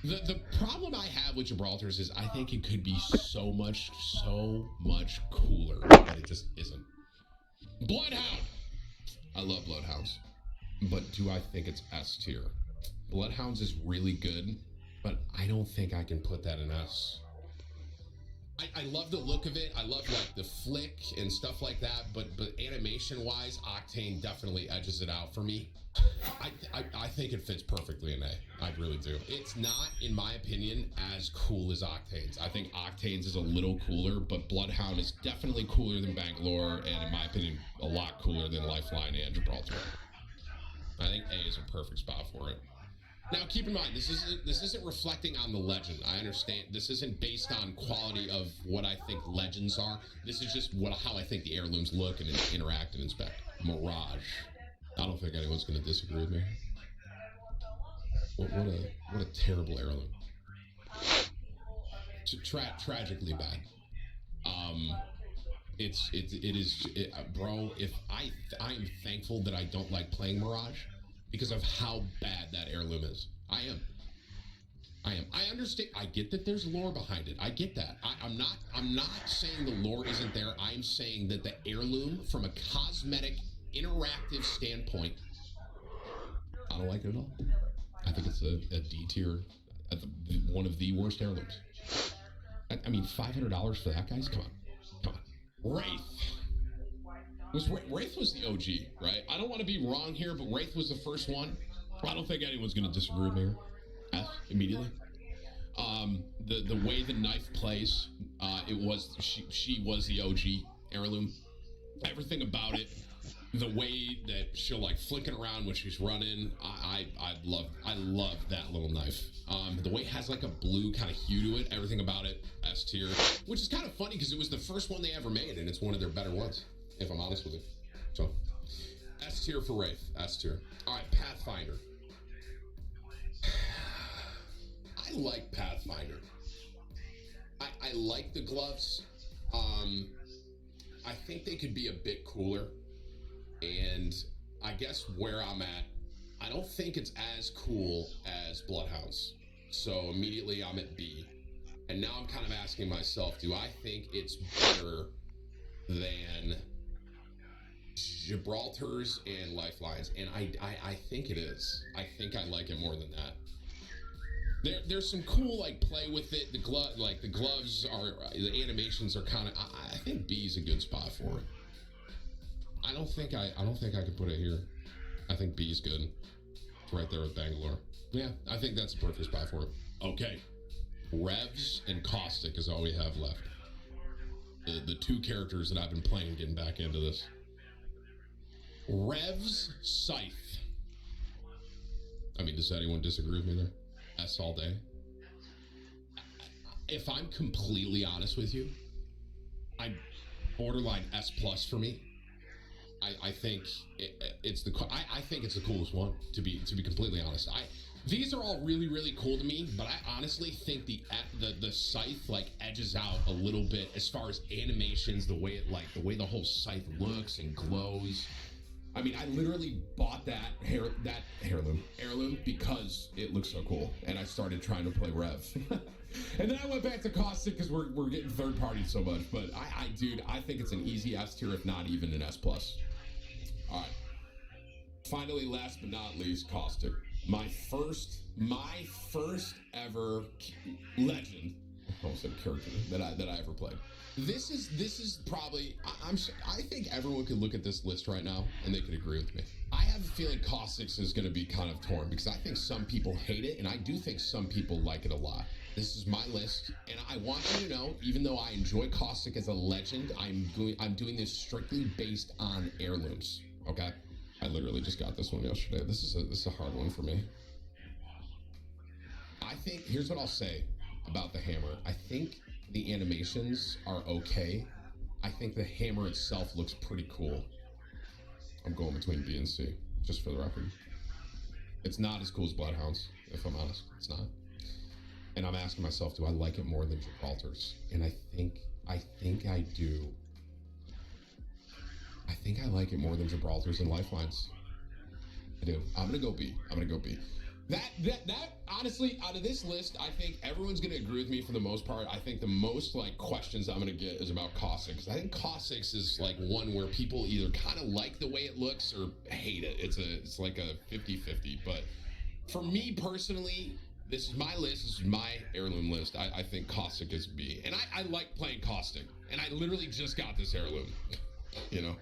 The problem I have with Gibraltar's is I think it could be so much cooler, but it just isn't. Bloodhound! I love Bloodhounds, but do I think it's S tier? Bloodhounds is really good, but I don't think I can put that in S. I love the look of it. I love like the flick and stuff like that, but animation-wise, Octane definitely edges it out for me. I think it fits perfectly in A. I really do. It's not, in my opinion, as cool as Octane's. I think Octane's is a little cooler, but Bloodhound is definitely cooler than Bangalore, and in my opinion, a lot cooler than Lifeline and Gibraltar. I think A is a perfect spot for it. Now, keep in mind, this isn't reflecting on the legend. I understand this isn't based on quality of what I think legends are. This is just how I think the heirlooms look and interact and inspect. Mirage. I don't think anyone's going to disagree with me. What a terrible heirloom. Tragically bad. It is, bro. If I'm thankful that I don't like playing Mirage because of how bad that heirloom is. I am. I understand. I get that there's lore behind it. I get that. I'm not saying the lore isn't there. I'm saying that the heirloom, from a cosmetic, interactive standpoint, I don't like it at all. I think it's a D tier, one of the worst heirlooms. I mean, $500 for that, guys? Come on. Wraith. Wraith was the OG, right? I don't want to be wrong here, but Wraith was the first one. I don't think anyone's going to disagree with me here. Immediately. The way the knife plays, she was the OG heirloom. Everything about it, the way that she'll like flick it around when she's running, I love that little knife. The way it has like a blue kind of hue to it, everything about it, S tier, which is kind of funny because it was the first one they ever made, and it's one of their better ones, if I'm honest with you. So, S tier for Wraith, S tier. All right, Pathfinder. I like Pathfinder. I like the gloves. I think they could be a bit cooler. And I guess where I'm at, I don't think it's as cool as Bloodhounds. So immediately I'm at B. And now I'm kind of asking myself, do I think it's better than Gibraltar's and Lifelines? And I think it is. I think I like it more than that. There's some cool like play with it. The gloves are, the animations are kind of. I think B is a good spot for it. I don't think I could put it here. I think B is good. It's right there with Bangalore. Yeah, I think that's a perfect spot for it. Okay, Revs and Caustic is all we have left. The two characters that I've been playing, getting back into this. Revs, Scythe. I mean, does anyone disagree with me there? S all day. If I'm completely honest with you, I'm borderline S plus for me. I think it's the coolest one, to be completely honest. These are all really, really cool to me, but I honestly think the Scythe like edges out a little bit as far as animations, the way the whole Scythe looks and glows. I mean, I literally bought that heirloom because it looks so cool, and I started trying to play Rev. And then I went back to Caustic because we're getting third party so much. But I think it's an easy S tier, if not even an S plus. All right. Finally, last but not least, Caustic. My first ever legend, I almost said character that I ever played. This is probably, I think everyone could look at this list right now and they could agree with me. I have have a feeling Caustics is going to be kind of torn because I think some people hate it, and I do think some people like it a lot. This is my list, and I want you to know, even though I enjoy Caustic as a legend, I'm doing this strictly based on heirlooms. Okay, I literally just got this one yesterday. This is a hard one for me. I think here's what I'll say about the hammer. I think the animations are okay. I think the hammer itself looks pretty cool. I'm going between B and C, just for the record. It's not as cool as Bloodhounds, if I'm honest. It's not. And I'm asking myself, do I like it more than Gibraltar's? And I think I do. I think I like it more than Gibraltar's and Lifelines. I do. I'm gonna go B. That honestly, out of this list, I think everyone's gonna agree with me for the most part. I think the most like questions I'm gonna get is about Caustics. I think Caustics is like one where people either kind of like the way it looks or hate it. It's like a 50-50. But for me personally, this is my list. This is my heirloom list. I think Caustic is B, and I like playing Caustic, and I literally just got this heirloom, you know.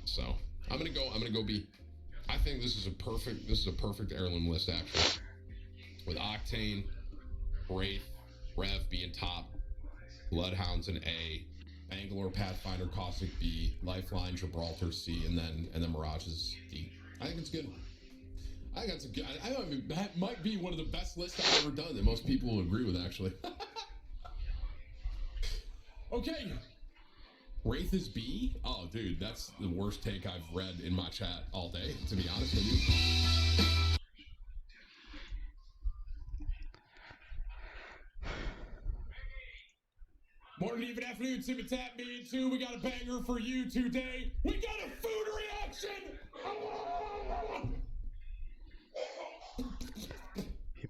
So I'm gonna go B. I think this is a perfect heirloom list actually, with Octane, Wraith, Rev being top, Bloodhounds in A, Bangalore Pathfinder Caustic B, Lifeline Gibraltar C, and then Mirage is D. I think it's good. I think that's a good. I mean, that might be one of the best lists I've ever done that most people will agree with actually. Okay. Wraith is B? Oh, dude, that's the worst take I've read in my chat all day, to be honest with you. Morning, even afternoon, Tim and Tap, me and 2. We got a banger for you today. We got a food reaction!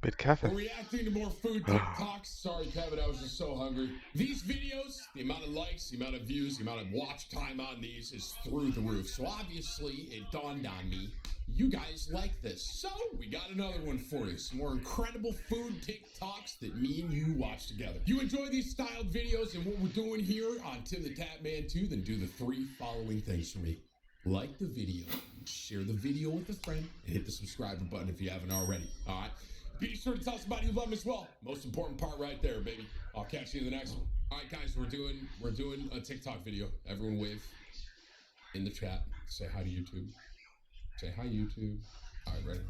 Bit Kevin. We're reacting to more food TikToks. Sorry, Kevin, I was just so hungry. These videos, the amount of likes, the amount of views, the amount of watch time on these is through the roof. So obviously, it dawned on me, you guys like this. So we got another one for you. Some more incredible food TikToks that me and you watch together. You enjoy these styled videos and what we're doing here on Tim the Tap Man 2, then do the 3 following things for me. Like the video, share the video with a friend, and hit the subscribe button if you haven't already. All right? Be sure to tell somebody you love them as well. Most important part right there, baby. I'll catch you in the next one. All right, guys, we're doing a TikTok video. Everyone wave in the chat. Say hi to YouTube. Say hi, YouTube. All right, ready?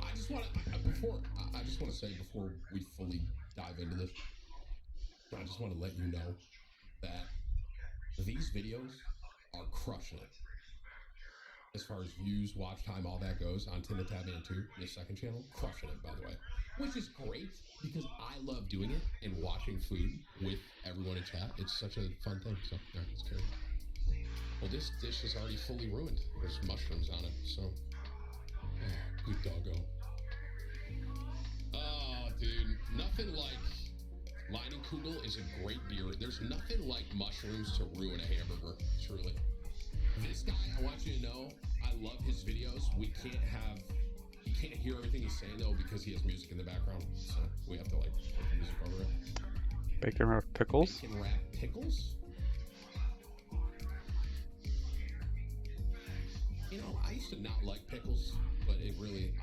I just want to say before we fully dive into this, I just want to let you know that these videos are crushing it. As far as views, watch time, all that goes on Tim the Tap Man 2, this second channel, crushing it, by the way. Which is great, because I love doing it and watching food with everyone in chat. It's such a fun thing, so, all right, let's carry on. Well, this dish is already fully ruined. There's mushrooms on it, so, oh, good doggo. Oh, dude, nothing like, Leinenkugel is a great beer. There's nothing like mushrooms to ruin a hamburger, truly. This guy, I want you to know, I love his videos. You can't hear everything he's saying though because he has music in the background. So we have to like put the music over it. Bacon wrapped pickles? Bacon wrapped pickles? You know, I used to not like pickles, but it really,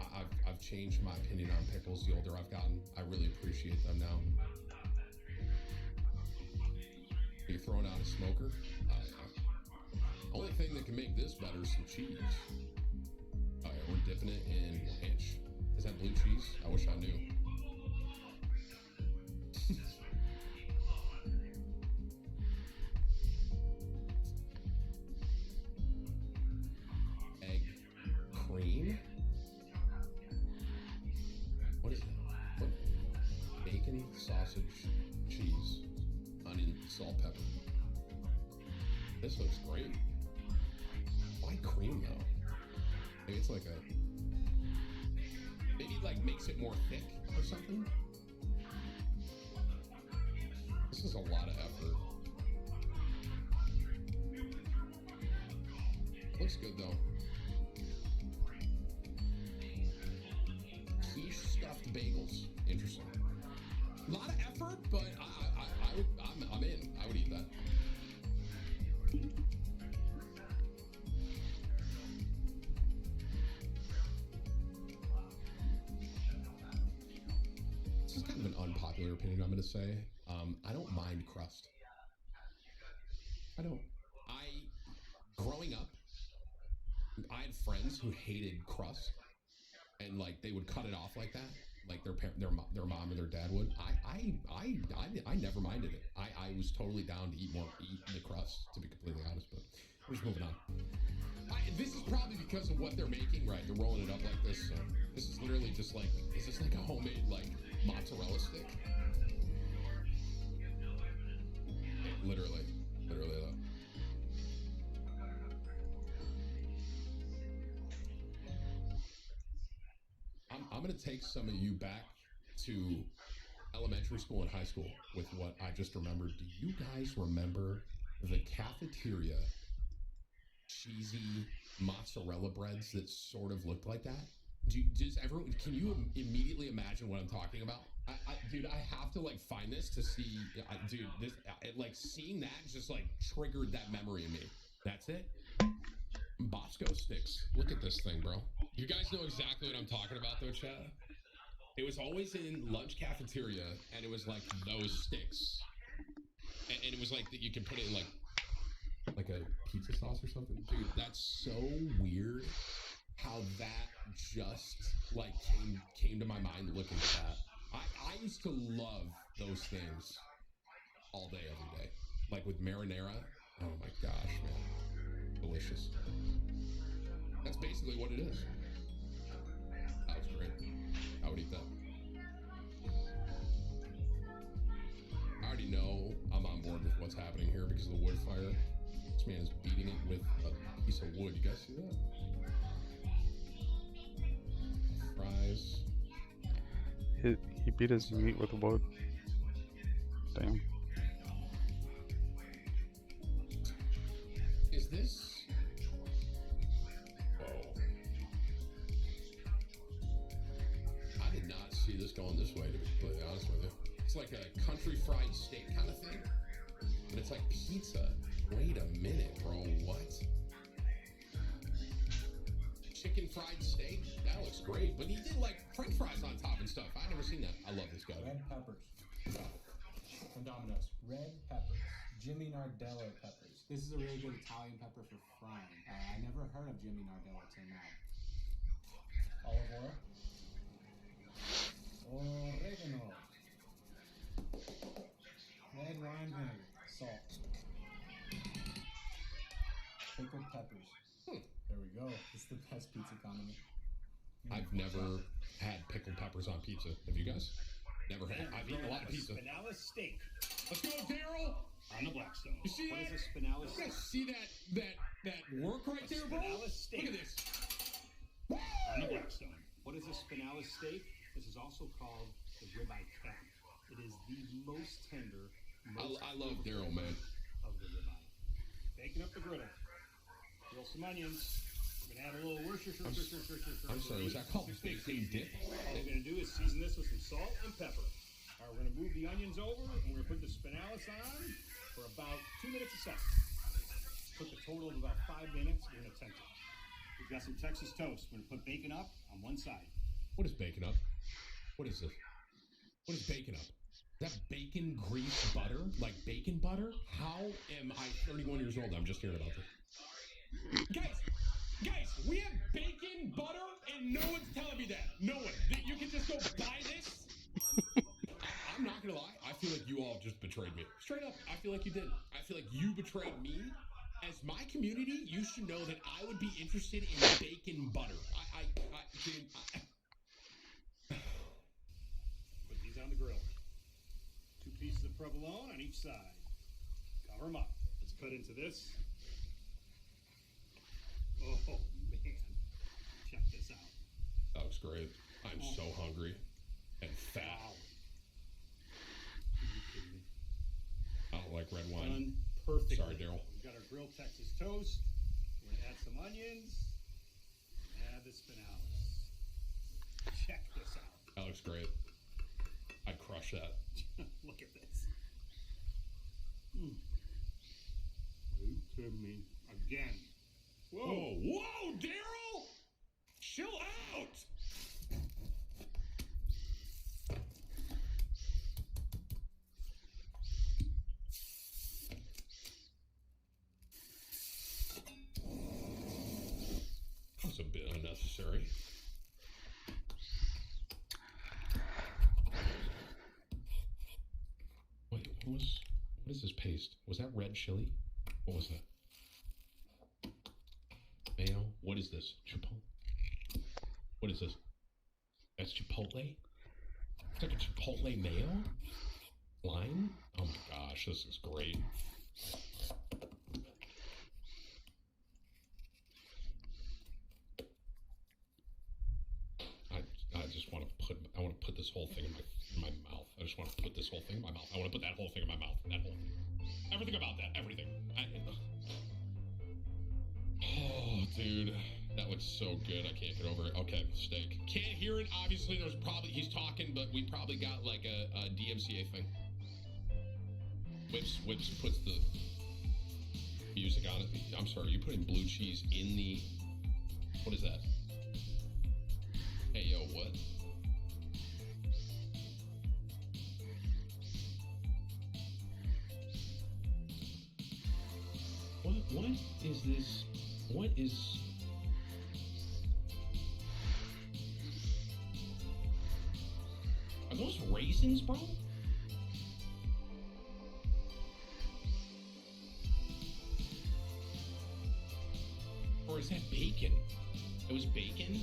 I've changed my opinion on pickles the older I've gotten. I really appreciate them now. Are you throwing out a smoker? Only thing that can make this better is some cheese. All right, we're dipping it in ranch. Is that blue cheese? I wish I knew. Egg cream? What is that? What? Bacon, sausage, cheese, onion, salt, pepper. This looks great. Why cream though? Maybe it's like maybe it like makes it more thick or something. This is a lot of effort. Looks good though. Quiche stuffed bagels. Interesting. A lot of effort, but I'm in. I would eat that. this is kind of an unpopular opinion, I'm going to say. I don't mind crust. I don't. Growing up, I had friends who hated crust, and like they would cut it off like that, like their mom or their dad would. I never minded it. I was totally down to eat the crust, to be completely honest. But we're just moving on. This is probably because of what they're making, right? They're rolling it up like this. So this is literally just like, is this like a homemade like mozzarella stick? Literally though. I'm going to take some of you back to elementary school and high school with what I just remembered. Do you guys remember the cafeteria cheesy mozzarella breads that sort of looked like that? Does everyone, can you immediately imagine what I'm talking about? Dude, I have to like find this to see. Dude, like seeing that just like triggered that memory in me. That's it. Bosco sticks. Look at this thing, bro. You guys know exactly what I'm talking about, though, Chad. It was always in lunch cafeteria, and it was like those sticks, and it was like that you could put it in like a pizza sauce or something. Dude, that's so weird. How that just like came to my mind looking at that. I used to love those things all day, every day, like with marinara. Oh my gosh, man, delicious. That's basically what it is. That was great. I would eat that. I already know I'm on board with what's happening here because of the wood fire. This man is beating it with a piece of wood. You guys see that? Fries. He beat his meat with wood. Damn. Is this? I did not see this going this way, to be completely honest with you. It's like a country fried steak kind of thing. But it's like pizza. Wait a minute, bro. What? Chicken fried steak? That looks great. But he did like french fries on top and stuff. I've never seen that. I love this guy. Red peppers. From Domino's. Red peppers. Jimmy Nardello peppers. This is a really good Italian pepper for frying. I never heard of Jimmy Nardello till now. Olive oil. Oregano. Red wine vinegar. Salt. Pickled peppers. There we go. It's the best pizza condiment. I've never had pickled peppers on pizza. Have you guys? Never had. I've eaten a lot of pizza. Spinella steak. Let's go, Daryl! On the Blackstone. You see What that? is a spinella steak? You guys see that work right there, bro? Spinella steak. Look at this. On the Blackstone. What is a spinella steak? This is also called the ribeye cap. It is the most tender. I love Daryl, man. Of the ribeye. Baking up the griddle. Grill some onions. We're gonna add a little Worcestershire. I'm sorry, was that called bacon dip? What we're gonna do is season this with some salt and pepper. All right, we're gonna move the onions over, and we're gonna put the spinalis on for about 2 minutes a second. Took a total of about 5 minutes. We're gonna tempt it. We've got some Texas toast. We're gonna put bacon up on one side. What is bacon up? What is this? What is bacon up? Is that bacon grease butter? Like bacon butter? How am I 31 years old? I'm just hearing about this. Guys, we have bacon butter and no one's telling me that. No one. You can just go buy this. I'm not gonna lie. I feel like you all just betrayed me. Straight up, I feel like you did. I feel like you betrayed me. As my community, you should know that I would be interested in bacon butter. Put these on the grill. 2 pieces of provolone on each side. Cover them up. Let's cut into this. Oh, man. Check this out. That was great. I'm so hungry and fat. Wow. Are you kidding me? I don't like red wine. Done perfectly. Sorry, Daryl. We've got our grilled Texas toast. We're going to add some onions. Add the spinalis. Check this out. That looks great. I'd crush that. Look at this. Are you kidding me? Again. Whoa, whoa, Daryl! Chill out! necessary. Wait, what is this paste? Was that red chili? What was that? Mayo? What is this? Chipotle? What is this? That's Chipotle? It's like a Chipotle mayo? Lime? Oh my gosh, this is great. I just want to put this whole thing in my mouth. I just want to put this whole thing in my mouth. I want to put that whole thing in my mouth. That whole thing. Everything about that. Everything. Oh, dude. That looks so good. I can't get over it. Okay, steak. Can't hear it. Obviously, he's talking, but we probably got like a DMCA thing. Whips puts the music on it. I'm sorry, you putting blue cheese in the... What is that? Hey, yo, what? What is this? What is... Are those raisins, bro? Or is that bacon? It was bacon?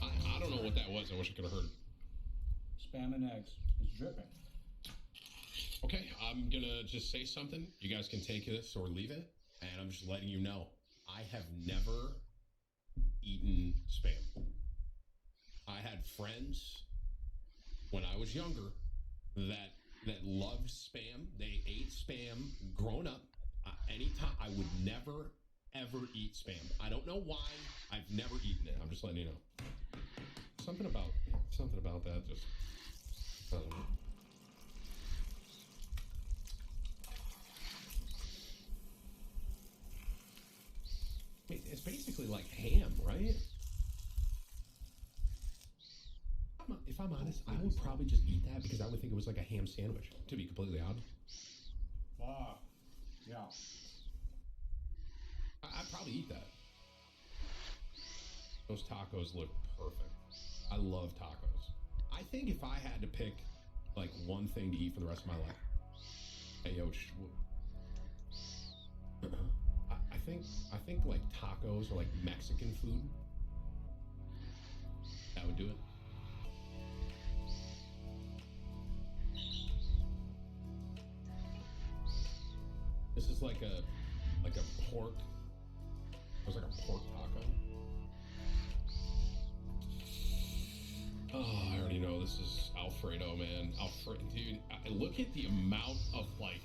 I don't know what that was. I wish I could have heard. Spam and eggs. It's dripping. Okay, I'm gonna just say something. You guys can take this or leave it. And I'm just letting you know, I have never eaten Spam. I had friends when I was younger that loved Spam. They ate Spam growing up. Anytime, I would never, ever eat Spam. I don't know why. I've never eaten it. I'm just letting you know. Something about that just doesn't... It's basically like ham, right? If I'm honest, I would probably just eat that because I would think it was like a ham sandwich, to be completely honest. Yeah. I'd probably eat that. Those tacos look perfect. I love tacos. I think if I had to pick like one thing to eat for the rest of my life, hey yo, I think like tacos or like Mexican food. That would do it. This is like a pork. It was like a pork taco. Oh, I already know this is Alfredo, man. Alfredo, dude. Look at the amount of like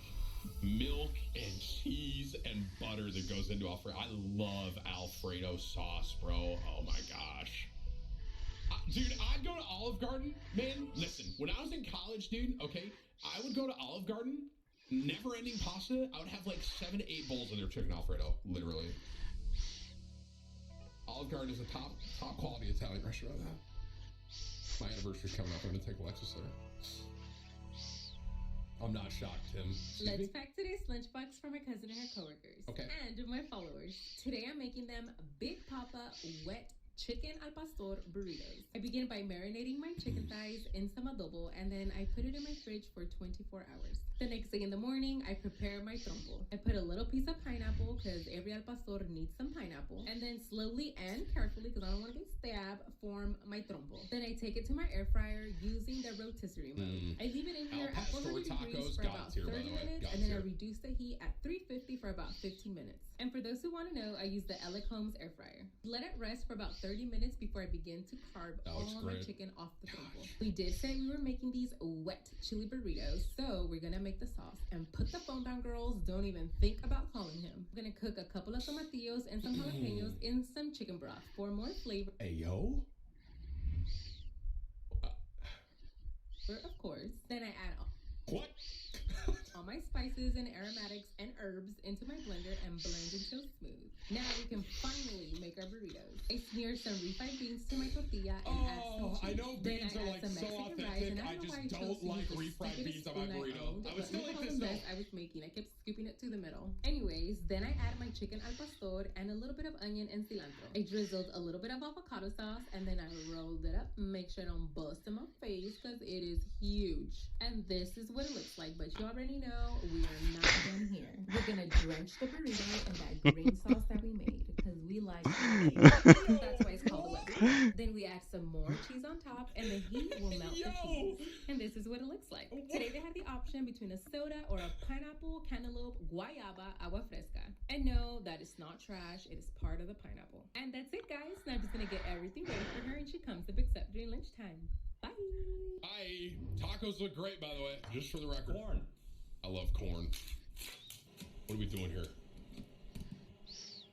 milk and cheese and butter that goes into Alfredo. I love Alfredo sauce, bro. Oh my gosh. Dude, I'd go to Olive Garden, man. Listen, when I was in college, dude, okay, I would go to Olive Garden, never-ending pasta. I would have like 7 to 8 bowls of their chicken Alfredo, literally. Olive Garden is a top quality Italian restaurant. My anniversary's coming up. I'm gonna take Alexis there. I'm not shocked, Tim. Let's pack today's lunchbox for my cousin and her coworkers. Okay. And my followers. Today I'm making them Big Papa wet chicken al pastor burritos. I begin by marinating my chicken thighs in some adobo, and then I put it in my fridge for 24 hours. The next day in the morning, I prepare my trompo. I put a little piece of pineapple because every al pastor needs some pineapple, and then slowly and carefully, because I don't want to get stabbed, form my trompo. Then I take it to my air fryer using the rotisserie mode. I leave it in here at 400 degrees for about 30 minutes, and then I reduce the heat at 350 for about 15 minutes. And for those who want to know, I use the Ella Combs air fryer. Let it rest for about 30 minutes before I begin to carve all my chicken off the trompo. We did say we were making these wet chili burritos, so we're gonna make the sauce. And put the phone down, girls. Don't even think about calling him. We're gonna cook a couple of tomatillos and some jalapenos in some chicken broth for more flavor. Hey, yo. Of course. Then I add what? all my spices and aromatics and herbs into my blender and blend until smooth. Now we can finally make our burritos. I smear some refried beans to my tortilla and add some cheese. I know beans then I are add like some so Mexican rice, authentic. and I don't know why just chose don't to like use the refried stupidest beans on my spoon I burrito. owned, I would but still look eat at all this the though. mess I was making. I kept scooping it to the middle. Anyways, then I add my chicken al pastor and a little bit of onion and cilantro. I drizzled a little bit of avocado sauce, and then I rolled it up. Make sure I don't bust in my face because it is huge. And this is what it looks like, but you already know we are not done here. We're gonna drench the burrito in that green sauce that we made because we like it. That's why it's called the wet burrito. Then we add some more cheese on top, and the heat will melt the cheese. And this is what it looks like. Today they have the option between a soda or a pineapple, cantaloupe, guayaba, agua fresca. And no, that is not trash. It is part of the pineapple. And that's it, guys. Now I'm just gonna get everything ready for her, and she comes to pick up during lunchtime. Bye. Bye. Tacos look great, by the way, just for the record. Corn. I love corn. What are we doing here?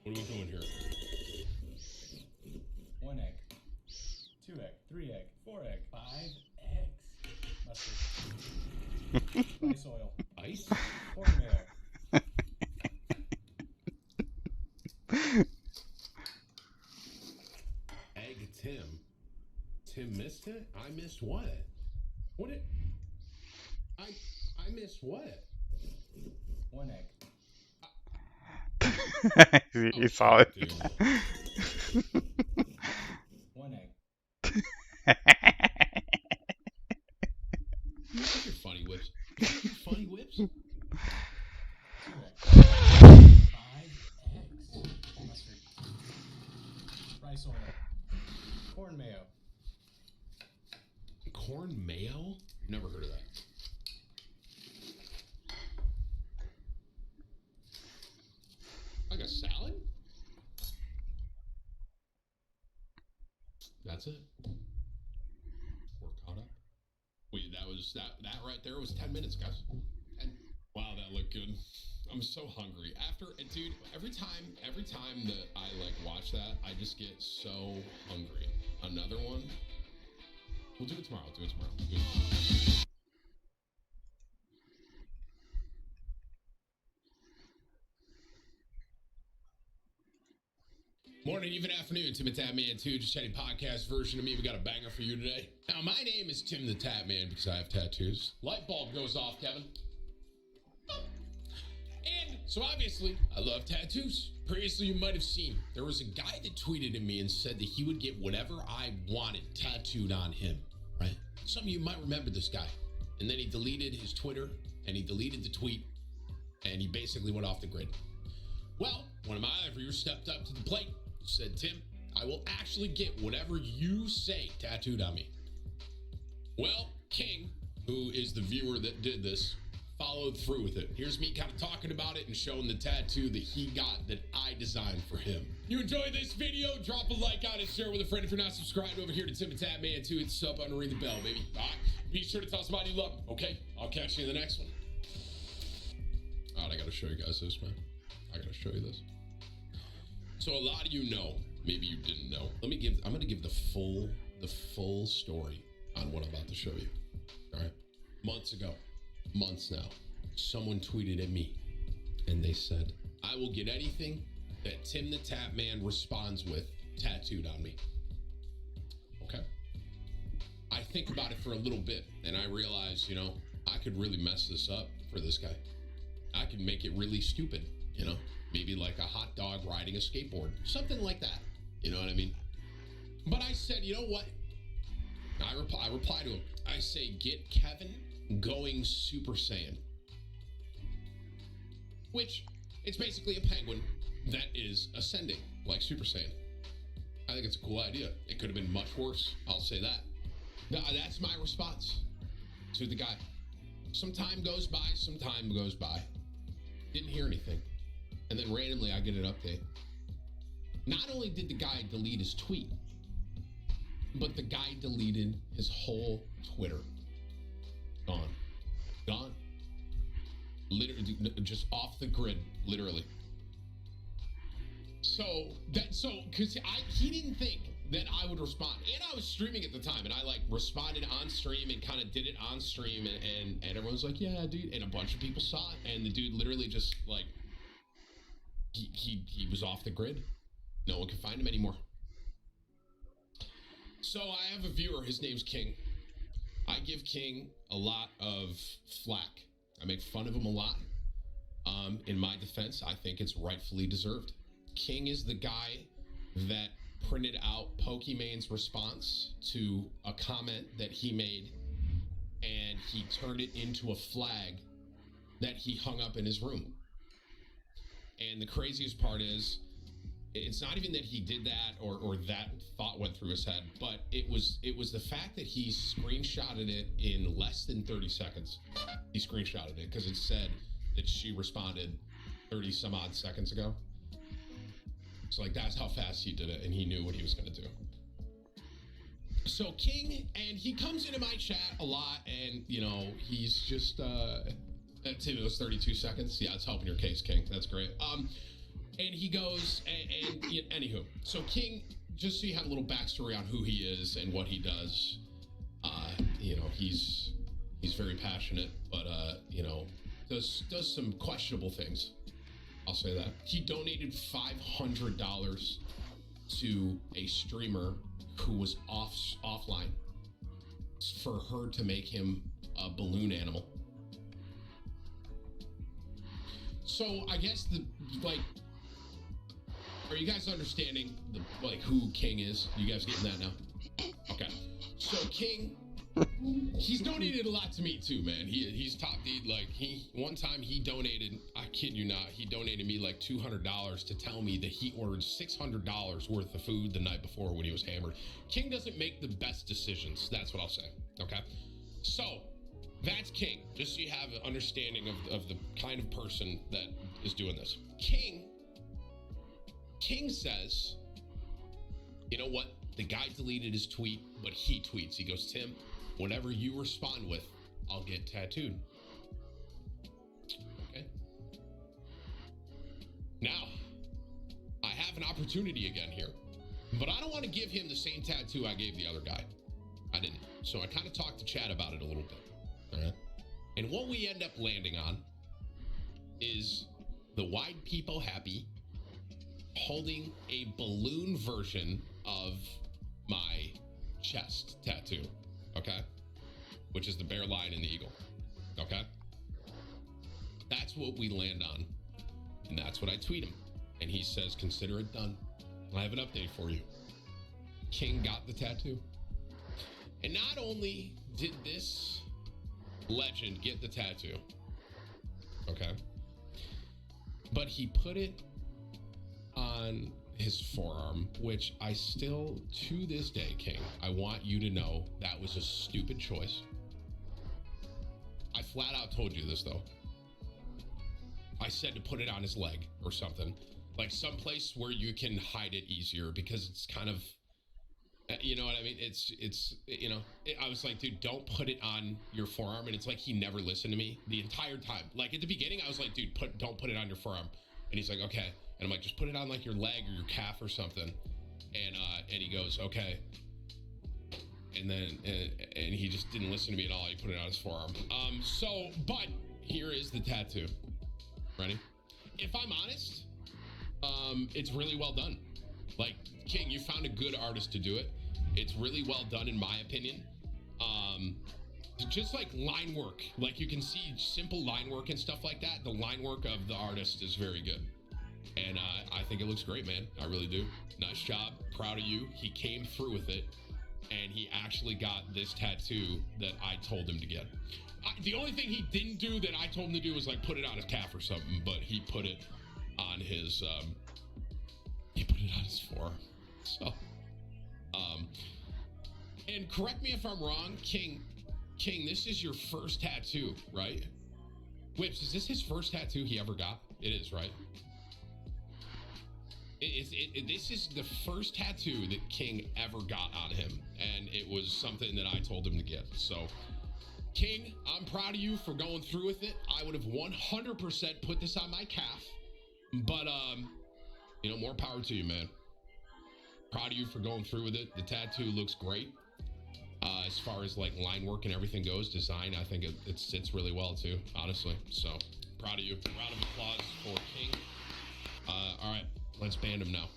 What are we doing here? 1 egg, 2 egg, 3 egg, 4 egg, 5 eggs. Mustard. Rice oil. Ice? Corn mayo. Egg Tim. Tim missed it? I missed what? What it? I missed what? 1 egg. You saw it. 1 egg. You're funny whips. Funny whips? 2 eggs. 5 eggs. Mustard. Rice oil. Corn mayo. Corn mayo? Never heard of that. Like a salad? That's it. We're caught up. Wait, that right there was 10 minutes, guys. 10. Wow, that looked good. I'm so hungry. Dude, every time that I like watch that, I just get so hungry. Another one? We'll do it tomorrow. Morning, even afternoon, Tim the Tap Man 2, just chatting podcast version of me. We got a banger for you today. Now, my name is Tim the Tap Man because I have tattoos. Light bulb goes off, Kevin. And so obviously, I love tattoos. Previously, you might have seen there was a guy that tweeted at me and said that he would get whatever I wanted tattooed on him, right? Some of you might remember this guy. And then he deleted his Twitter, and he deleted the tweet, and he basically went off the grid. Well, one of my other viewers stepped up to the plate. Said, Tim, I will actually get whatever you say tattooed on me. Well, King, who is the viewer that did this, followed through with it. Here's me kind of talking about it and showing the tattoo that he got that I designed for him. You enjoyed this video? Drop a like on it, share it with a friend. If you're not subscribed over here to Tim the Tap Man 2, hit the sub button and ring the bell, baby. All right? Be sure to tell somebody you love them, okay? I'll catch you in the next one. All right, I got to show you guys this, man. I got to show you this. So a lot of you know, maybe you didn't know. I'm going to give the full story on what I'm about to show you. All right. Months now, someone tweeted at me and they said, I will get anything that Tim the Tap Man responds with tattooed on me. Okay. I think about it for a little bit and I realize, I could really mess this up for this guy. I could make it really stupid, maybe like a hot dog riding a skateboard, something like that. You know what I mean? But I said, you know what? I reply to him. I say, get Kevin going Super Saiyan. Which, it's basically a penguin that is ascending, like Super Saiyan. I think it's a cool idea. It could have been much worse, I'll say that. That's my response to the guy. Some time goes by. Didn't hear anything. And then randomly I get an update. Not only did the guy delete his tweet, but the guy deleted his whole Twitter. Gone. Literally, just off the grid, literally. Because he didn't think then I would respond. And I was streaming at the time, and I like responded on stream and kind of did it on stream, and everyone's like, yeah, dude. And a bunch of people saw it, and the dude literally just like, he was off the grid. No one could find him anymore. So I have a viewer, his name's King. I give King a lot of flack. I make fun of him a lot. In my defense, I think it's rightfully deserved. King is the guy that printed out Pokemon's response to a comment that he made, and he turned it into a flag that he hung up in his room. And the craziest part is, it's not even that he did that or that thought went through his head, but it was the fact that he screenshotted it in less than 30 seconds. He screenshotted it because it said that she responded 30 some odd seconds ago. So like, that's how fast he did it, and he knew what he was going to do. So King, and he comes into my chat a lot, and you know, he's just it was 32 seconds. Yeah, it's helping your case, King. That's great. And he goes, and anywho, so King, just so you have a little backstory on who he is and what he does, you know, he's very passionate, but you know, does some questionable things. I'll say that. He donated $500 to a streamer who was offline for her to make him a balloon animal. So I guess are you guys understanding who King is? You guys getting that now? Okay. So King, he's donated a lot to me too, man. He's top dude. Like one time he donated, I kid you not, he donated me like $200 to tell me that he ordered $600 worth of food the night before when he was hammered. King doesn't make the best decisions. That's what I'll say. Okay. So that's King. Just so you have an understanding of the kind of person that is doing this. King says, you know what? The guy deleted his tweet, but he tweets. He goes, Tim, whatever you respond with, I'll get tattooed. Okay. Now, I have an opportunity again here, but I don't want to give him the same tattoo I gave the other guy. I didn't. So I kind of talked to Chad about it a little bit. All right. And what we end up landing on is the Wide People Happy holding a balloon version of my chest tattoo, okay? Which is the bear, lion, and the eagle, okay? That's what we land on, and that's what I tweet him. And he says, consider it done. I have an update for you. King got the tattoo. And not only did this legend get the tattoo, okay, but he put it on his forearm, which I still, to this day, King, I want you to know that was a stupid choice. I flat out told you this, though. I said to put it on his leg or something, like someplace where you can hide it easier, because it's kind of, you know what I mean? It's you know, I was like, dude, don't put it on your forearm. And it's like, he never listened to me the entire time. Like at the beginning, I was like, dude, don't put it on your forearm. And he's like, okay. And I'm like, just put it on like your leg or your calf or something. And he goes, okay. And then, and he just didn't listen to me at all. He put it on his forearm. But here is the tattoo. Ready? If I'm honest, it's really well done. Like, King, you found a good artist to do it. It's really well done, in my opinion. Just like line work, like you can see simple line work and stuff like that. The line work of the artist is very good. And I think it looks great, man. I really do. Nice job. Proud of you. He came through with it, and he actually got this tattoo that I told him to get. The only thing he didn't do that I told him to do was like put it on his calf or something, but he put it on his forearm. So, and correct me if I'm wrong, King, this is your first tattoo, right? Whips, is this his first tattoo he ever got? It is, right? This is the first tattoo that King ever got on him, and it was something that I told him to get. So, King, I'm proud of you for going through with it. I would have 100% put this on my calf, but you know, more power to you, man. Proud of you for going through with it. The tattoo looks great. As far as like line work and everything goes, design, I think it sits really well too, honestly. So proud of you. Round of applause for King. All right, let's band him now.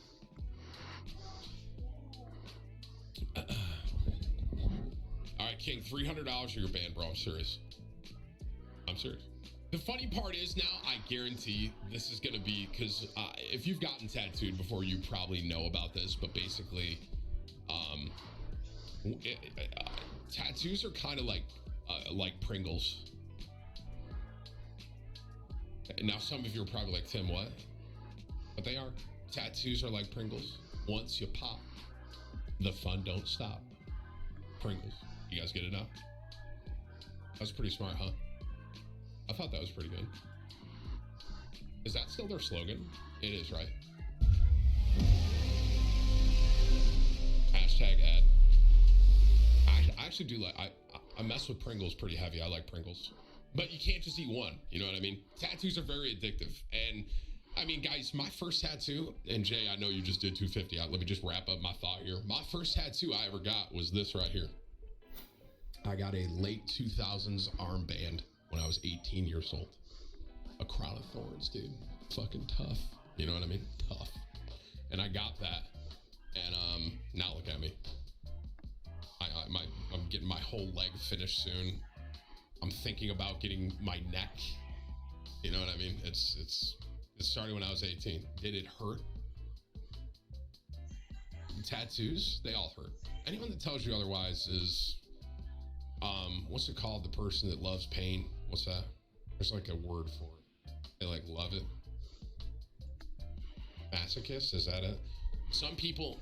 All right, King, $300 for your band, bro. I'm serious. I'm serious. The funny part is now, I guarantee this is going to be, because if you've gotten tattooed before, you probably know about this, but basically, tattoos are kind of like Pringles. Now, some of you are probably like, Tim, what? But they are. Tattoos are like Pringles. Once you pop, the fun don't stop. Pringles. You guys get it now? That was pretty smart, huh? I thought that was pretty good. Is that still their slogan? It is, right? Hashtag ad. I actually do like, I mess with Pringles pretty heavy. I like Pringles. But you can't just eat one, you know what I mean? Tattoos are very addictive. And I mean, guys, my first tattoo, and Jay, I know you just did 250. Let me just wrap up my thought here. My first tattoo I ever got was this right here. I got a late 2000s armband when I was 18 years old. A crown of thorns, dude. Fucking tough. You know what I mean? Tough. And I got that. And now look at me. I'm getting my whole leg finished soon. I'm thinking about getting my neck. You know what I mean? It started when I was 18. Did it hurt? Tattoos, they all hurt. Anyone that tells you otherwise is, what's it called? The person that loves pain. What's that? There's like a word for it. They like love it. Masochist, is that it? Some people,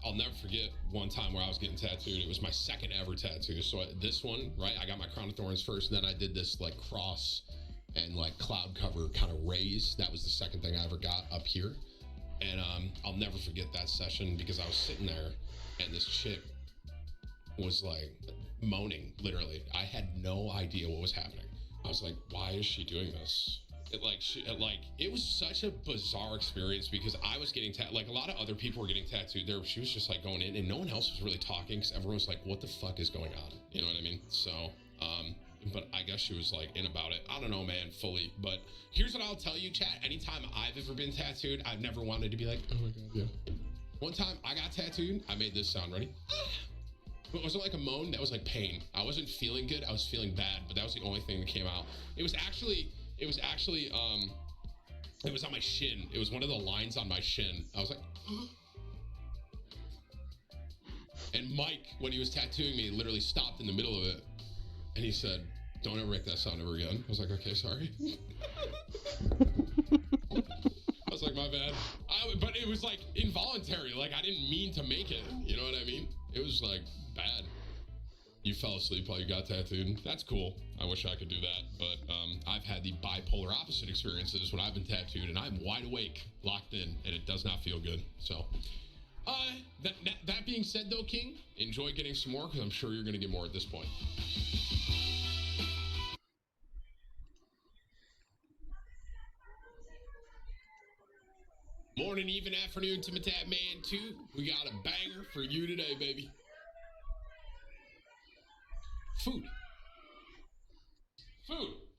I'll never forget one time where I was getting tattooed. It was my second ever tattoo. So this one, right? I got my crown of thorns first, and then I did this like cross and like cloud cover kind of raise. That was the second thing I ever got up here. And I'll never forget that session because I was sitting there and this chick was like moaning, literally. I had no idea what was happening. I was like, why is she doing this? It was such a bizarre experience because I was getting like a lot of other people were getting tattooed there. She was just like going in and no one else was really talking because everyone was like, what the fuck is going on? You know what I mean? So, but I guess she was like in about it. I don't know, man, fully. But here's what I'll tell you, chat. Anytime I've ever been tattooed, I've never wanted to be like, oh my God, yeah. One time I got tattooed, I made this sound, ready? It wasn't like a moan, that was like pain. I wasn't feeling good, I was feeling bad, but that was the only thing that came out. It was on my shin. It was one of the lines on my shin. I was like, and Mike, when he was tattooing me, literally stopped in the middle of it. And he said, don't ever make that sound ever again. I was like, okay, sorry. I was like, my bad. But it was like involuntary. Like I didn't mean to make it. You know what I mean? It was like bad. You fell asleep while you got tattooed. That's cool. I wish I could do that. But I've had the bipolar opposite experiences when I've been tattooed and I'm wide awake, locked in, and it does not feel good. So, that being said though, King, enjoy getting some more because I'm sure you're going to get more at this point. Morning, even, afternoon, Tim and Tat Man 2. We got a banger for you today, baby. Food,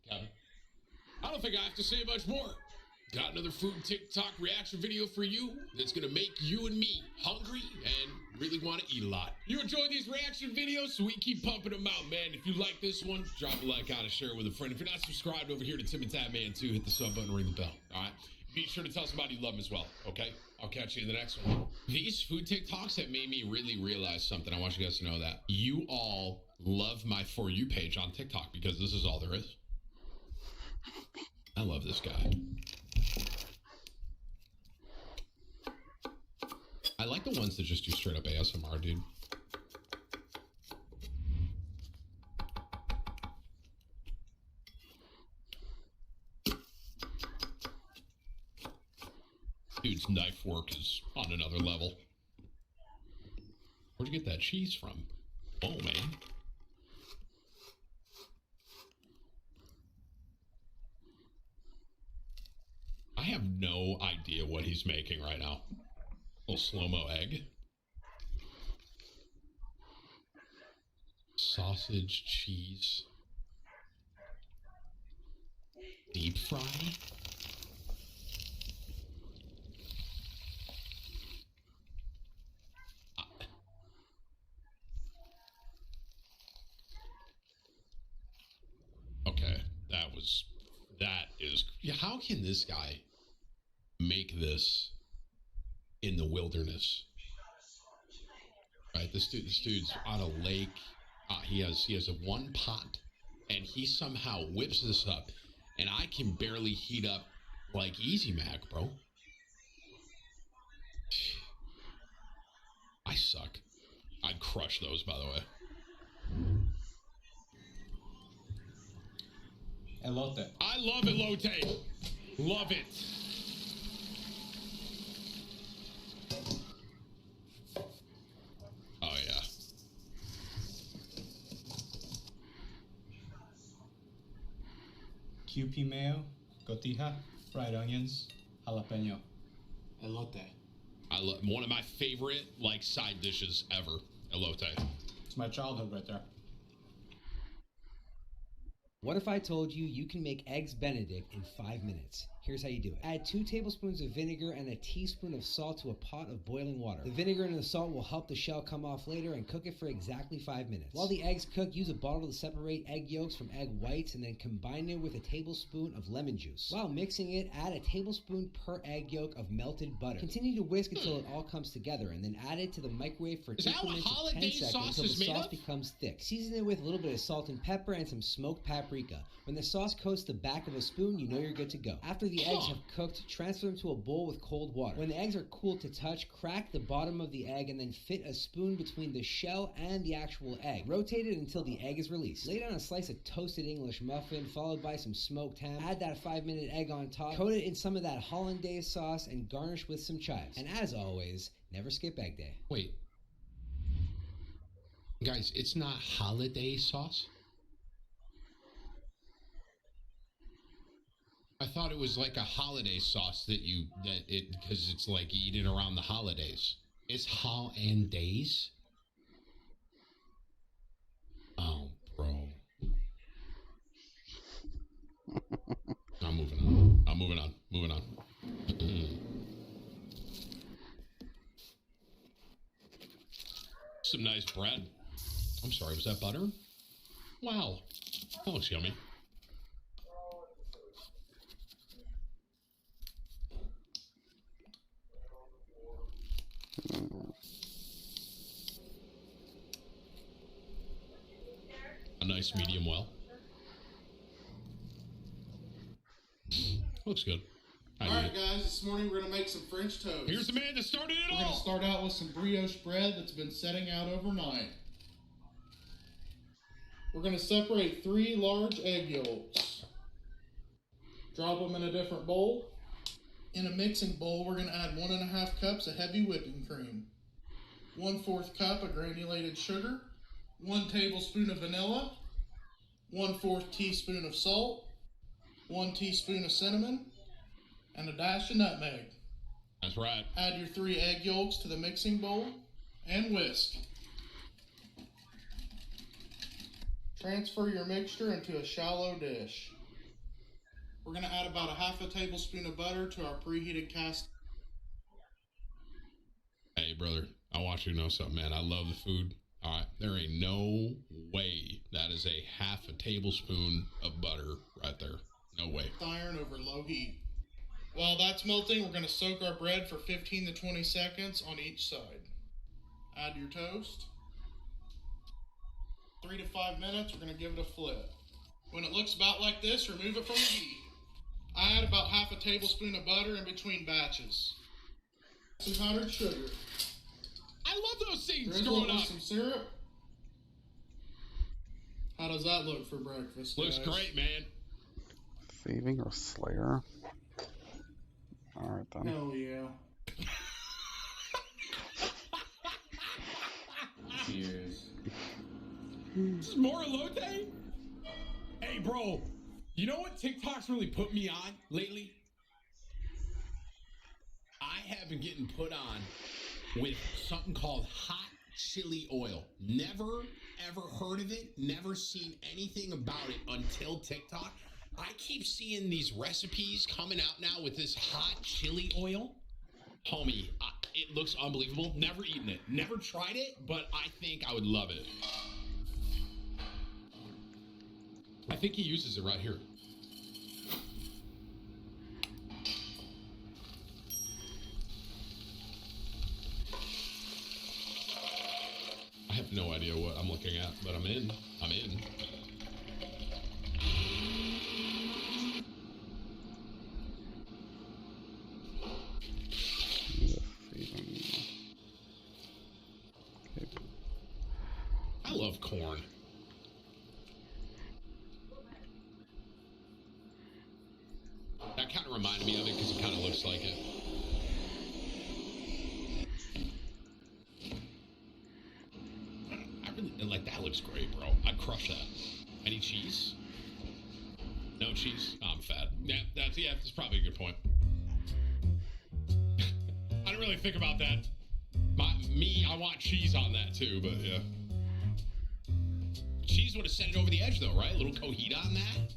Kevin. I don't think I have to say much more. Got another food TikTok reaction video for you that's gonna make you and me hungry and really want to eat a lot. You enjoy these reaction videos, so we keep pumping them out, man. If you like this one, drop a like on it, share it with a friend. If you're not subscribed over here to Tim and Tat Man 2, hit the sub button, ring the bell, all right? Be sure to tell somebody you love them as well, okay? I'll catch you in the next one. These food TikToks have made me really realize something. I want you guys to know that. You all love my For You page on TikTok because this is all there is. I love this guy. I like the ones that just do straight up ASMR, dude. Dude's knife work is on another level. Where'd you get that cheese from? Oh, man. I have no idea what he's making right now. Little slow-mo egg. Sausage, cheese. Deep fry. Okay, that is, how can this guy make this in the wilderness? Right, this dude's on a lake. He has a one pot, and he somehow whips this up, and I can barely heat up like Easy Mac, bro. I suck. I'd crush those, by the way. Elote. I love elote. Love it. Oh, yeah. QP mayo, cotija, fried onions, jalapeno. Elote. I love one of my favorite side dishes ever. Elote. It's my childhood right there. What if I told you you can make Eggs Benedict in 5 minutes? Here's how you do it. Add 2 tablespoons of vinegar and a teaspoon of salt to a pot of boiling water. The vinegar and the salt will help the shell come off later, and cook it for exactly 5 minutes. While the eggs cook, use a bottle to separate egg yolks from egg whites, and then combine it with a tablespoon of lemon juice. While mixing it, add a tablespoon per egg yolk of melted butter. Continue to whisk until it all comes together, and then add it to the microwave for increments of 10 seconds until the sauce becomes thick. Season it with a little bit of salt and pepper and some smoked paprika. When the sauce coats the back of a spoon, you know you're good to go. After the eggs have cooked, transfer them to a bowl with cold water. When the eggs are cool to touch, crack the bottom of the egg and then fit a spoon between the shell and the actual egg. Rotate it until the egg is released. Lay down a slice of toasted English muffin, followed by some smoked ham. Add that 5-minute egg on top. Coat it in some of that hollandaise sauce and garnish with some chives. And as always, never skip egg day. Wait. Guys, it's not holiday sauce? I thought it was like a holiday sauce because it's like you eat it around the holidays. It's hollandaise? Oh, bro. I'm moving on. Some nice bread. I'm sorry, was that butter? Wow. That looks yummy. A nice medium well. Looks good. Alright guys, this morning we're going to make some French toast. Here's the man that started it all! We're going to start out with some brioche bread that's been setting out overnight. We're going to separate 3 large egg yolks. Drop them in a different bowl. In a mixing bowl, we're going to add 1.5 cups of heavy whipping cream, 1/4 cup of granulated sugar, 1 tablespoon of vanilla, 1/4 teaspoon of salt, 1 teaspoon of cinnamon, and a dash of nutmeg. That's right. Add your 3 egg yolks to the mixing bowl and whisk. Transfer your mixture into a shallow dish. We're going to add about 1/2 tablespoon of butter to our preheated cast. Hey, brother, I want you to know something, man. I love the food. All right, there ain't no way that is a 1/2 tablespoon of butter right there. No way. Iron over low heat. While that's melting, we're going to soak our bread for 15 to 20 seconds on each side. Add your toast. 3 to 5 minutes, we're going to give it a flip. When it looks about like this, remove it from the heat. I add about 1/2 tablespoon of butter in between batches. Some powdered sugar. I love those things Drizzle growing with up. some syrup. How does that look for breakfast, Looks guys? great, man. Thieving or Slayer? Alright then. Hell yeah. Cheers. More elote? Hey, bro. You know what TikTok's really put me on lately? I have been getting put on with something called hot chili oil. Never, ever heard of it. Never seen anything about it until TikTok. I keep seeing these recipes coming out now with this hot chili oil. Homie, it looks unbelievable. Never eaten it. Never tried it, but I think I would love it. I think he uses it right here. I have no idea what I'm looking at, but I'm in. I'm in. I love corn. That kind of reminded me of it because it kind of looks like it. I really like that. Looks great, bro. I'd crush that. Any cheese? No cheese? Oh, I'm fat. Yeah, that's probably a good point. I didn't really think about that. I want cheese on that too, but yeah. Cheese would have sent it over the edge though, right? A little cojita on that.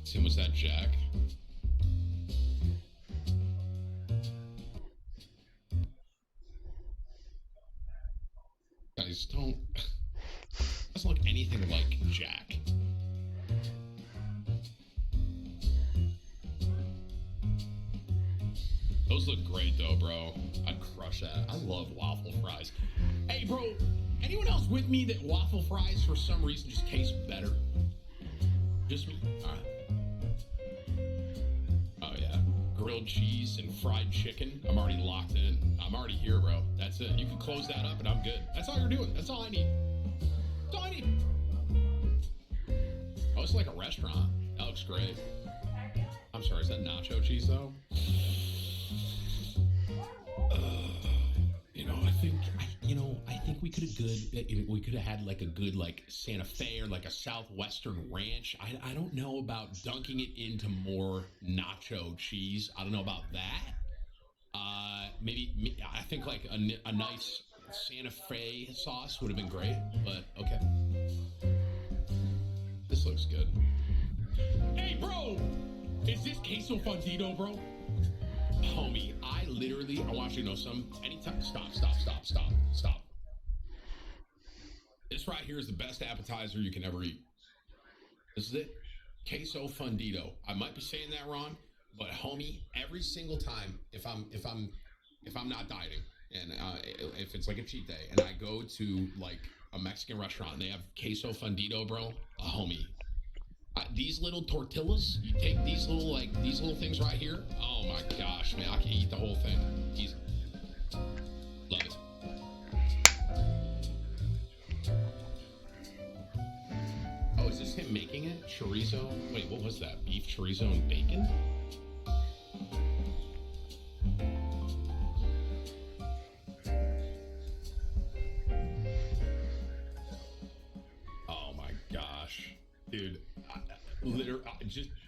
Tim, was that Jack? Guys, don't. Doesn't look anything like Jack. Those look great though, bro. I'd crush that. I love waffle fries. Hey, bro, anyone else with me that waffle fries for some reason just taste better? Just me? All right. Oh, yeah. Grilled cheese and fried chicken. I'm already locked in. I'm already here, bro. That's it. You can close that up and I'm good. That's all you're doing. That's all I need. That's all I need. Oh, it's like a restaurant. That looks great. I'm sorry, is that nacho cheese, though? I think we could have had like a good like Santa Fe or like a Southwestern ranch. I don't know about dunking it into more nacho cheese. I don't know about that. Maybe I think like a nice Santa Fe sauce would have been great, but okay. This looks good. Hey, bro! Is this queso fundido, bro? Homie, I want you to know something. Anytime, stop. This right here is the best appetizer you can ever eat. This is it. Queso fundido. I might be saying that wrong, but homie, every single time, if I'm not dieting, and if it's like a cheat day, and I go to like a Mexican restaurant and they have queso fundido, bro, homie. These little tortillas, you take these little things right here. Oh my gosh, man, I can eat the whole thing. Easy. Love it. Oh, is this him making it? Chorizo? Wait, what was that? Beef chorizo and bacon? Oh my gosh. Dude. Literally,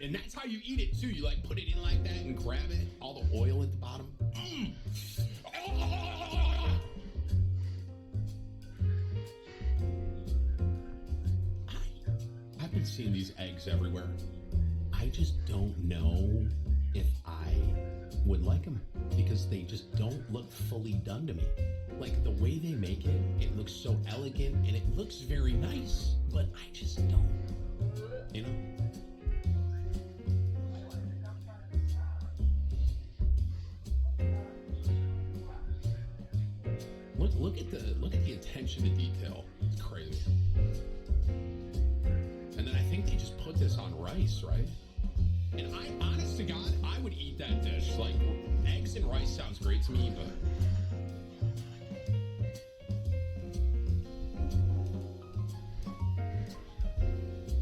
and that's how you eat it too. You like put it in like that and grab it, all the oil at the bottom. I've been seeing these eggs everywhere. I just don't know if I would like them because they just don't look fully done to me. Like the way they make it, it looks so elegant and it looks very nice, but I just don't. You know? Look at the attention to detail. It's crazy. And then I think they just put this on rice, right? And honest to God, I would eat that dish. Like eggs and rice sounds great to me, but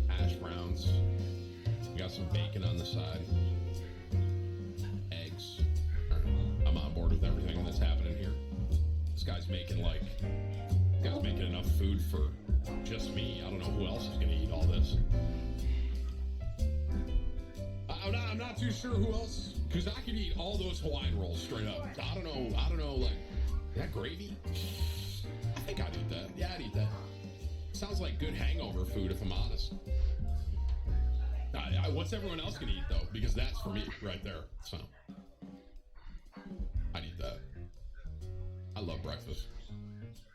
hash browns. We got some bacon on the side. Eggs. All right. I'm on board with everything that's happening here. This guy's making enough food for just me. I don't know who else is going to eat all this. I'm not too sure who else, because I could eat all those Hawaiian rolls straight up. I don't know, like, that gravy? I think I'd eat that. Yeah, I'd eat that. Sounds like good hangover food, if I'm honest. What's everyone else gonna eat, though? Because that's for me right there, so. I'd eat that. I love breakfast.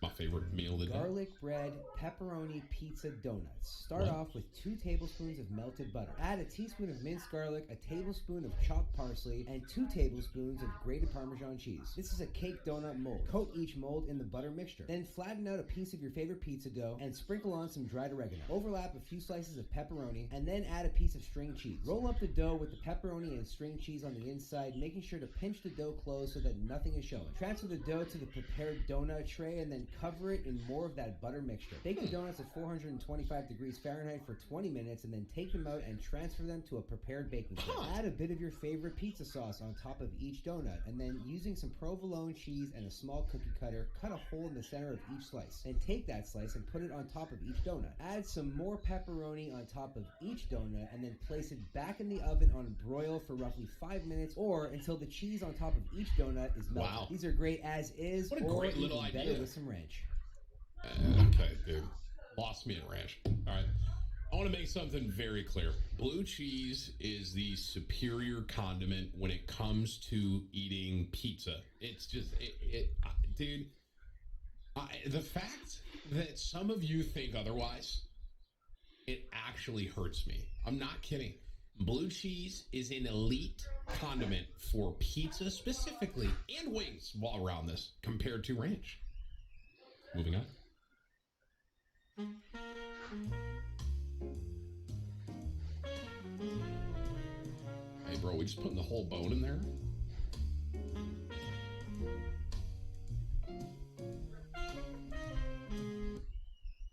My favorite meal of the day. Garlic bread, pepperoni, pizza, donuts. Start off with 2 tablespoons of melted butter. Add a teaspoon of minced garlic, a tablespoon of chopped parsley, and 2 tablespoons of grated Parmesan cheese. This is a cake donut mold. Coat each mold in the butter mixture. Then flatten out a piece of your favorite pizza dough and sprinkle on some dried oregano. Overlap a few slices of pepperoni and then add a piece of string cheese. Roll up the dough with the pepperoni and string cheese on the inside, making sure to pinch the dough closed so that nothing is showing. Transfer the dough to the prepared donut tray and then cover it in more of that butter mixture. Bake the donuts at 425 degrees Fahrenheit for 20 minutes and then take them out and transfer them to a prepared baking tray. Add a bit of your favorite pizza sauce on top of each donut and then using some provolone cheese and a small cookie cutter, cut a hole in the center of each slice. Then take that slice and put it on top of each donut. Add some more pepperoni on top of each donut and then place it back in the oven on broil for roughly 5 minutes or until the cheese on top of each donut is melted. Wow. These are great as is What a or great little even idea. better with some ranch. Okay, dude. Lost me at ranch. All right. I want to make something very clear. Blue cheese is the superior condiment when it comes to eating pizza. It's just, dude, the fact that some of you think otherwise, it actually hurts me. I'm not kidding. Blue cheese is an elite condiment for pizza specifically, and wings while we're on this, compared to ranch. Moving on. Hey, bro, we just putting the whole bone in there?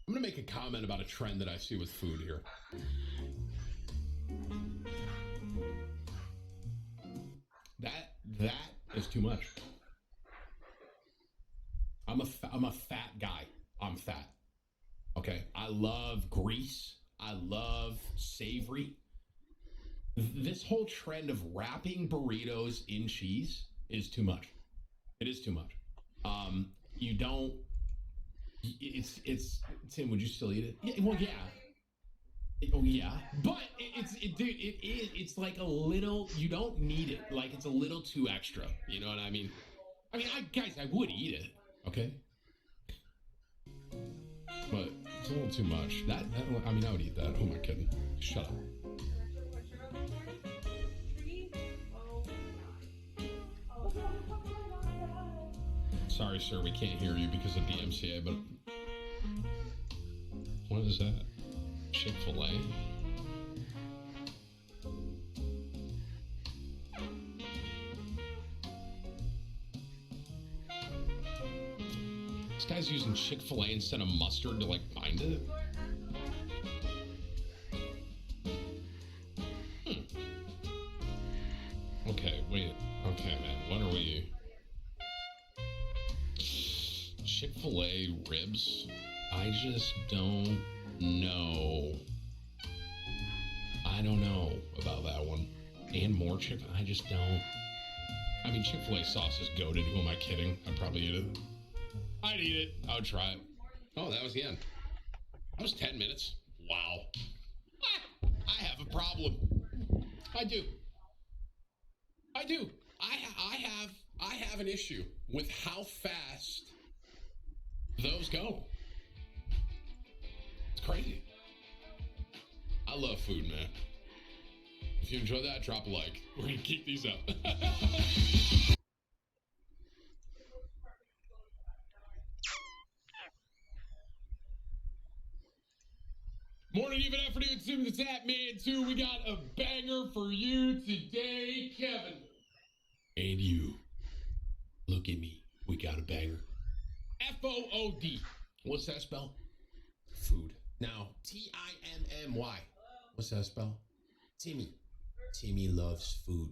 I'm gonna make a comment about a trend that I see with food here. That is too much. I'm a fat guy. I'm fat. Okay, I love grease. I love savory. This whole trend of wrapping burritos in cheese is too much. It is too much. You don't. It's Tim. Would you still eat it? Yeah, well, yeah. Oh yeah, but it's like a little. You don't need it. Like it's a little too extra. You know what I mean? Guys, I would eat it. Okay. But it's a little too much. I would eat that. Who am I kidding? Shut up. Sorry, sir, we can't hear you because of DMCA, but what is that? Chick-fil-A? This guy's using Chick-fil-A instead of mustard to, like, bind it? Okay, wait. Okay, man. What are we... Chick-fil-A ribs? I just don't know. I don't know about that one. And more Chick-fil-A? I just don't. I mean, Chick-fil-A sauce is goated. Who am I kidding? I'd probably eat it. I'd eat it. I would try it. Oh, that was the end. That was 10 minutes. Wow. I have a problem. I do. I have an issue with how fast those go. It's crazy. I love food, man. If you enjoyed that, drop a like. We're gonna keep these up. Morning, even afternoon, Tim the Tap Man 2. We got a banger for you today, Kevin. And you. Look at me. We got a banger. F-O-O-D. What's that spell? Food. Now, T-I-M-M-Y. What's that spell? Timmy. Timmy loves food.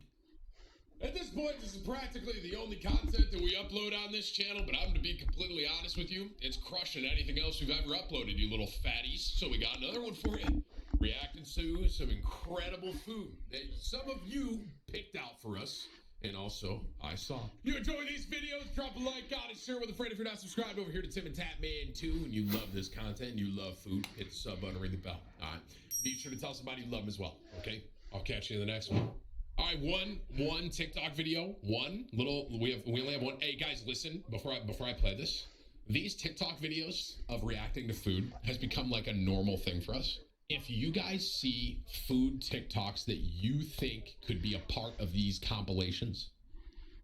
At this point, this is practically the only content that we upload on this channel, but I'm going to be completely honest with you. It's crushing anything else we've ever uploaded, you little fatties. So we got another one for you. reacting to some incredible food that some of you picked out for us. And also, I saw. You enjoy these videos? Drop a like, comment, share with a friend. If you're not subscribed over here to Tim and Tatman 2 and you love this content, you love food, hit the sub button, ring the bell. All right. Be sure to tell somebody you love them as well. Okay? I'll catch you in the next one. All right, one TikTok video. We only have one. Hey guys, listen, before I play this. These TikTok videos of reacting to food has become like a normal thing for us. If you guys see food TikToks that you think could be a part of these compilations,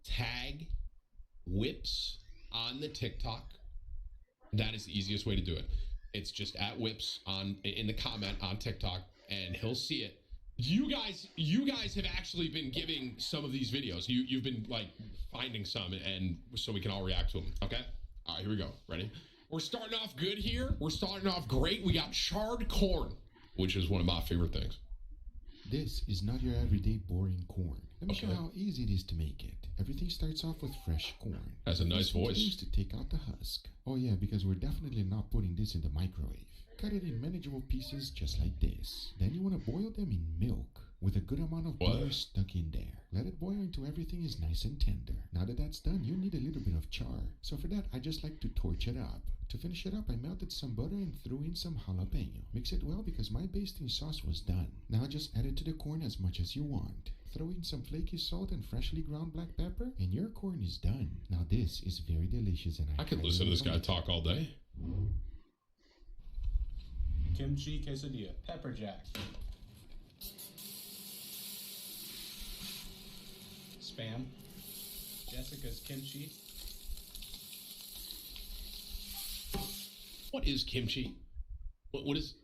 tag Whips on the TikTok. That is the easiest way to do it. It's just at Whips in the comment on TikTok, and he'll see it. You guys have actually been giving some of these videos. You've been like finding some, and so we can all react to them. Okay. All right, here we go. Ready? We're starting off good here. We're starting off great. We got charred corn, which is one of my favorite things. This is not your everyday boring corn. Let me show how easy it is to make it. Everything starts off with fresh corn. That's a nice voice. Used to take out the husk. Oh yeah, because we're definitely not putting this in the microwave. Cut it in manageable pieces just like this. Then you want to boil them in milk with a good amount of butter stuck in there. Let it boil until everything is nice and tender. Now that that's done, you need a little bit of char. So for that, I just like to torch it up. To finish it up, I melted some butter and threw in some jalapeno. Mix it well because my basting sauce was done. Now just add it to the corn as much as you want. Throw in some flaky salt and freshly ground black pepper, and your corn is done. Now this is very delicious, and I could listen to this guy talk all day. Kimchi quesadilla, pepper jack, spam, Jessica's kimchi. What is kimchi? What is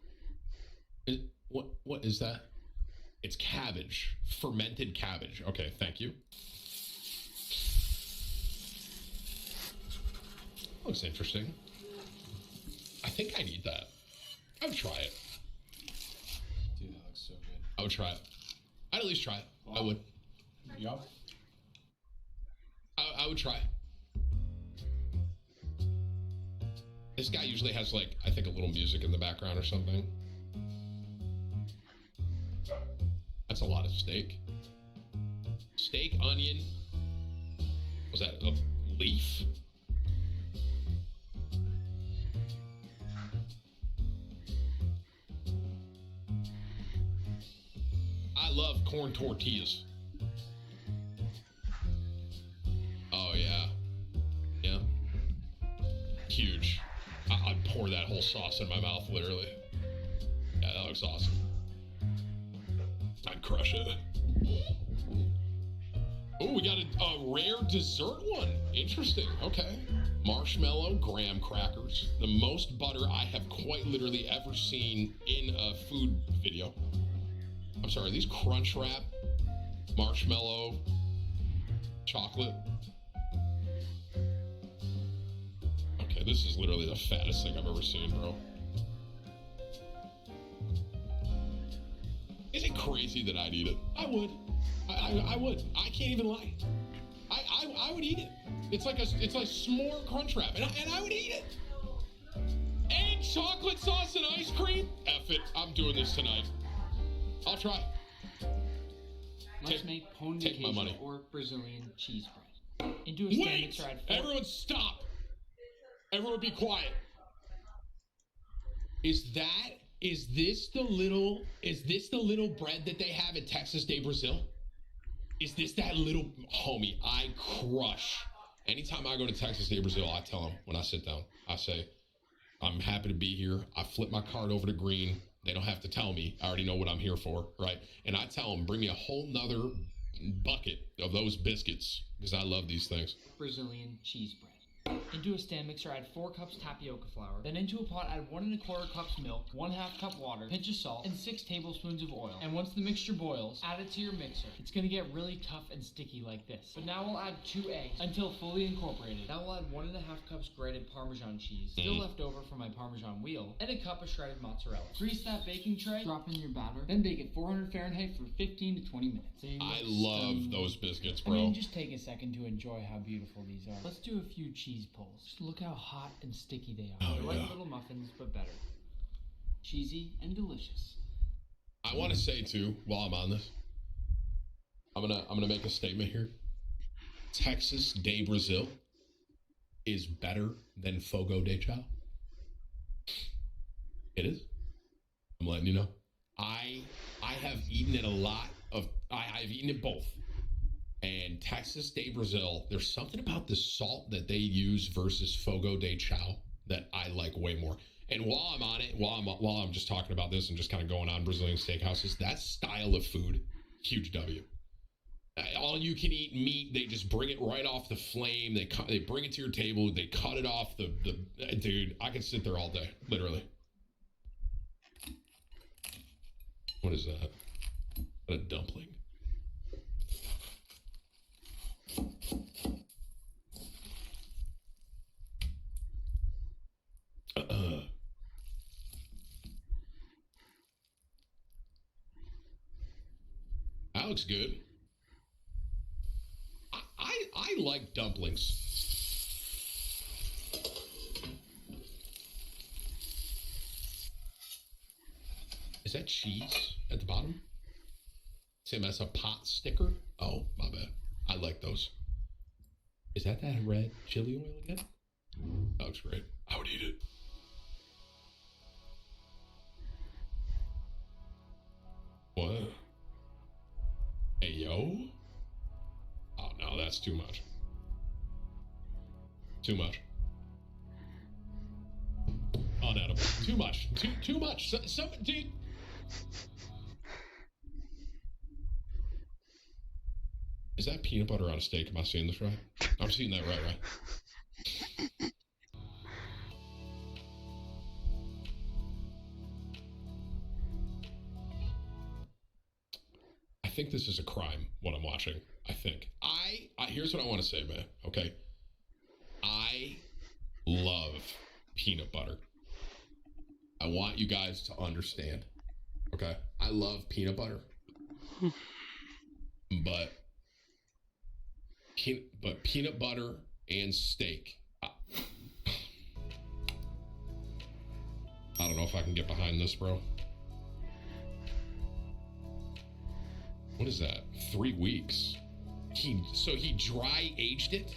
that? It's cabbage, fermented cabbage. Okay, thank you. Looks interesting. I think I need that. I would try it. Dude, that looks so good. I would try it. I'd at least try it. Wow. I would. Yup. I would try it. This guy usually has, like, I think a little music in the background or something. That's a lot of steak. Steak, onion. Was that a leaf? I love corn tortillas. Oh, yeah. Yeah. Huge. I'd pour that whole sauce in my mouth, literally. Yeah, that looks awesome. I'd crush it. Oh, we got a rare dessert one. Interesting. Okay. Marshmallow graham crackers. The most butter I have quite literally ever seen in a food video. I'm sorry, these crunch wrap, marshmallow, chocolate. Okay, this is literally the fattest thing I've ever seen, bro. Is it crazy that I'd eat it? I would. I would. I can't even lie. I would eat it. It's like s'more crunch wrap, and I would eat it. Egg, chocolate sauce, and ice cream? F it. I'm doing this tonight. I'll try. Let's make pone de queijo or Brazilian cheese bread. Into a stand mixer, add 4. Everyone stop. Everyone be quiet. Is this the little bread that they have at Texas de Brazil? Is this that little homie? I crush. Anytime I go to Texas de Brazil, I tell them when I sit down, I say, I'm happy to be here. I flip my card over to green. They don't have to tell me. I already know what I'm here for, right? And I tell them, bring me a whole nother bucket of those biscuits because I love these things. Brazilian cheese bread. Into a stand mixer, add 4 cups tapioca flour. Then into a pot, add 1 1/4 cups milk, 1/2 cup water, pinch of salt, and 6 tablespoons of oil. And once the mixture boils, add it to your mixer. It's gonna get really tough and sticky like this. But now we'll add 2 eggs until fully incorporated. Now we'll add 1 1/2 cups grated Parmesan cheese, still left over from my Parmesan wheel, and a cup of shredded mozzarella. Grease that baking tray, drop in your batter, then bake at 400 Fahrenheit for 15 to 20 minutes. I love those biscuits, bro. I mean, just take a second to enjoy how beautiful these are. Let's do a few cheese pulls. Just look how hot and sticky they are. Oh, They're like little muffins, but better. Cheesy and delicious. I want to say too, while I'm on this, I'm gonna make a statement here. Texas de Brazil is better than Fogo de Chao. It is. I'm letting you know. I have eaten it a lot of. I've eaten it both. And Texas de Brazil, there's something about the salt that they use versus Fogo de Chao that I like way more. And while I'm on it, while I'm just talking about this and just kind of going on Brazilian steakhouses, that style of food, huge W. All you can eat meat, they just bring it right off the flame. They bring it to your table. They cut it off the dude. I could sit there all day, literally. What is that? A dumpling. That looks good. I like dumplings. Is that cheese at the bottom? Same as a pot sticker? Oh, my bad. I like those. Is that red chili oil again? That looks great. I would eat it. What? Hey, yo? Oh, no, that's too much. Too much. Unedible. Too much. Too much. Dude. Is that peanut butter on a steak? Am I seeing this right? I'm seeing that right? I think this is a crime, what I'm watching. I think. Here's what I want to say, man. Okay? I love peanut butter. I want you guys to understand. Okay? I love peanut butter. But peanut butter and steak. I don't know if I can get behind this, bro. What is that? 3 weeks. So he dry aged it?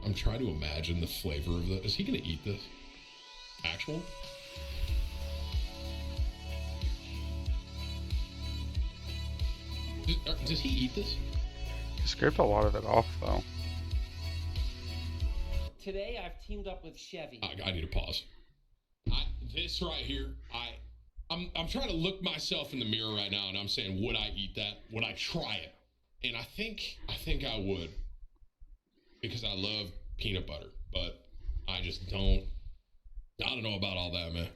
I'm trying to imagine the flavor of this. Is he gonna eat this? Actual? Does he eat this? He scraped a lot of it off, though. Today, I've teamed up with Chevy. I need to pause. This right here, I'm trying to look myself in the mirror right now, and I'm saying, would I eat that? Would I try it? And I think I would, because I love peanut butter, but I just don't. I don't know about all that, man.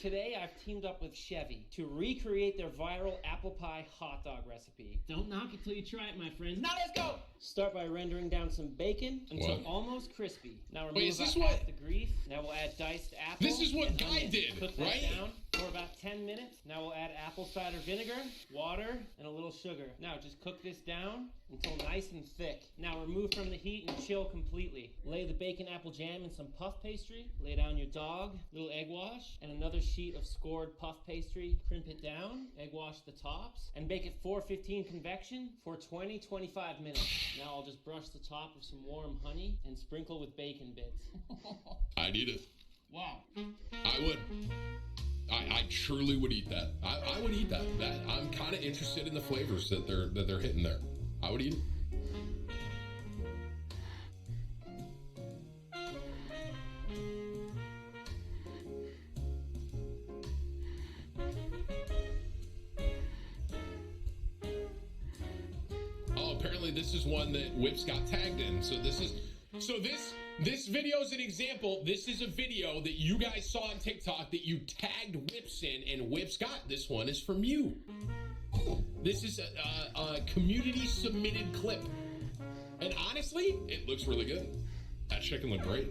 Today, I've teamed up with Chevy to recreate their viral apple pie hot dog recipe. Don't knock it till you try it, my friends. Now let's go! Start by rendering down some bacon until almost crispy. Now remove about half the grease. Now we'll add diced apple. This is what Guy did, Cook right? that down for about 10 minutes. Now we'll add apple cider vinegar, water, and a little sugar. Now just cook this down until nice and thick. Now remove from the heat and chill completely. Lay the bacon apple jam in some puff pastry. Lay down your dog, little egg wash, and another sheet of scored puff pastry. Crimp it down, egg wash the tops, and bake it 415 convection for 20-25 minutes. Now I'll just brush the top with some warm honey and sprinkle with bacon bits. I'd eat it. Wow. I would. I truly would eat that. I would eat that. I'm kind of interested in the flavors that they're hitting there. I would eat it. Oh, apparently this is one that Whips got tagged in. This video is an example. This is a video that you guys saw on TikTok that you tagged Whips in, and Whips got this one is from you. This is a community submitted clip, and honestly, it looks really good. That chicken looked great.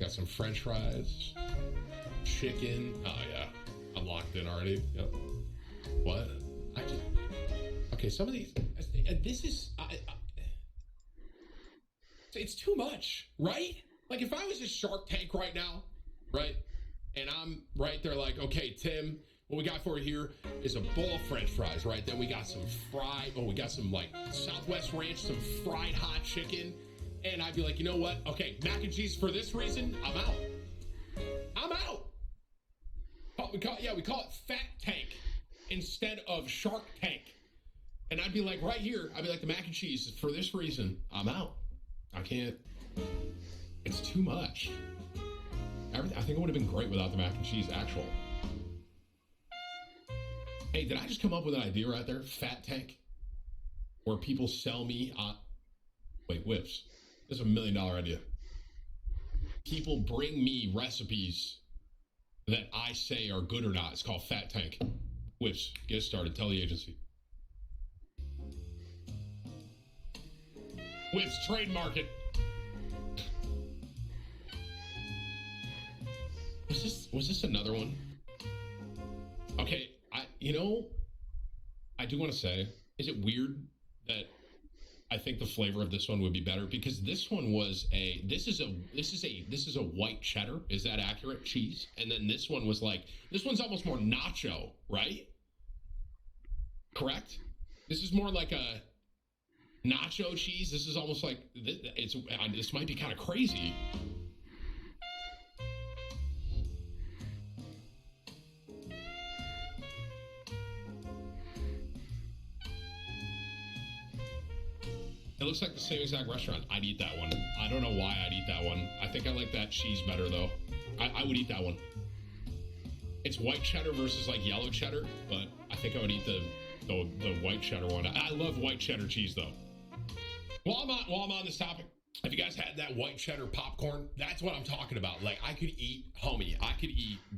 Got some French fries, chicken. Oh yeah, I'm locked in already. Yep. What? Okay, some of these. This is. It's too much, right? Like if I was a Shark Tank right now, right, and I'm right there, like, okay, Tim, what we got for you here is a bowl of French fries, right? Then we got some fried. Oh, we got some like Southwest Ranch, some fried hot chicken. And I'd be like, you know what? Okay, mac and cheese for this reason, I'm out. I'm out. We call it Fat Tank instead of Shark Tank. And I'd be like, right here, I'd be like, the mac and cheese for this reason, I'm out. I can't. It's too much. I think it would have been great without the mac and cheese, actual. Hey, did I just come up with an idea right there? Fat Tank? Where people sell me on... Wait, whips. This is $1 million idea. People bring me recipes that I say are good or not. It's called Fat Tank. Whips, get it started. Tell the agency. Whips, trademark it. Was this another one? Okay, I do want to say, is it weird that I think the flavor of this one would be better? Because this one was this is a white cheddar. Is that accurate? Cheese. And then this one was like, this one's almost more nacho, right? Correct? This is more like a nacho cheese. This is almost like, this might be kind of crazy. It looks like the same exact restaurant. I'd eat that one. I don't know why I'd eat that one. I think I like that cheese better, though. I would eat that one. It's white cheddar versus, like, yellow cheddar, but I think I would eat the white cheddar one. I love white cheddar cheese, though. While I'm on this topic, have you guys had that white cheddar popcorn? That's what I'm talking about. Like, I could eat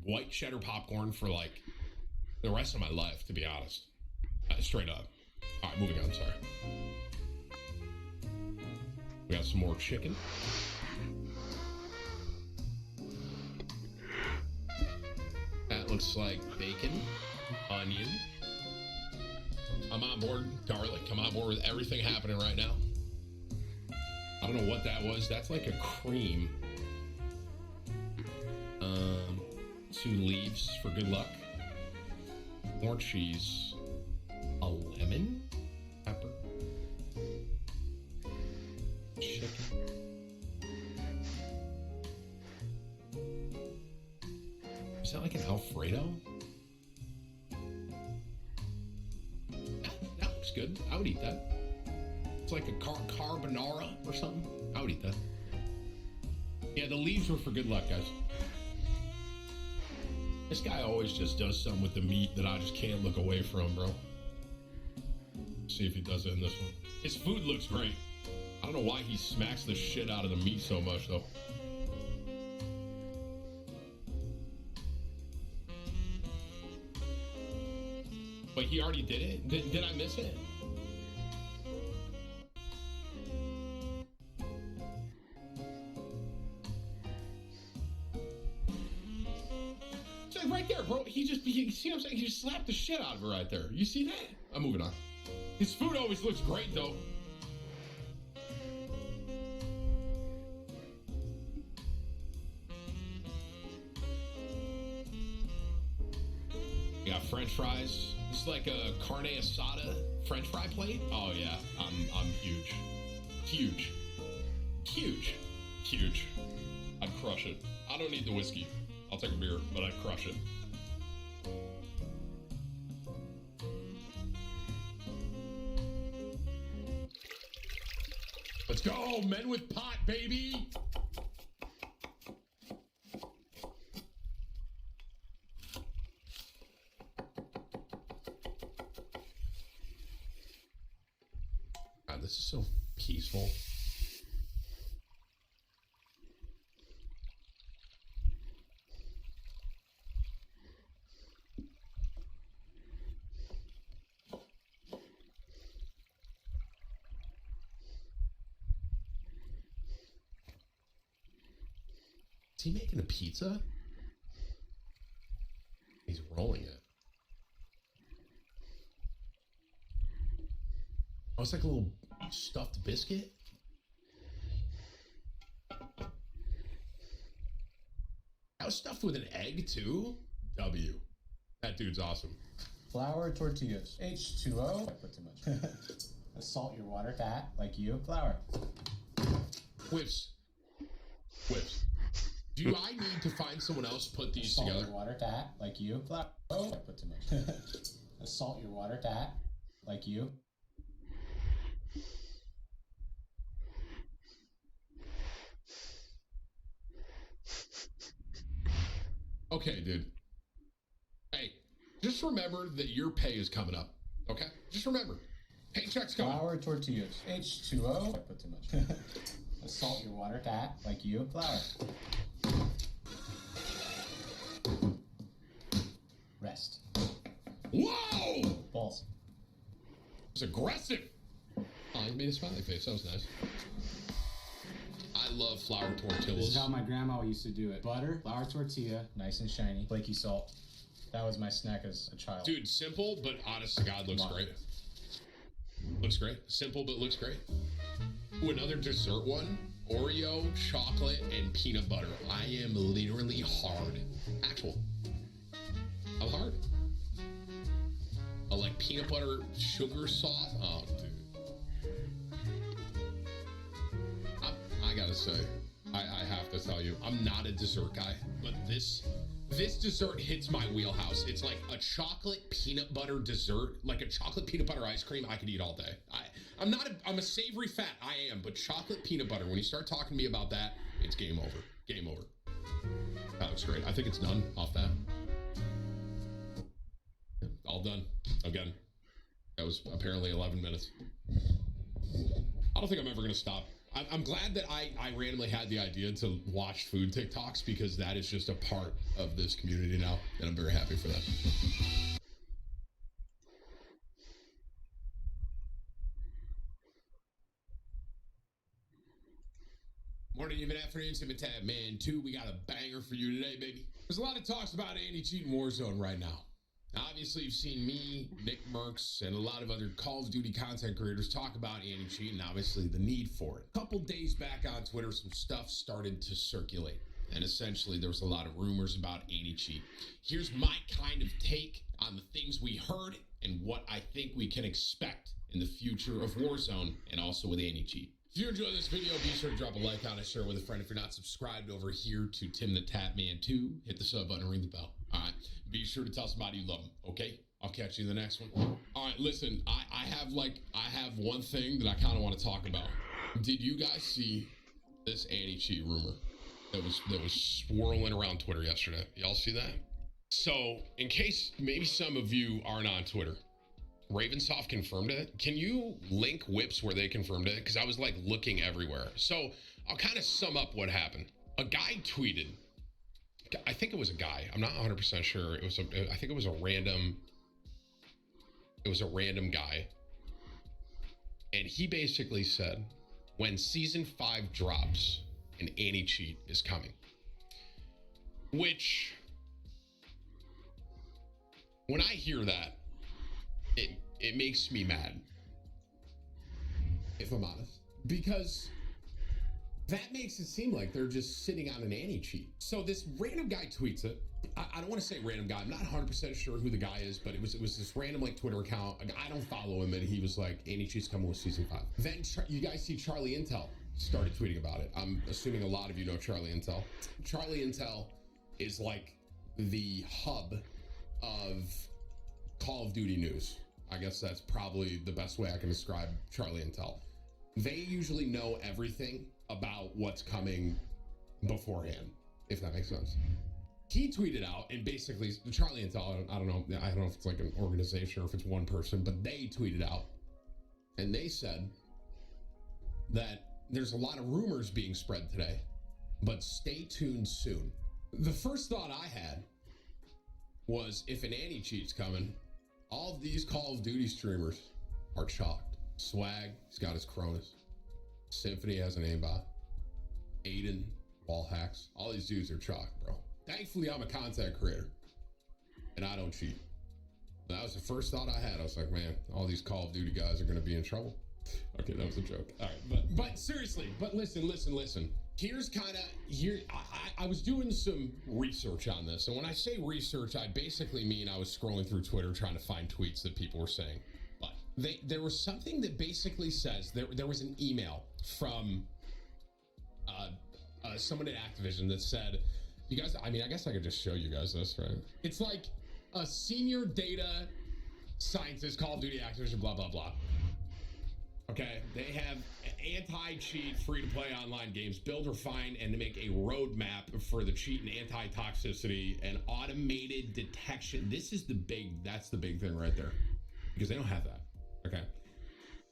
white cheddar popcorn for, like, the rest of my life, to be honest. Straight up. All right, moving on, sorry. We got some more chicken. That looks like bacon, onion. I'm on board. Garlic. I'm on board with everything happening right now. I don't know what that was. That's like a cream. 2 leaves for good luck. More cheese. A lemon. Pepper. Chicken. Is that like an Alfredo? That looks good. I would eat that. It's like a carbonara or something. I would eat that. Yeah, the leaves were for good luck, guys. This guy always just does something with the meat that I just can't look away from, bro. See if he does it in this one. His food looks great. I don't know why he smacks the shit out of the meat so much, though. But he already did it? Did I miss it? It's like right there, bro. You see what I'm saying? He just slapped the shit out of her right there. You see that? I'm moving on. His food always looks great, though. We got French fries. This is like a carne asada French fry plate. Oh yeah, I'm huge, huge, huge, huge. I'd crush it. I don't need the whiskey. I'll take a beer, but I'd crush it. Let's go, men with pot, baby. God, this is so peaceful. Is he making a pizza? He's rolling it. Oh, it's like a little stuffed biscuit. That was stuffed with an egg, too? W. That dude's awesome. Flour, tortillas. H2O. I put too much. Salt your water. Fat, like you. Flour. Whips. Do I need to find someone else to put these together? Salt your water. Fat, like you. Flour. Oh, I put too much. Salt your water. Fat, like you. Okay, dude. Hey, just remember that your pay is coming up, okay? Just remember. Paycheck's coming. Flour, tortillas. H2O. I put too much. Salt your water. Fat, like you. Flour. Rest. Whoa! Balls. It's aggressive. Oh, he made a smiley face. That was nice. I love flour tortillas. This is how my grandma used to do it. Butter, flour tortilla, nice and shiny, flaky salt. That was my snack as a child. Dude, simple, but honest to God, looks great. Looks great. Simple, but looks great. Ooh, another dessert one. Oreo, chocolate, and peanut butter. I am literally hard. I'm hard. I like peanut butter sugar sauce. Oh, dude. I gotta say, I have to tell you, I'm not a dessert guy, but this dessert hits my wheelhouse. It's like a chocolate peanut butter dessert, like a chocolate peanut butter ice cream I could eat all day. I'm a savory fat, I am, but chocolate peanut butter, when you start talking to me about that, it's game over. Game over. That looks great. I think it's done off that. All done. Again, that was apparently 11 minutes. I don't think I'm ever going to stop. I'm glad that I randomly had the idea to watch food TikToks, because that is just a part of this community now, and I'm very happy for that. Morning, even afternoon, Tim and Tab Man 2. We got a banger for you today, baby. There's a lot of talks about anti-cheat in Warzone right now. Obviously, you've seen me, Nick Merckx, and a lot of other Call of Duty content creators talk about anti-cheat and obviously the need for it. A couple days back on Twitter, some stuff started to circulate. And essentially, there was a lot of rumors about anti-cheat. Here's my kind of take on the things we heard and what I think we can expect in the future of Warzone and also with anti-cheat. If you enjoyed this video, be sure to drop a like on it, share it with a friend. If you're not subscribed over here to Tim the Tap Man 2, hit the sub button and ring the bell. All right. Be sure to tell somebody you love them, okay? I'll catch you in the next one. All right, listen, I have one thing that I kind of want to talk about. Did you guys see this anti-cheat rumor that was swirling around Twitter yesterday? Y'all see that? So, in case maybe some of you aren't on Twitter, Ravensoft confirmed it. Can you link Whips where they confirmed it? Because I was like looking everywhere. So I'll kind of sum up what happened. A guy tweeted. I think it was a guy. I'm not 100% sure. I think it was a random guy. And he basically said, when season 5 drops, an anti-cheat is coming. Which, when I hear that, it makes me mad, if I'm honest, because that makes it seem like they're just sitting on an anti-cheat. So this random guy tweets it. I don't want to say random guy. I'm not 100% sure who the guy is, but it was this random like Twitter account. I don't follow him, and he was like, anti-cheat's coming with season 5. Then you guys see Charlie Intel started tweeting about it. I'm assuming a lot of you know Charlie Intel. Charlie Intel is like the hub of Call of Duty news. I guess that's probably the best way I can describe Charlie Intel. They usually know everything about what's coming beforehand, if that makes sense. He tweeted out, and basically, Charlie Intel, I don't know if it's like an organization or if it's one person, but they tweeted out, and they said that there's a lot of rumors being spread today, but stay tuned soon. The first thought I had was, if an anti-cheat's coming, all of these Call of Duty streamers are chalked. Swag, he's got his Cronus. Symphony has an aimbot. Aiden, wall hacks. All these dudes are chalk, bro. Thankfully, I'm a content creator, and I don't cheat. That was the first thought I had. I was like, man, all these Call of Duty guys are going to be in trouble. Okay, that was a joke. All right, but seriously, but listen. Here's kind of here. I was doing some research on this, and when I say research, I basically mean I was scrolling through Twitter trying to find tweets that people were saying. But there was something that basically says there was an email from someone at Activision that said, you guys. I mean, I guess I could just show you guys this, right? It's like a senior data scientist, Call of Duty, Activision, blah blah blah. Okay, they have anti-cheat, free-to-play online games, build, refine, and to make a roadmap for the cheat and anti-toxicity and automated detection. That's the big thing right there, because they don't have that. Okay,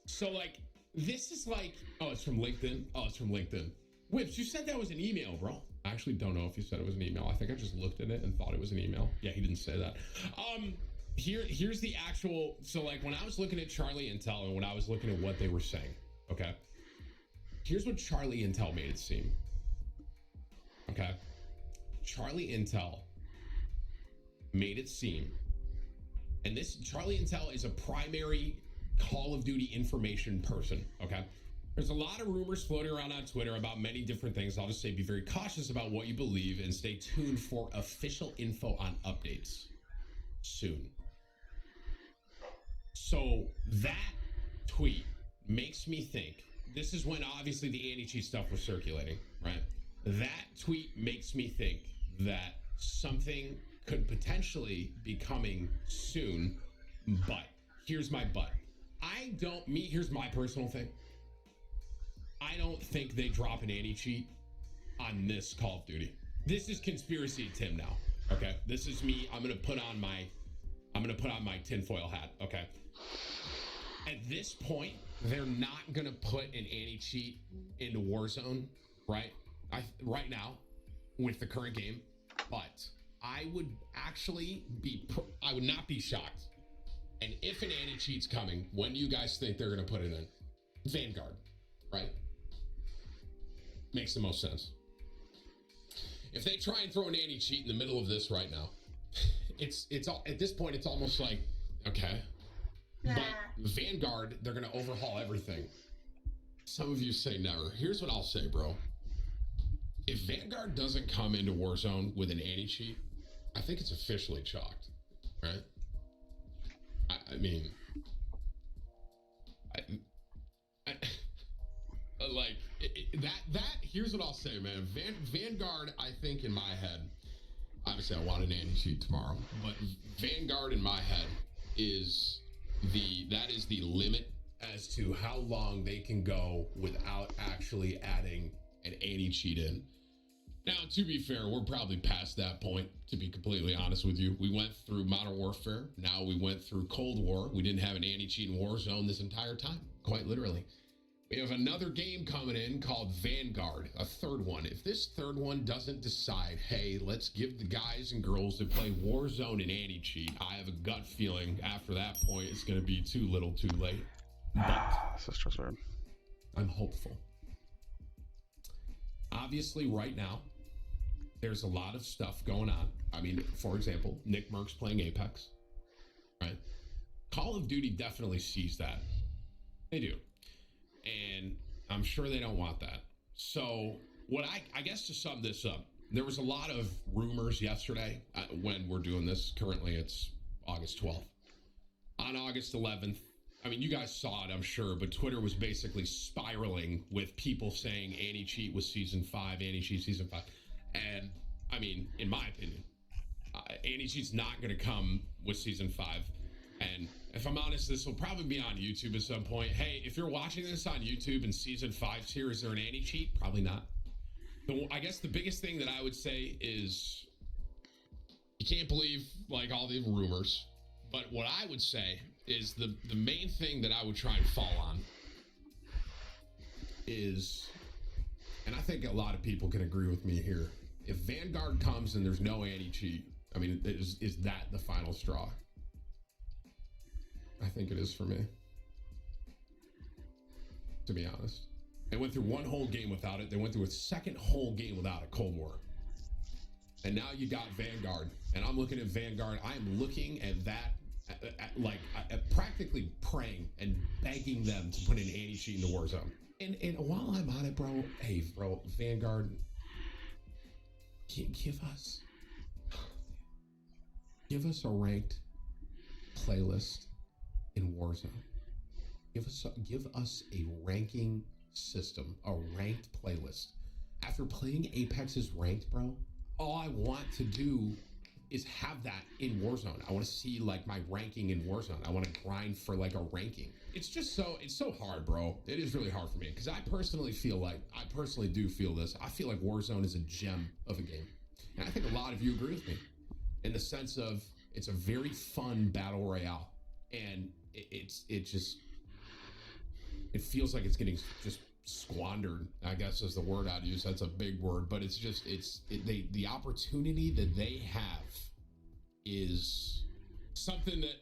so like, this is like, oh, it's from LinkedIn. Whips, you said that was an email, bro. I actually don't know if you said it was an email. I think I just looked at it and thought it was an email. Yeah, he didn't say that. Here's the actual, so like when I was looking at Charlie Intel and when I was looking at what they were saying, okay, here's what Charlie Intel made it seem. Okay, Charlie Intel made it seem, and this Charlie Intel is a primary Call of Duty information person. Okay, there's a lot of rumors floating around on Twitter about many different things. I'll just say be very cautious about what you believe and stay tuned for official info on updates soon. So that tweet makes me think, this is when obviously the anti-cheat stuff was circulating, right? That tweet makes me think that something could potentially be coming soon, but here's my but. Here's my personal thing. I don't think they drop an anti-cheat on this Call of Duty. This is conspiracy Tim now, okay? This is me. I'm gonna put on my tinfoil hat, okay? At this point, they're not gonna put an anti-cheat into Warzone, right? Right now, with the current game, but I would not be shocked. And if an anti-cheat's coming, when do you guys think they're gonna put it in? Vanguard, right? Makes the most sense. If they try and throw an anti-cheat in the middle of this right now, it's at this point it's almost like, okay, but Vanguard, they're gonna overhaul everything. Some of you say never. Here's what I'll say, bro. If Vanguard doesn't come into Warzone with an anti-cheat, I think it's officially chalked, right? I mean, here's what I'll say, man. Vanguard, I think in my head, obviously I want an anti-cheat tomorrow, but Vanguard in my head is the limit as to how long they can go without actually adding an anti-cheat in. Now, to be fair, we're probably past that point, to be completely honest with you. We went through Modern Warfare. Now we went through Cold War. We didn't have an anti-cheat in Warzone this entire time, quite literally. We have another game coming in called Vanguard, a third one. If this third one doesn't decide, hey, let's give the guys and girls that play Warzone an anti-cheat, I have a gut feeling after that point it's going to be too little too late. But this is just weird. I'm hopeful. Obviously, right now, there's a lot of stuff going on. I mean, for example, Nick Merck's playing Apex, right? Call of Duty definitely sees that. They do. And I'm sure they don't want that. So what I guess to sum this up, there was a lot of rumors yesterday when we're doing this. Currently, it's August 12th. On August 11th, I mean, you guys saw it, I'm sure, but Twitter was basically spiraling with people saying anti-cheat was Season 5, anti-cheat Season 5. And, I mean, in my opinion, anti-cheat's not going to come with Season 5. And if I'm honest, this will probably be on YouTube at some point. Hey, if you're watching this on YouTube and Season 5's here, is there an anti-cheat? Probably not. So I guess the biggest thing that I would say is you can't believe, like, all the rumors. But what I would say is the main thing that I would try and fall on is, and I think a lot of people can agree with me here, if Vanguard comes and there's no anti-cheat, I mean, is that the final straw? I think it is for me, to be honest. They went through one whole game without it. They went through a second whole game without it, Cold War. And now you got Vanguard. And I'm looking at Vanguard. I am looking at that, practically praying and begging them to put an anti-cheat in the Warzone. And while I'm on it, bro, hey, bro, Vanguard, give us a ranked playlist in Warzone. Give us a ranking system, a ranked playlist. After playing Apex's ranked, bro, all I want to do is have that in Warzone. I want to see like my ranking in Warzone. I want to grind for like a ranking. It's so hard, bro. It is really hard for me because I personally do feel this. I feel like Warzone is a gem of a game. And I think a lot of you agree with me in the sense of it's a very fun battle royale. And it feels like it's getting just squandered, I guess is the word I'd use. That's a big word, but it's just the opportunity that they have is something that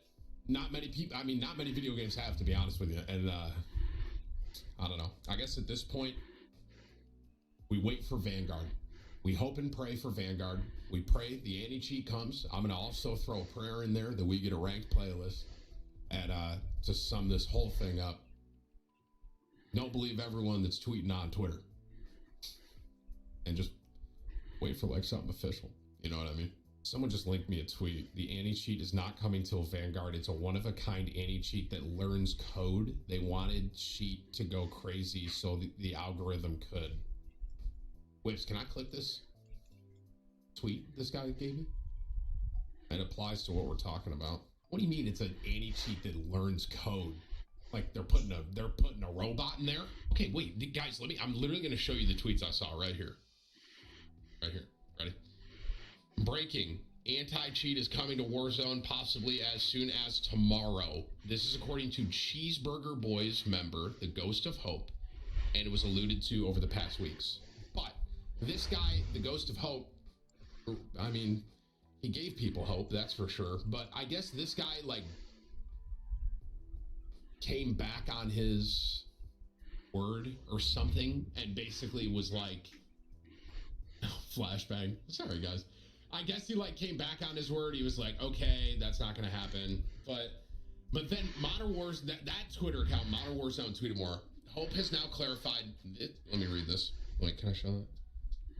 not many video games have, to be honest with you. And I don't know, I guess at this point we wait for Vanguard. We hope and pray for Vanguard. We pray the anti-cheat comes. I'm gonna also throw a prayer in there that we get a ranked playlist. And to sum this whole thing up, don't believe everyone that's tweeting on Twitter. And just wait for like something official. You know what I mean? Someone just linked me a tweet. The anti-cheat is not coming till Vanguard. It's a one-of-a-kind anti-cheat that learns code. They wanted cheat to go crazy so the algorithm could. Wait, can I click this tweet this guy gave me? It applies to what we're talking about. What do you mean it's an anti-cheat that learns code? Like they're putting a robot in there? Okay, wait, guys, I'm literally gonna show you the tweets I saw right here. Right here. Ready? Breaking. Anti-cheat is coming to Warzone possibly as soon as tomorrow. This is according to Cheeseburger Boys member, the Ghost of Hope, and it was alluded to over the past weeks. But this guy, the Ghost of Hope, I mean, he gave people hope, that's for sure. But I guess this guy, like, came back on his word or something and basically was like, flashbang. Sorry, guys. I guess he, like, came back on his word. He was like, okay, that's not going to happen. But then Modern Wars, that Twitter account, Modern Warzone tweeted more. Hope has now clarified. Let me read this. Wait, can I show that?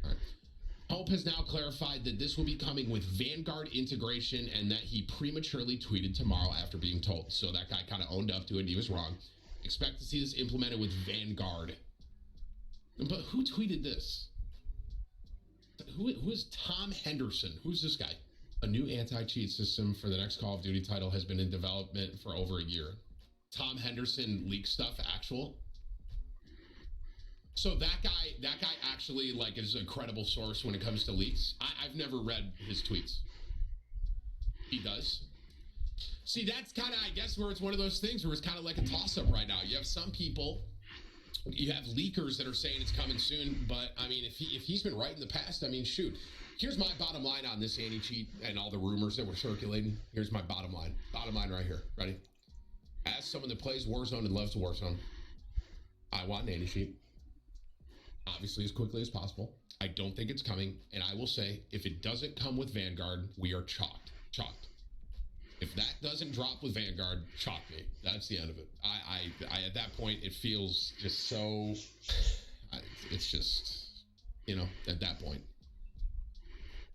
All right. Hope has now clarified that this will be coming with Vanguard integration and that he prematurely tweeted tomorrow after being told. So that guy kind of owned up to it and he was wrong. Expect to see this implemented with Vanguard. But who tweeted this? Who is Tom Henderson? Who's this guy? A new anti-cheat system for the next Call of Duty title has been in development for over a year. Tom Henderson leaks stuff, actual? So that guy actually, like, is a credible source when it comes to leaks. I've never read his tweets. He does. See, that's kind of, I guess, where it's one of those things where it's kind of like a toss-up right now. You have some people, you have leakers that are saying it's coming soon, but, I mean, if he's been right in the past, I mean, shoot. Here's my bottom line on this anti-cheat and all the rumors that were circulating. Here's my bottom line. Bottom line right here. Ready? As someone that plays Warzone and loves Warzone, I want an anti-cheat. Obviously, as quickly as possible. I don't think it's coming, and I will say, if it doesn't come with Vanguard, we are chalked. Chalked. If that doesn't drop with Vanguard, chalk me. That's the end of it. I at that point, it feels just so. It's just, you know, at that point,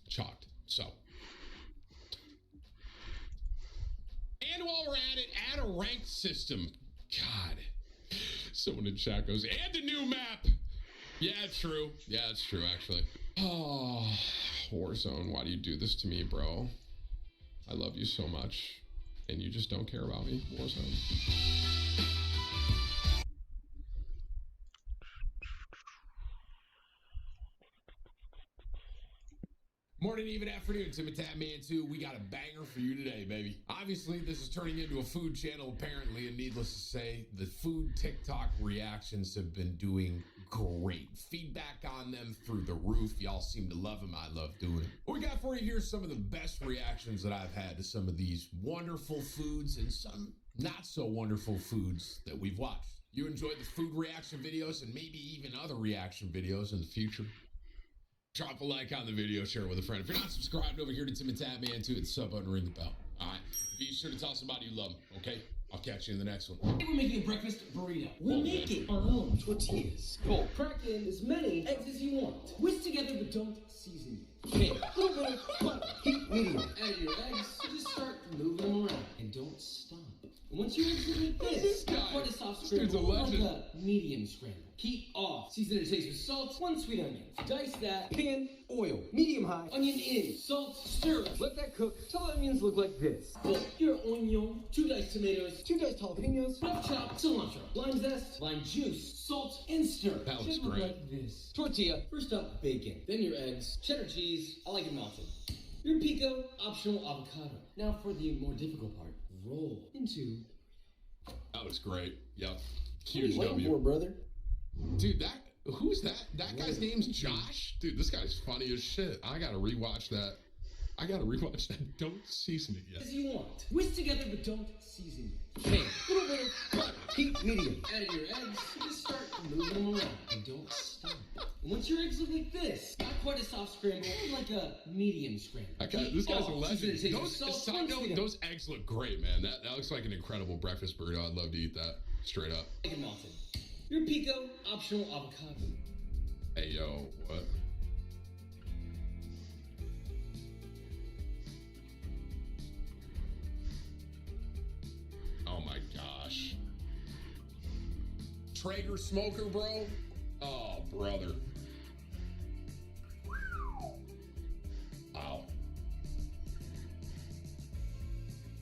chalked. So, and while we're at it, add a ranked system. God, someone in chat goes, and a new map. Yeah, it's true. Yeah, it's true, actually. Oh, Warzone, why do you do this to me, bro? I love you so much, and you just don't care about me, Warzone. Morning, even afternoon, Tim and Tat Man 2. We got a banger for you today, baby. Obviously, this is turning into a food channel, apparently, and needless to say, the food TikTok reactions have been doing great. Feedback on them through the roof. Y'all seem to love them. I love doing it. What we got for you here is some of the best reactions that I've had to some of these wonderful foods and some not so wonderful foods that we've watched. you enjoyed the food reaction videos and maybe even other reaction videos in the future, drop a like on the video, share it with a friend. If you're not subscribed over here to Tim and Tatman, too, hit the sub button, ring the bell. All right? Be sure to tell somebody you love them, okay? I'll catch you in the next one. Today we're making a breakfast burrito. We're making our own tortillas. Cool. Crack in as many eggs as you want. Whisk together but don't season it. Okay, a little bit of butter. Heat medium. Add your eggs. Just start moving them around. And don't stop. And once your eggs are like this, quite a soft scramble, like a medium scramble. Heat off. Season and taste with salt, 1 sweet onion. Dice that. Pan, oil, medium high, onion in, salt, stir. Let that cook till the onions look like this. Put your onion, 2 diced tomatoes, 2 diced jalapenos, rough chopped cilantro, lime zest, lime juice, salt, and stir. That looks Should look great. like this. Tortilla, first up bacon, then your eggs, cheddar cheese, I like it melted. Your pico, optional avocado. Now for the more difficult part, roll into. That was great. Yep. What are Huge you waiting W. for, brother? Dude, who's that? That guy's name's Josh? Dude, this guy's funny as shit. I gotta rewatch that. Don't season it yet. As you want. Whisk together but don't season it. Okay, a little bit of butter. Heat medium. Add your eggs. Just start moving them around. And don't stop. And once your eggs look like this, not quite a soft scramble, like a medium scramble. This guy's a Season legend. and taste with Those, salt, side 1 note, sweet onion. those eggs look great, man. That looks like an incredible breakfast burrito. I'd love to eat that. Straight up. Like it melted. Your pico, optional avocado. Hey, yo, what? Oh my gosh. Traeger smoker, bro? Oh, brother. Wow.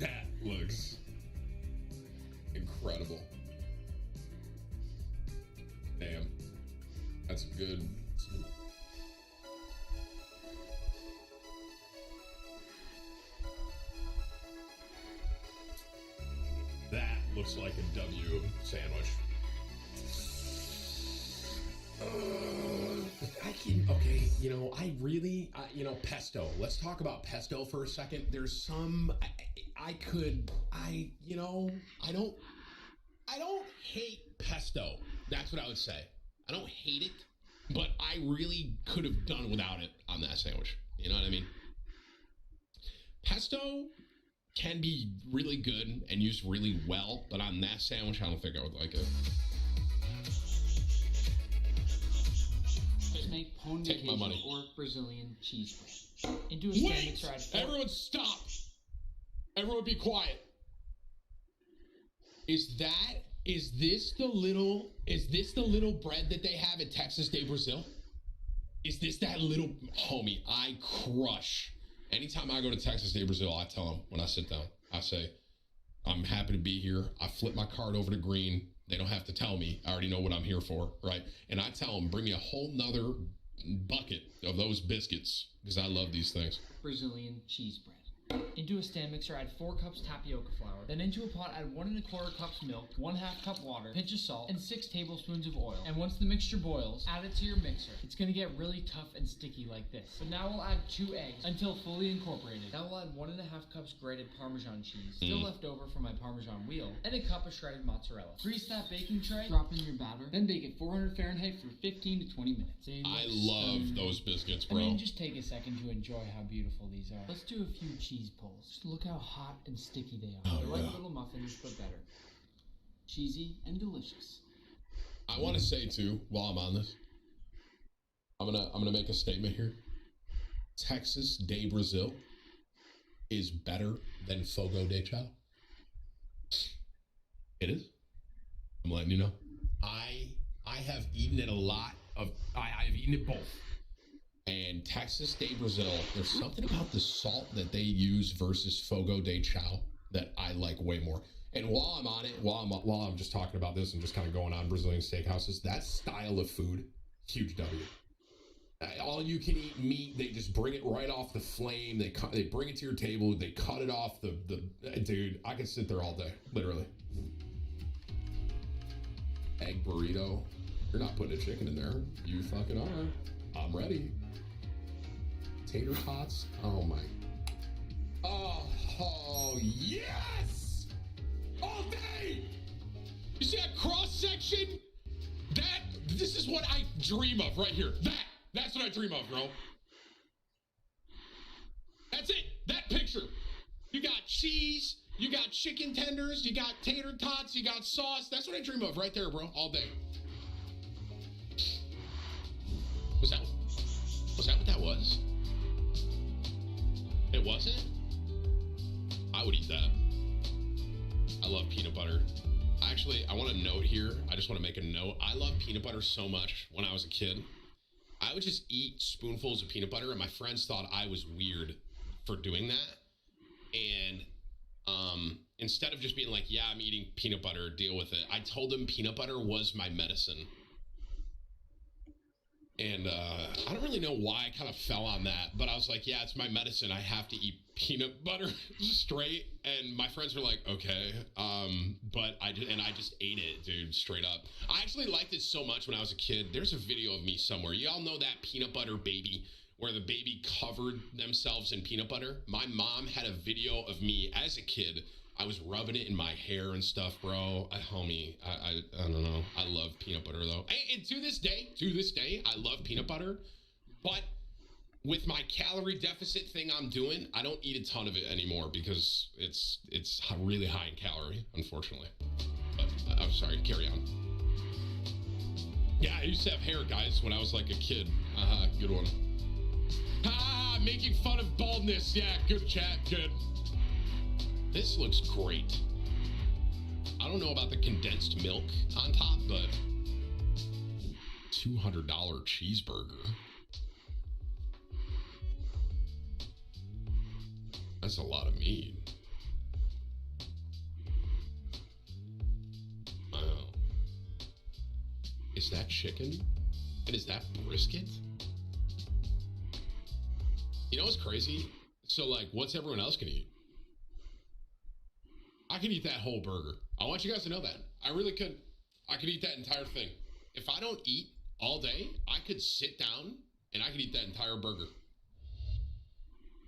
That looks incredible. Damn. That's good. That looks like a W sandwich. Okay, pesto. Let's talk about pesto for a second. There's some, I don't hate pesto. That's what I would say. I don't hate it, but I really could have done without it on that sandwich. You know what I mean? Pesto can be really good and used really well, but on that sandwich, I don't think I would like it. Just make pão de Take my queijo money. or Brazilian cheese bread. Into a stand mixer, add 4. Everyone stop. Everyone be quiet. Is this the little bread that they have at Texas de Brazil? Is this that little homie? I crush. Anytime I go to Texas de Brazil, I tell them when I sit down, I say, I'm happy to be here. I flip my card over to green. They don't have to tell me. I already know what I'm here for, right? And I tell them, bring me a whole nother bucket of those biscuits because I love these things. Brazilian cheese bread. Into a stand mixer, add 4 cups tapioca flour. Then into a pot, add 1 1/4 cups milk, 1/2 cup water, pinch of salt, and 6 tablespoons of oil. And once the mixture boils, add it to your mixer. It's gonna get really tough and sticky like this. But now we'll add 2 eggs until fully incorporated. Now we'll add 1 1/2 cups grated Parmesan cheese, still left over from my Parmesan wheel, and a cup of shredded mozzarella. Grease that baking tray, drop in your batter, then bake at 400 Fahrenheit for 15 to 20 minutes. I love those biscuits, And bro. then just take a second to enjoy how beautiful these are. Let's do a few cheese pulls. Just look how hot and sticky they are. They're like little muffins, but better. Cheesy and delicious. I want to say too, while I'm on this, I'm gonna make a statement here. Texas de Brazil is better than Fogo de Chao. It is. I'm letting you know. I have eaten it a lot of. I've eaten it both. And Texas de Brazil, there's something about the salt that they use versus Fogo de Chao that I like way more. And while I'm on it, while I'm just talking about this and just kind of going on Brazilian steakhouses, that style of food, huge W. All you can eat meat, they just bring it right off the flame. They bring it to your table. They cut it off the dude. I could sit there all day, literally. Egg burrito. You're not putting a chicken in there. You fucking are. I'm ready. Tater tots. Oh my. Oh yes! All day! You see that cross section? This is what I dream of right here. That's what I dream of, bro. That's it. That picture. You got cheese, you got chicken tenders, you got tater tots, you got sauce. That's what I dream of right there, bro, all day. Was that what that was? It wasn't? I would eat that. I love peanut butter. Actually, I want to note here. I just want to make a note. I love peanut butter so much when I was a kid. I would just eat spoonfuls of peanut butter, and my friends thought I was weird for doing that. And instead of just being like, yeah, I'm eating peanut butter, deal with it, I told them peanut butter was my medicine. And I don't really know why I kind of fell on that, but I was like, yeah, it's my medicine. I have to eat peanut butter straight. And my friends were like, okay. But I just ate it, dude, straight up. I actually liked it so much when I was a kid. There's a video of me somewhere. Y'all know that peanut butter baby where the baby covered themselves in peanut butter? My mom had a video of me as a kid. I was rubbing it in my hair and stuff, bro. Homie, I don't know. I love peanut butter, though. And to this day, I love peanut butter. But with my calorie deficit thing I'm doing, I don't eat a ton of it anymore because it's really high in calorie, unfortunately. But I'm sorry, carry on. Yeah, I used to have hair, guys, when I was like a kid. Good one. Making fun of baldness. Yeah, good chat, good. This looks great. I don't know about the condensed milk on top, but $200 cheeseburger. That's a lot of meat. Wow. Is that chicken? And is that brisket? You know what's crazy? So, like, what's everyone else gonna eat? I could eat that whole burger. I want you guys to know that. I really could. I could eat that entire thing. If I don't eat all day, I could sit down and I could eat that entire burger.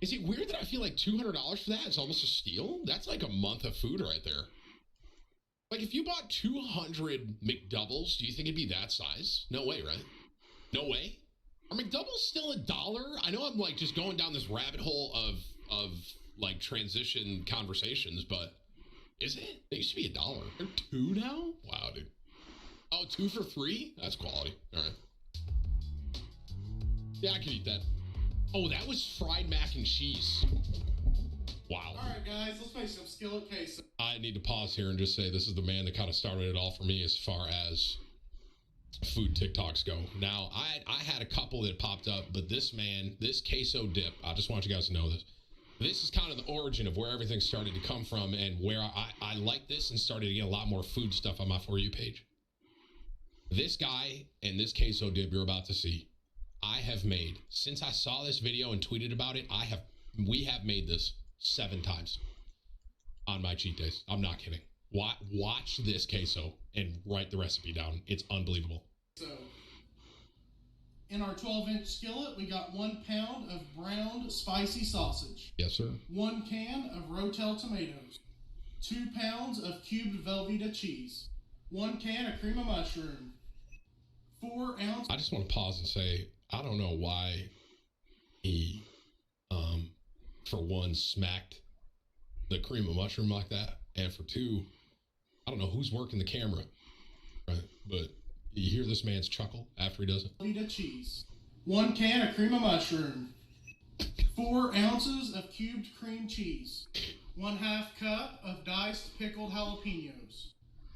Is it weird that I feel like $200 for that is almost a steal? That's like a month of food right there. Like, if you bought 200 McDoubles, do you think it'd be that size? No way, right? No way? Are McDoubles still $1? I know I'm like just going down this rabbit hole of like transition conversations, but is it? They used to be $1. They're $2 now? Wow, dude. Oh, 2 for $3? That's quality. All right. Yeah, I could eat that. Oh, that was fried mac and cheese. Wow. All right, guys, let's make some skillet queso. I need to pause here and just say this is the man that kind of started it all for me as far as food TikToks go. Now, I had a couple that popped up, but this man, this queso dip, I just want you guys to know this. This is kind of the origin of where everything started to come from and where I like this and started to get a lot more food stuff on my For You page. This guy and this queso dip you're about to see, I have made, since I saw this video and tweeted about it, we have made this 7 times on my cheat days. I'm not kidding. Watch this queso and write the recipe down. It's unbelievable. So, in our 12-inch skillet, we got 1 pound of browned spicy sausage. Yes, sir. 1 can of Rotel tomatoes. 2 pounds of cubed Velveeta cheese. 1 can of cream of mushroom. 4 ounces. I just want to pause and say, I don't know why he, for one, smacked the cream of mushroom like that. And for 2, I don't know who's working the camera, right? But you hear this man's chuckle after he does it. Velveeta cheese. 1 can of cream of mushroom. 4 ounces of cubed cream cheese. 1/2 cup of diced pickled jalapenos.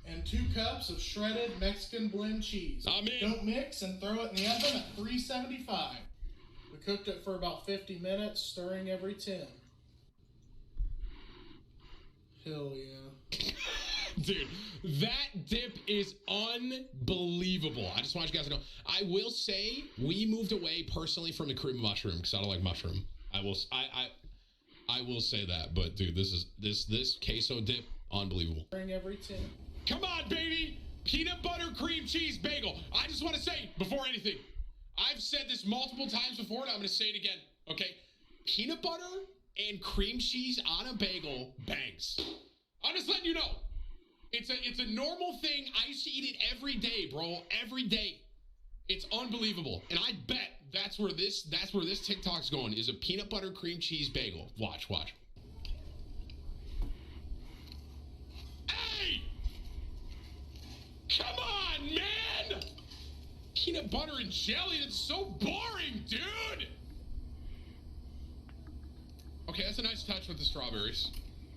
And 2 cups of shredded Mexican blend cheese. Don't mix and throw it in the oven at 375. We cooked it for about 50 minutes, stirring every 10. Hell yeah. Dude, that dip is unbelievable. I just want you guys to know. I will say we moved away personally from the cream of mushroom because I don't like mushroom. I will say that, but dude, this queso dip, unbelievable. Stirring every 10. Come on, baby! Peanut butter cream cheese bagel. I just want to say, before anything, I've said this multiple times before, and I'm going to say it again, okay? Peanut butter and cream cheese on a bagel bangs. I'm just letting you know. It's a normal thing. I used to eat it every day, bro. Every day. It's unbelievable. And I bet that's where this TikTok's going, is a peanut butter cream cheese bagel. Watch. Hey! Come on, man! Peanut butter and jelly, that's so boring, dude! Okay, that's a nice touch with the strawberries.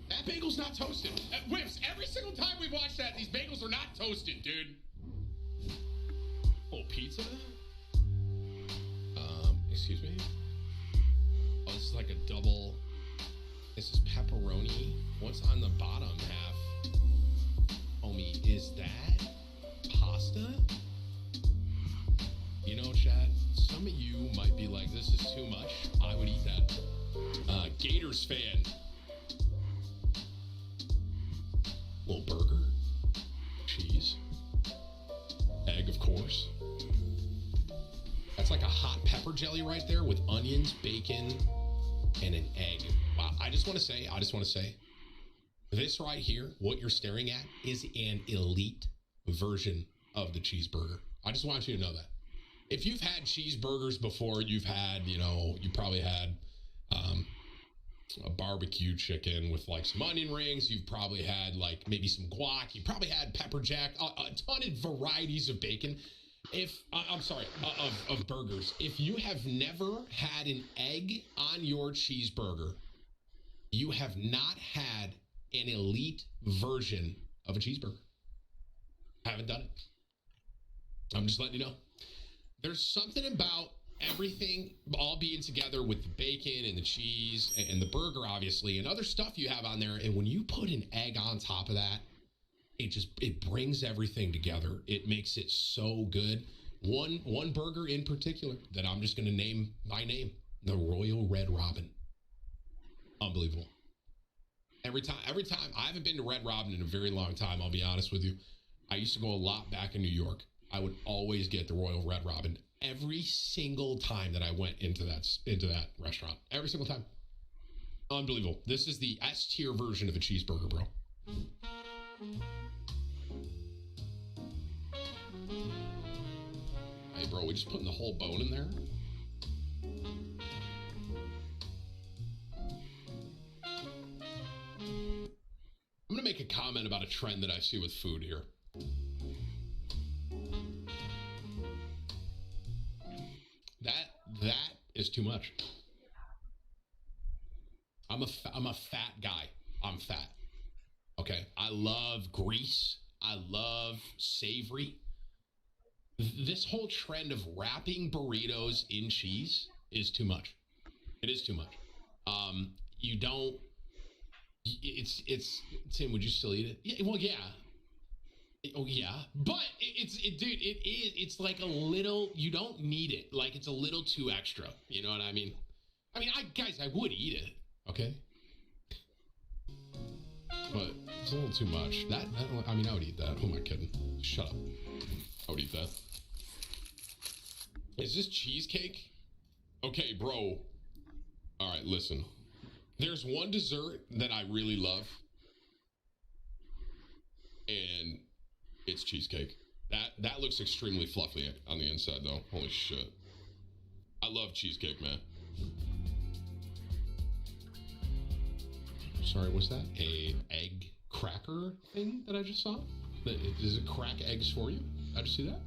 That bagel's not toasted. Whips, every single time we've watched that, these bagels are not toasted, dude. Oh, pizza? Excuse me? Oh, this is like a double. This is pepperoni. What's on the bottom half? Homie, is that pasta? You know, Chad, some of you might be like, this is too much. I would eat that. Gators fan. Little burger. Cheese. Egg, of course. That's like a hot pepper jelly right there with onions, bacon, and an egg. Wow. I just want to say, this right here, what you're staring at, is an elite version of the cheeseburger. I just want you to know that. If you've had cheeseburgers before, you probably had a barbecue chicken with like some onion rings. You've probably had like maybe some guac. You probably had pepper jack, a ton of varieties of bacon. Of burgers. If you have never had an egg on your cheeseburger, you have not had an elite version of a cheeseburger. Haven't done it. I'm just letting you know. There's something about everything all being together with the bacon and the cheese and the burger, obviously, and other stuff you have on there. And when you put an egg on top of that, it brings everything together. It makes it so good. One burger in particular that I'm just going to name by name, the Royal Red Robin. Unbelievable. Every time, I haven't been to Red Robin in a very long time, I'll be honest with you. I used to go a lot back in New York. I would always get the Royal Red Robin every single time that I went into that restaurant. Every single time. Unbelievable. This is the S-tier version of a cheeseburger, bro. Hey, bro, we just putting the whole bone in there? I'm going to make a comment about a trend that I see with food here. That is too much. I'm a fat guy. I'm fat. Okay. I love grease. I love savory. This whole trend of wrapping burritos in cheese is too much. It is too much. You don't. It's Tim. Would you still eat it? Yeah, well, yeah. Oh yeah, but dude, it's like a little. You don't need it. Like it's a little too extra. You know what I mean? I would eat it. Okay. But it's a little too much. I would eat that. Who am I kidding? Shut up. I would eat that. Is this cheesecake? Okay, bro. All right, listen. There's one dessert that I really love. And it's cheesecake. That looks extremely fluffy on the inside, though. Holy shit. I love cheesecake, man. Sorry, what's that? A egg cracker thing that I just saw? Does it crack eggs for you? Did I just see that?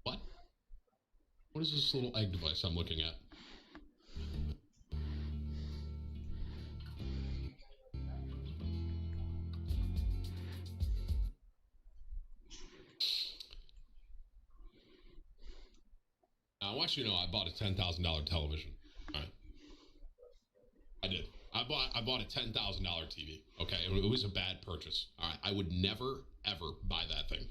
What? What is this little egg device I'm looking at? I want you to know I bought a $10,000 television. All right. I did. I bought a $10,000 TV. Okay. It was a bad purchase. All right. I would never, ever buy that thing.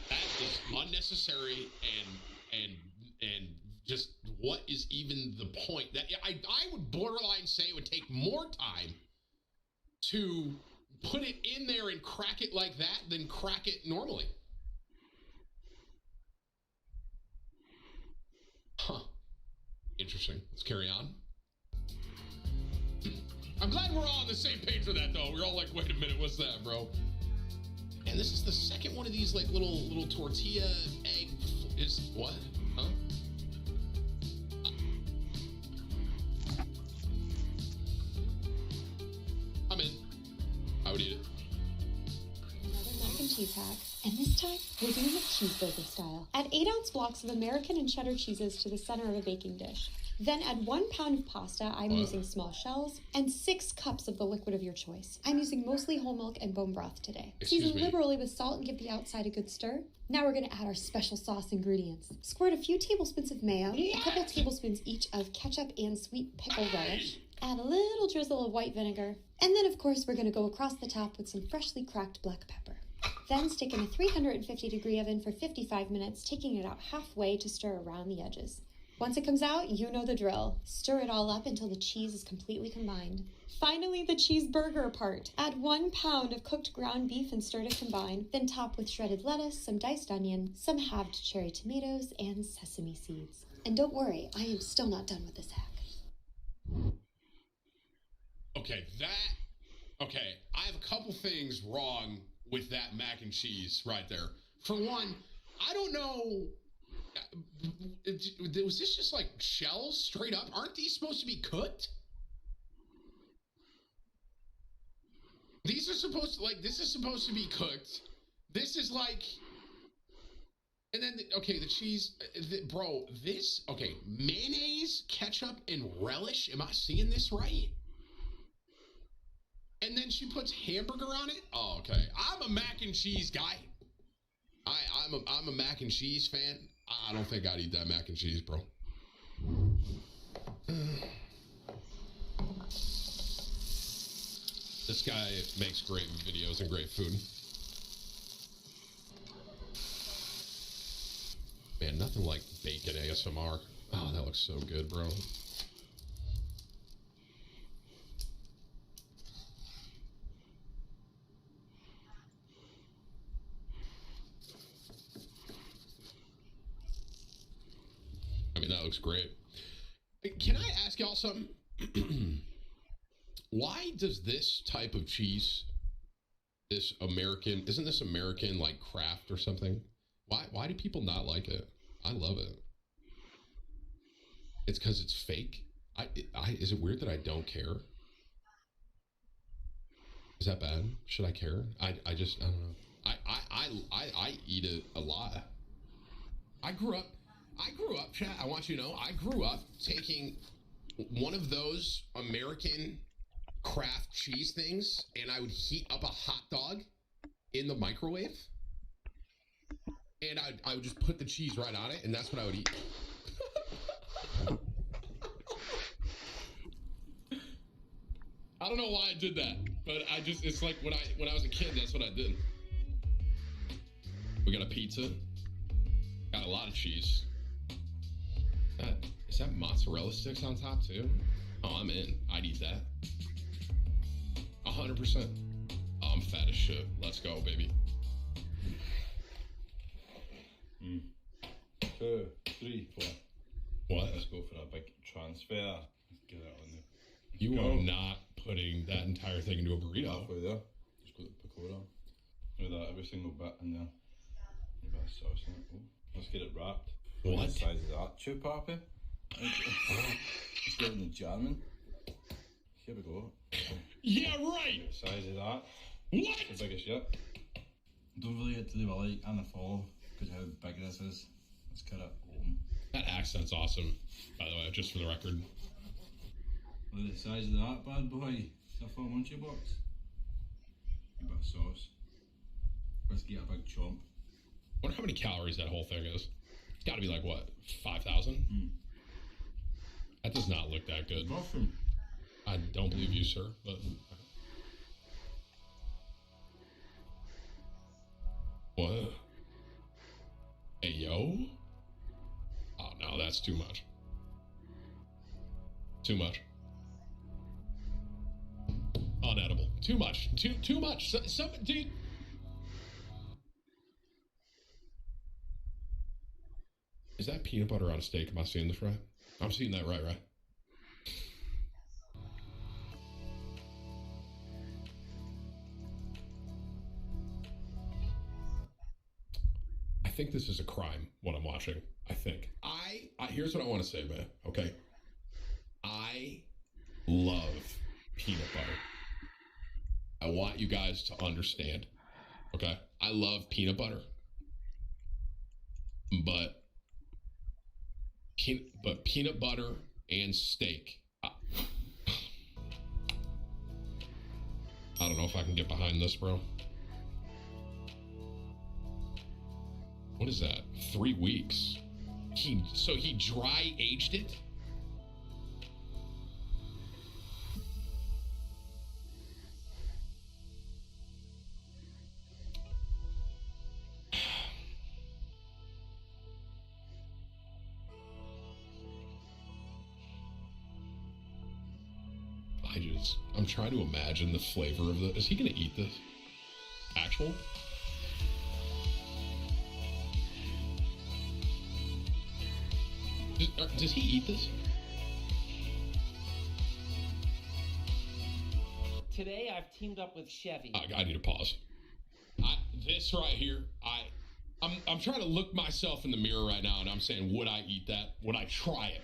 That is unnecessary and just what is even the point? That I would borderline say it would take more time to put it in there and crack it like that than crack it normally. Huh. Interesting. Let's carry on. I'm glad we're all on the same page with that, though. We're all like, wait a minute, what's that, bro? And this is the second one of these, like, little tortilla egg... Is what? Huh? I'm in. I would eat it. Another mac and cheese hack. And this time, we're doing it cheeseburger style. Add 8-ounce blocks of American and cheddar cheeses to the center of a baking dish. Then add 1 pound of pasta, I'm using small shells, and 6 cups of the liquid of your choice. I'm using mostly whole milk and bone broth today. Season liberally with salt and give the outside a good stir. Now we're gonna add our special sauce ingredients. Squirt a few tablespoons of mayo, a couple tablespoons each of ketchup and sweet pickle relish. Add a little drizzle of white vinegar. And then, of course, we're gonna go across the top with some freshly cracked black pepper. Then stick in a 350-degree oven for 55 minutes, taking it out halfway to stir around the edges. Once it comes out, you know the drill. Stir it all up until the cheese is completely combined. Finally, the cheeseburger part. Add 1 pound of cooked ground beef and stir to combine. Then top with shredded lettuce, some diced onion, some halved cherry tomatoes, and sesame seeds. And don't worry, I am still not done with this hack. Okay, I have a couple things wrong with that mac and cheese right there. For one, I don't know, was this just like shells straight up? Aren't these supposed to be cooked? These are supposed to, like, this is supposed to be cooked. This is like, and then, okay, the cheese, bro, this, okay, mayonnaise, ketchup, and relish. Am I seeing this right? And then she puts hamburger on it? Oh, okay. I'm a mac and cheese guy. I'm a mac and cheese fan. I don't think I'd eat that mac and cheese, bro. This guy makes great videos and great food. Man, nothing like bacon ASMR. Oh, that looks so good, bro. I mean, that looks great. Can I ask y'all something? Why does this type of cheese, this American, isn't this American like Kraft or something? Why do people not like it? I love it. It's because it's fake. Is it weird that I don't care? Is that bad? Should I care? I don't know. I eat it a lot. I grew up, chat, I want you to know, I grew up taking one of those American Kraft cheese things, and I would heat up a hot dog in the microwave, and I would just put the cheese right on it, and that's what I would eat. I don't know why I did that, but it's like when I was a kid, that's what I did. We got a pizza. Got a lot of cheese. Is that mozzarella sticks on top too? Oh, I'm in. I'd eat that. 100%. Oh, I'm fat as shit. Let's go, baby. 2, 3, 4. What? Let's go for a big transfer. Let's get that on there. You are not putting that entire thing into a burrito. Halfway there. Just got the pakora. With that, every single bit in there. A bit of sauce in it. Oh, let's get it wrapped. What? What size is that? Chew pappy? Let's get it in the German. Here we go. Yeah, right. The size of that. What? It's the biggest yet. Don't really get to leave a like and a follow because how big this is. Let's cut it home. That accent's awesome, by the way, just for the record. Look at the size of that bad boy. It's a full munchie box. A bit of sauce. Let's get a big chomp. I wonder how many calories that whole thing is. It's got to be like, what, 5,000? That does not look that good. Awesome. I don't believe you, sir, but... What? Hey, yo? Oh, no, that's too much. Too much. Unedible. Too much. Too much. Dude... Is that peanut butter on a steak? Am I seeing this right? I'm seeing that right? think this is a crime, what I'm watching. I think. Here's what I want to say, man. Okay. I love peanut butter. I want you guys to understand. Okay. I love peanut butter. But peanut butter and steak. I don't know if I can get behind this, bro. What is that? 3 weeks. So he dry aged it? I'm trying to imagine the flavor of this. Is he gonna eat this? Actual? Does he eat this? Today, I've teamed up with Chevy. I need to pause. This right here, I'm trying to look myself in the mirror right now, and I'm saying, would I eat that? Would I try it?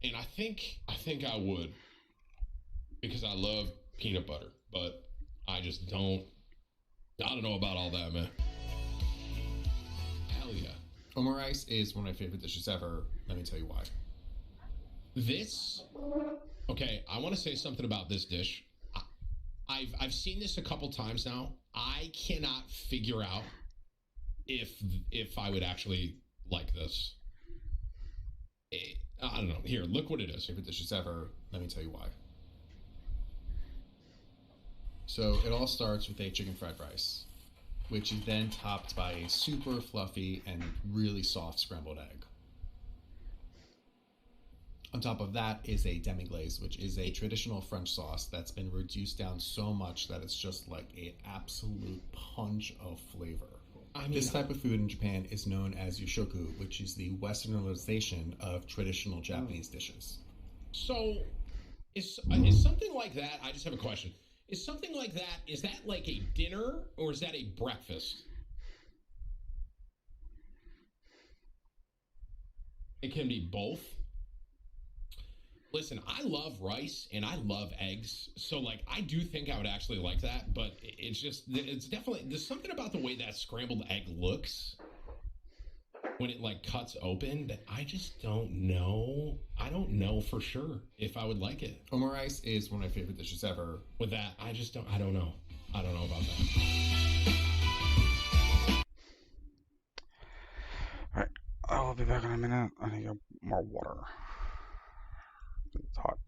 And I think I would, because I love peanut butter, but I just don't. I don't know about all that, man. Hell yeah. Omurice is one of my favorite dishes ever. Let me tell you why. Okay, I want to say something about this dish. I've seen this a couple times now. I cannot figure out if I would actually like this. I don't know. Here, look what it is. Favorite dishes ever. Let me tell you why. So it all starts with a chicken fried rice, which is then topped by a super fluffy and really soft scrambled egg. On top of that is a demi-glace, which is a traditional French sauce that's been reduced down so much that it's just like an absolute punch of flavor. This type of food in Japan is known as yoshoku, which is the westernization of traditional Japanese dishes. So, is something like that, I just have a question. Is something like that, is that like a dinner or is that a breakfast? It can be both. Listen, I love rice and I love eggs. So, like, I do think I would actually like that, but it's definitely, there's something about the way that scrambled egg looks when it, like, cuts open that I just don't know. I don't know for sure if I would like it. Omurice is one of my favorite dishes ever. With that, I don't know. I don't know about that. Alright, I'll be back in a minute. I need to get more water. It's hot.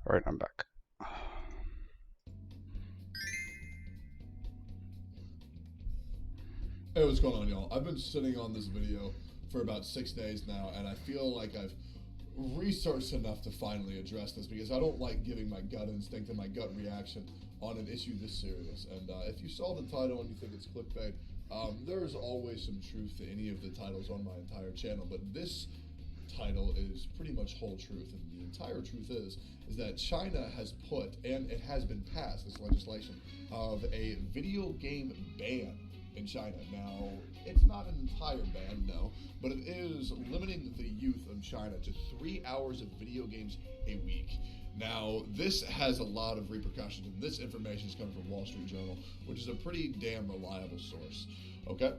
Alright, I'm back. Hey, what's going on, y'all? I've been sitting on this video for about 6 days now, and I feel like I've researched enough to finally address this, because I don't like giving my gut instinct and my gut reaction on an issue this serious. And if you saw the title and you think it's clickbait, there's always some truth to any of the titles on my entire channel, but this title is pretty much whole truth. And the entire truth is that China has put, and it has been passed, this legislation of a video game ban in China. Now, it's not an entire ban, no, but it is limiting the youth of China to 3 hours of video games a week. Now, this has a lot of repercussions, and this information is coming from Wall Street Journal, which is a pretty damn reliable source, okay?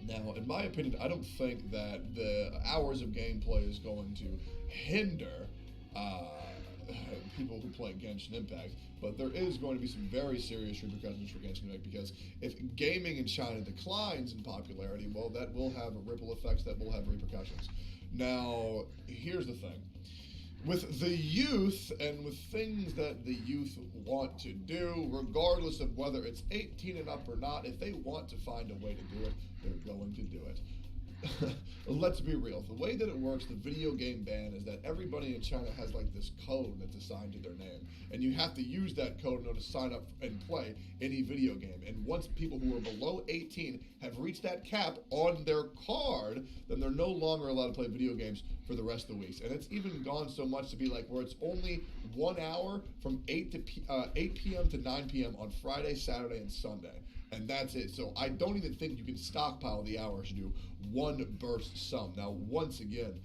Now, in my opinion, I don't think that the hours of gameplay is going to hinder people who play Genshin Impact, but there is going to be some very serious repercussions for Genshin Impact, because if gaming in China declines in popularity, well, that will have ripple effects, that will have repercussions. Now, here's the thing. With the youth and with things that the youth want to do, regardless of whether it's 18 and up or not, if they want to find a way to do it, they're going to do it. Let's be real. The way that it works, the video game ban, is that everybody in China has like this code that's assigned to their name, and you have to use that code in order to sign up and play any video game. And once people who are below 18 have reached that cap on their card, then they're no longer allowed to play video games for the rest of the weeks. And it's even gone so much to be like where it's only 1 hour from 8 p.m. to 9 p.m. on Friday, Saturday, and Sunday. And that's it. So I don't even think you can stockpile the hours to do one burst sum. Now, once again,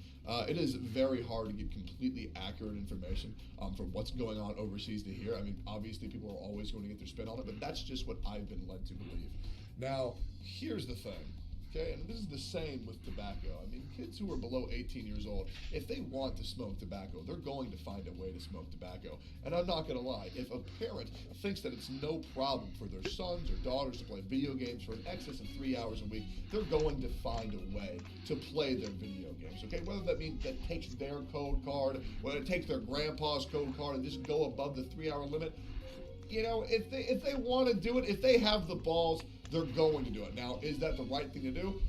it is very hard to get completely accurate information from what's going on overseas to here. I mean, obviously, people are always going to get their spin on it, but that's just what I've been led to believe. Now, here's the thing. Okay, and this is the same with tobacco. I mean, kids who are below 18 years old, if they want to smoke tobacco, they're going to find a way to smoke tobacco. And I'm not going to lie, if a parent thinks that it's no problem for their sons or daughters to play video games for an excess of 3 hours a week, they're going to find a way to play their video games, okay? Whether that means that takes their code card, whether it takes their grandpa's code card and just go above the 3 hour limit, you know, if they want to do it, if they have the balls, they're going to do it. Now, is that the right thing to do?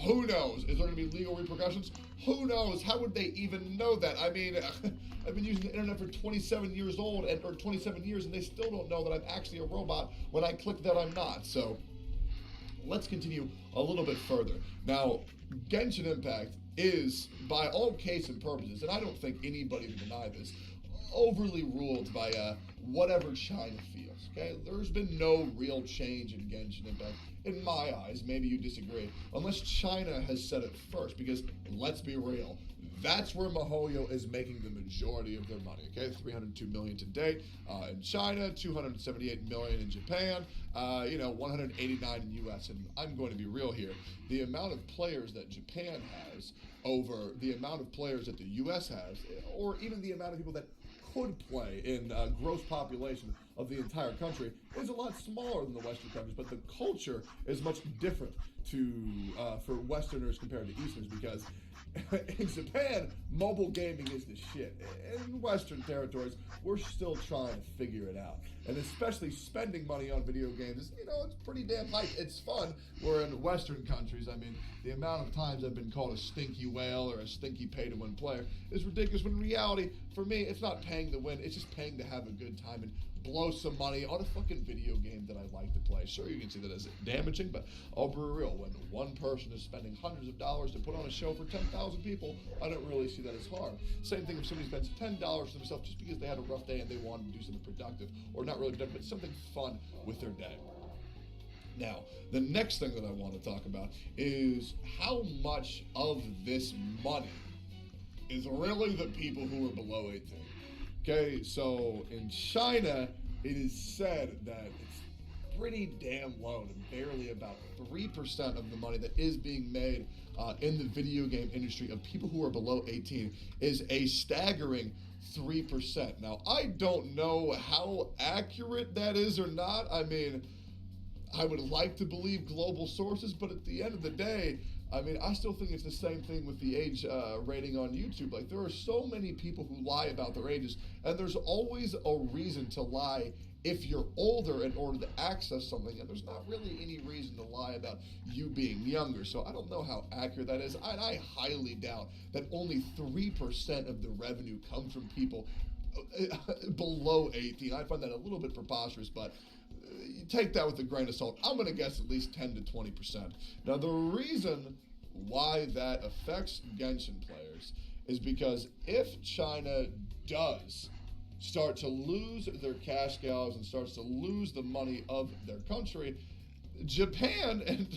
Who knows? Is there going to be legal repercussions? Who knows? How would they even know that? I mean, I've been using the internet for 27 years old, or 27 years, and they still don't know that I'm actually a robot when I click that I'm not. So, let's continue a little bit further. Now, Genshin Impact is, by all case and purposes, and I don't think anybody would deny this, overly ruled by whatever China feels, okay? There's been no real change in Genshin Impact, in my eyes. Maybe you disagree, unless China has said it first, because let's be real, that's where MiHoYo is making the majority of their money, okay? 302 million to date in China, 278 million in Japan, 189 in US, and I'm going to be real here. The amount of players that Japan has over the amount of players that the US has, or even the amount of people that could play in gross population of the entire country, is a lot smaller than the Western countries, but the culture is much different for Westerners compared to Easterners, because in Japan, mobile gaming is the shit. In Western territories, we're still trying to figure it out. And especially spending money on video games, it's pretty damn hype. It's fun. Where in Western countries, I mean, the amount of times I've been called a stinky whale or a stinky pay-to-win player is ridiculous, when in reality, for me, it's not paying to win, it's just paying to have a good time and blow some money on a fucking video game that I like to play. Sure, you can see that as damaging, but I'll be real. When one person is spending hundreds of dollars to put on a show for 10,000 people, I don't really see that as harm. Same thing if somebody spends $10 for themselves just because they had a rough day and they wanted to do something productive, or not really productive, but something fun with their day. Now, the next thing that I want to talk about is how much of this money is really the people who are below 18. Okay, so in China, it is said that it's pretty damn low, and barely about 3% of the money that is being made in the video game industry of people who are below 18 is a staggering 3%. Now, I don't know how accurate that is or not. I mean, I would like to believe global sources, but at the end of the day, I mean, I still think it's the same thing with the age rating on YouTube. Like, there are so many people who lie about their ages, and there's always a reason to lie if you're older in order to access something, and there's not really any reason to lie about you being younger. So I don't know how accurate that is. I highly doubt that only 3% of the revenue comes from people below 18. I find that a little bit preposterous, but you take that with a grain of salt. I'm going to guess at least 10 to 20%. Now, the reason why that affects Genshin players is because if China does start to lose their cash cows and starts to lose the money of their country, Japan, and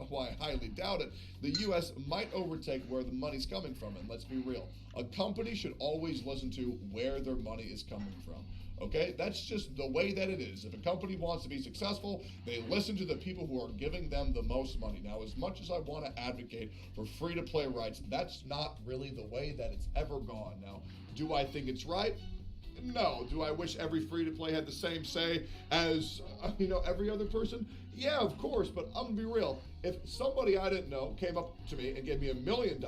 why I highly doubt it, the U.S. might overtake where the money's coming from. And let's be real, a company should always listen to where their money is coming from. Okay, that's just the way that it is. If a company wants to be successful, they listen to the people who are giving them the most money. Now, as much as I want to advocate for free-to-play rights, that's not really the way that it's ever gone. Now, do I think it's right? No. Do I wish every free-to-play had the same say as, every other person? Yeah, of course, but I'm gonna be real. If somebody I didn't know came up to me and gave me $1 million,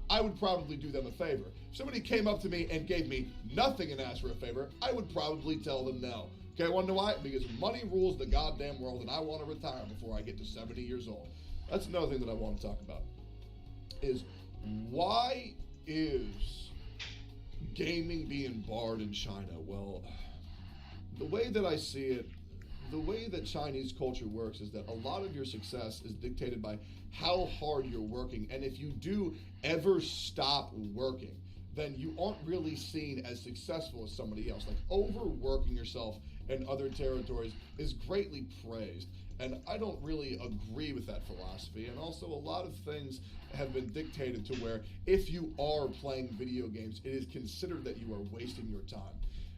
I would probably do them a favor. If somebody came up to me and gave me nothing and asked for a favor, I would probably tell them no. Okay, wanna know why? Because money rules the goddamn world, and I want to retire before I get to 70 years old. That's another thing that I want to talk about. Is why is gaming being barred in China? Well, the way that I see it, the way that Chinese culture works is that a lot of your success is dictated by how hard you're working. And if you do ever stop working, then you aren't really seen as successful as somebody else. Like, overworking yourself in other territories is greatly praised. And I don't really agree with that philosophy. And also, a lot of things have been dictated to where if you are playing video games, it is considered that you are wasting your time.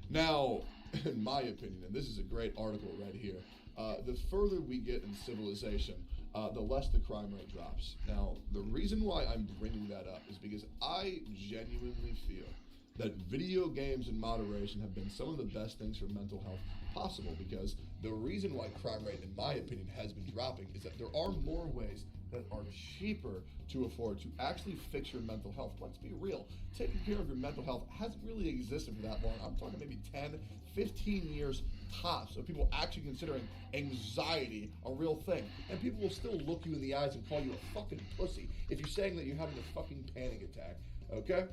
Now, in my opinion, and this is a great article right here, the further we get in civilization, the less the crime rate drops. Now, the reason why I'm bringing that up is because I genuinely feel that video games in moderation have been some of the best things for mental health possible, because the reason why crime rate, in my opinion, has been dropping is that there are more ways that are cheaper to afford to actually fix your mental health. Let's be real, taking care of your mental health hasn't really existed for that long. I'm talking maybe 10, 15 years tops of people actually considering anxiety a real thing. And people will still look you in the eyes and call you a fucking pussy if you're saying that you're having a fucking panic attack, okay?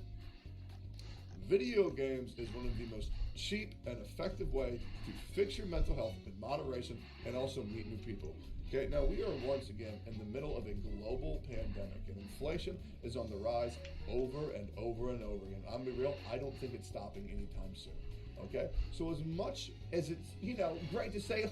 Video games is one of the most cheap and effective way to fix your mental health in moderation and also meet new people. Okay, now we are once again in the middle of a global pandemic, and inflation is on the rise over and over and over again. I'm gonna be real, I don't think it's stopping anytime soon. Okay, so as much as it's, great to say,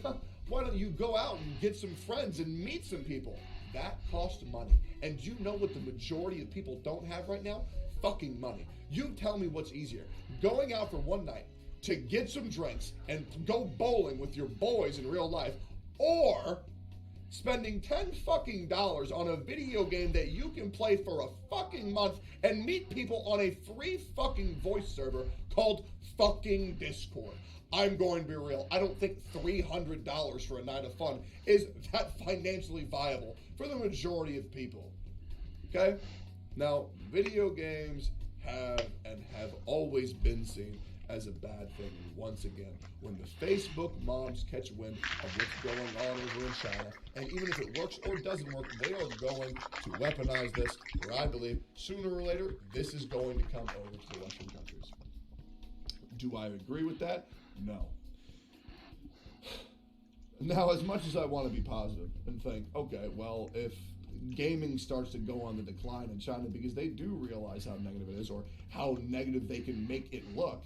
why don't you go out and get some friends and meet some people? That costs money. And you know what the majority of people don't have right now? Fucking money. You tell me what's easier. Going out for one night to get some drinks and go bowling with your boys in real life, or spending $10 fucking on a video game that you can play for a fucking month and meet people on a free fucking voice server called fucking Discord. I'm going to be real. I don't think $300 for a night of fun is that financially viable for the majority of people. Okay? Now, video games have always been seen as a bad thing. And once again, when the Facebook moms catch wind of what's going on over in China, and even if it works or doesn't work, they are going to weaponize this, where I believe sooner or later, this is going to come over to the Western countries. Do I agree with that? No. Now, as much as I want to be positive and think, okay, well, if gaming starts to go on the decline in China because they do realize how negative it is, or how negative they can make it look,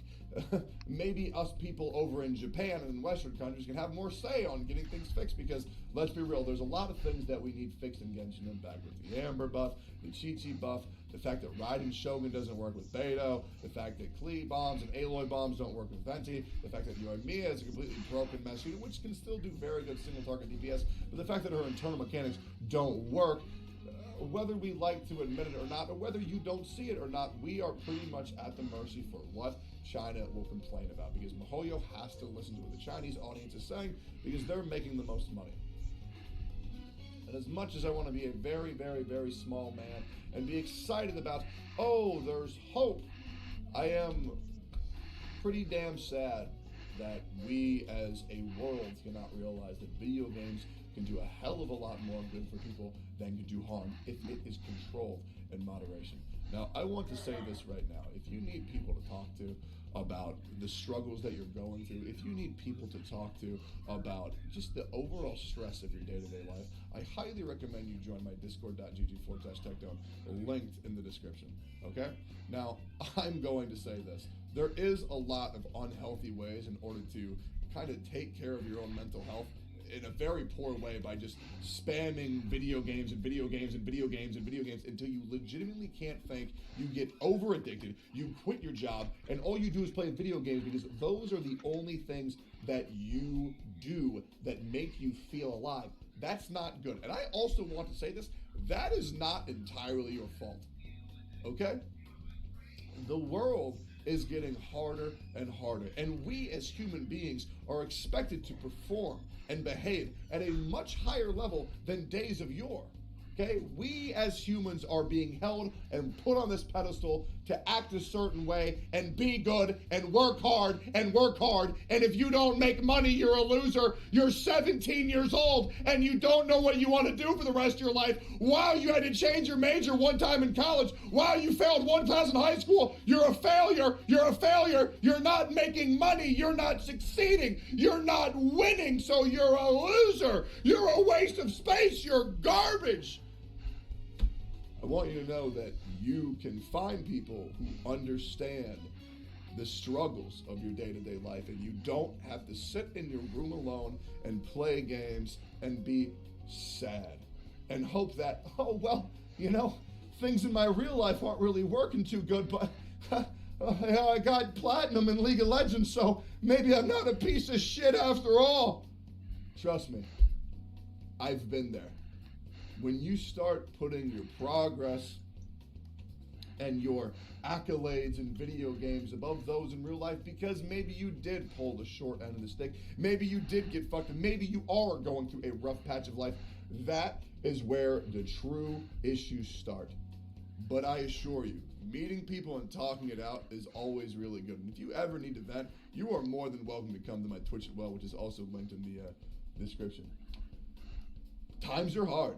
maybe us people over in Japan and in Western countries can have more say on getting things fixed, because let's be real, there's a lot of things that we need fixed in Genshin Impact, with the Amber buff, the Chi-Chi buff, the fact that riding Shogun doesn't work with Beidou, the fact that Klee bombs and Aloy bombs don't work with Venti, the fact that Yoimiya is a completely broken mess shooter, which can still do very good single target DPS, but the fact that her internal mechanics don't work, whether we like to admit it or not, or whether you don't see it or not, we are pretty much at the mercy for what China will complain about, because MiHoYo has to listen to what the Chinese audience is saying, because they're making the most money. And as much as I want to be a very, very, very small man and be excited about, oh, there's hope, I am pretty damn sad that we as a world cannot realize that video games can do a hell of a lot more good for people than can do harm if it is controlled in moderation. Now, I want to say this right now. If you need people to talk to about the struggles that you're going through, if you need people to talk to about just the overall stress of your day-to-day life, I highly recommend you join my discord.gg/techdome, linked in the description, okay? Now, I'm going to say this. There is a lot of unhealthy ways in order to kind of take care of your own mental health in a very poor way by just spamming video games and video games and video games and video games until you legitimately can't think, you get over addicted, you quit your job, and all you do is play video games because those are the only things that you do that make you feel alive. That's not good. And I also want to say this, that is not entirely your fault, okay? The world is getting harder and harder, and we as human beings are expected to perform and behave at a much higher level than days of yore. Okay, we as humans are being held and put on this pedestal to act a certain way and be good and work hard and work hard. And if you don't make money, you're a loser. You're 17 years old and you don't know what you want to do for the rest of your life. Wow, you had to change your major one time in college. Wow, you failed one class in high school. You're a failure. You're a failure. You're not making money. You're not succeeding. You're not winning. So you're a loser. You're a waste of space. You're garbage. I want you to know that you can find people who understand the struggles of your day-to-day life, and you don't have to sit in your room alone and play games and be sad and hope that, oh, well, you know, things in my real life aren't really working too good, but I got platinum in League of Legends, so maybe I'm not a piece of shit after all. Trust me, I've been there. When you start putting your progress and your accolades in video games above those in real life because maybe you did pull the short end of the stick, maybe you did get fucked, and maybe you are going through a rough patch of life, that is where the true issues start. But I assure you, meeting people and talking it out is always really good. And if you ever need to vent, you are more than welcome to come to my Twitch as well, which is also linked in the description. Times are hard.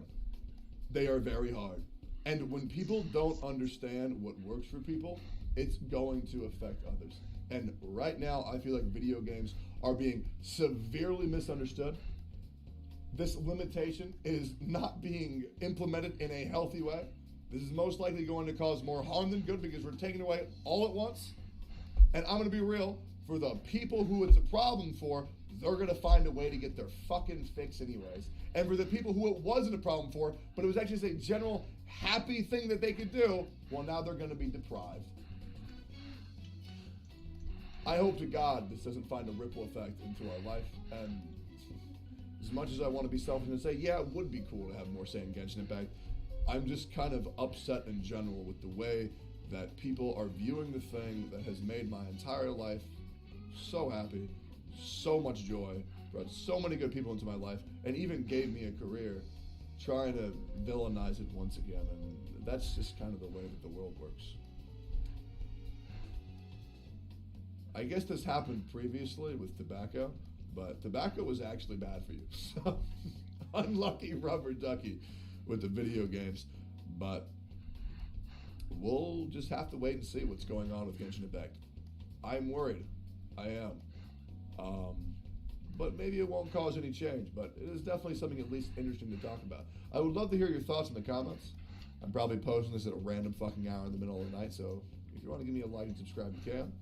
They are very hard. And when people don't understand what works for people, it's going to affect others. And right now, I feel like video games are being severely misunderstood. This limitation is not being implemented in a healthy way. This is most likely going to cause more harm than good because we're taking it away all at once. And I'm going to be real, for the people who it's a problem for, they're going to find a way to get their fucking fix anyways. And for the people who it wasn't a problem for, but it was actually a general happy thing that they could do, well, now they're going to be deprived. I hope to God this doesn't find a ripple effect into our life. And as much as I want to be selfish and say, yeah, it would be cool to have more say in Genshin Impact, I'm just kind of upset in general with the way that people are viewing the thing that has made my entire life so happy, so much joy, brought so many good people into my life, and even gave me a career, trying to villainize it once again. And that's just kind of the way that the world works. I guess this happened previously with tobacco, but tobacco was actually bad for you. So unlucky rubber ducky with the video games. But we'll just have to wait and see what's going on with Genshin Impact. I'm worried. I am. But maybe it won't cause any change, but it is definitely something at least interesting to talk about. I would love to hear your thoughts in the comments. I'm probably posting this at a random fucking hour in the middle of the night, so if you want to give me a like and subscribe, you can.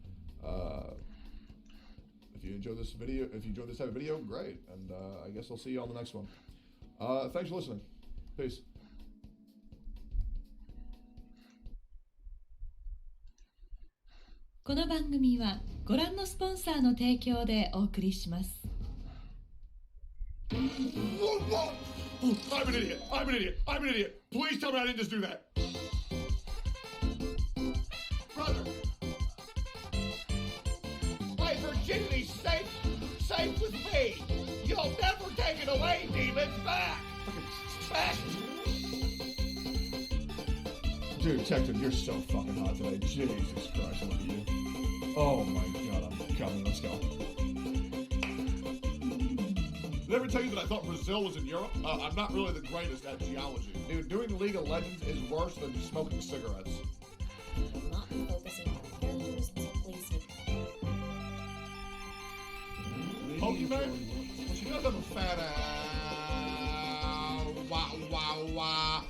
If you enjoy this video, if you enjoy this type of video, great. And I guess I'll see you on the next one. Thanks for listening. Peace. この番組はご覧のスポンサーの提供でお送りします。Whoa, whoa! I'm an idiot! I'm an idiot! I'm an idiot! Please tell me I didn't just do that! Brother! My virginity's safe! Safe with me! You'll never take it away, demons! Back! Back! Dude, Tecton, you're so fucking hot today. Jesus Christ, look at you. Oh my god, I'm coming. Let's go. Did I ever tell you that I thought Brazil was in Europe? I'm not really the greatest at geology. Dude, doing League of Legends is worse than smoking cigarettes. I'm not focusing on characters, so please do. Pokemon? She does have a fat ass. Wow, wow, wow.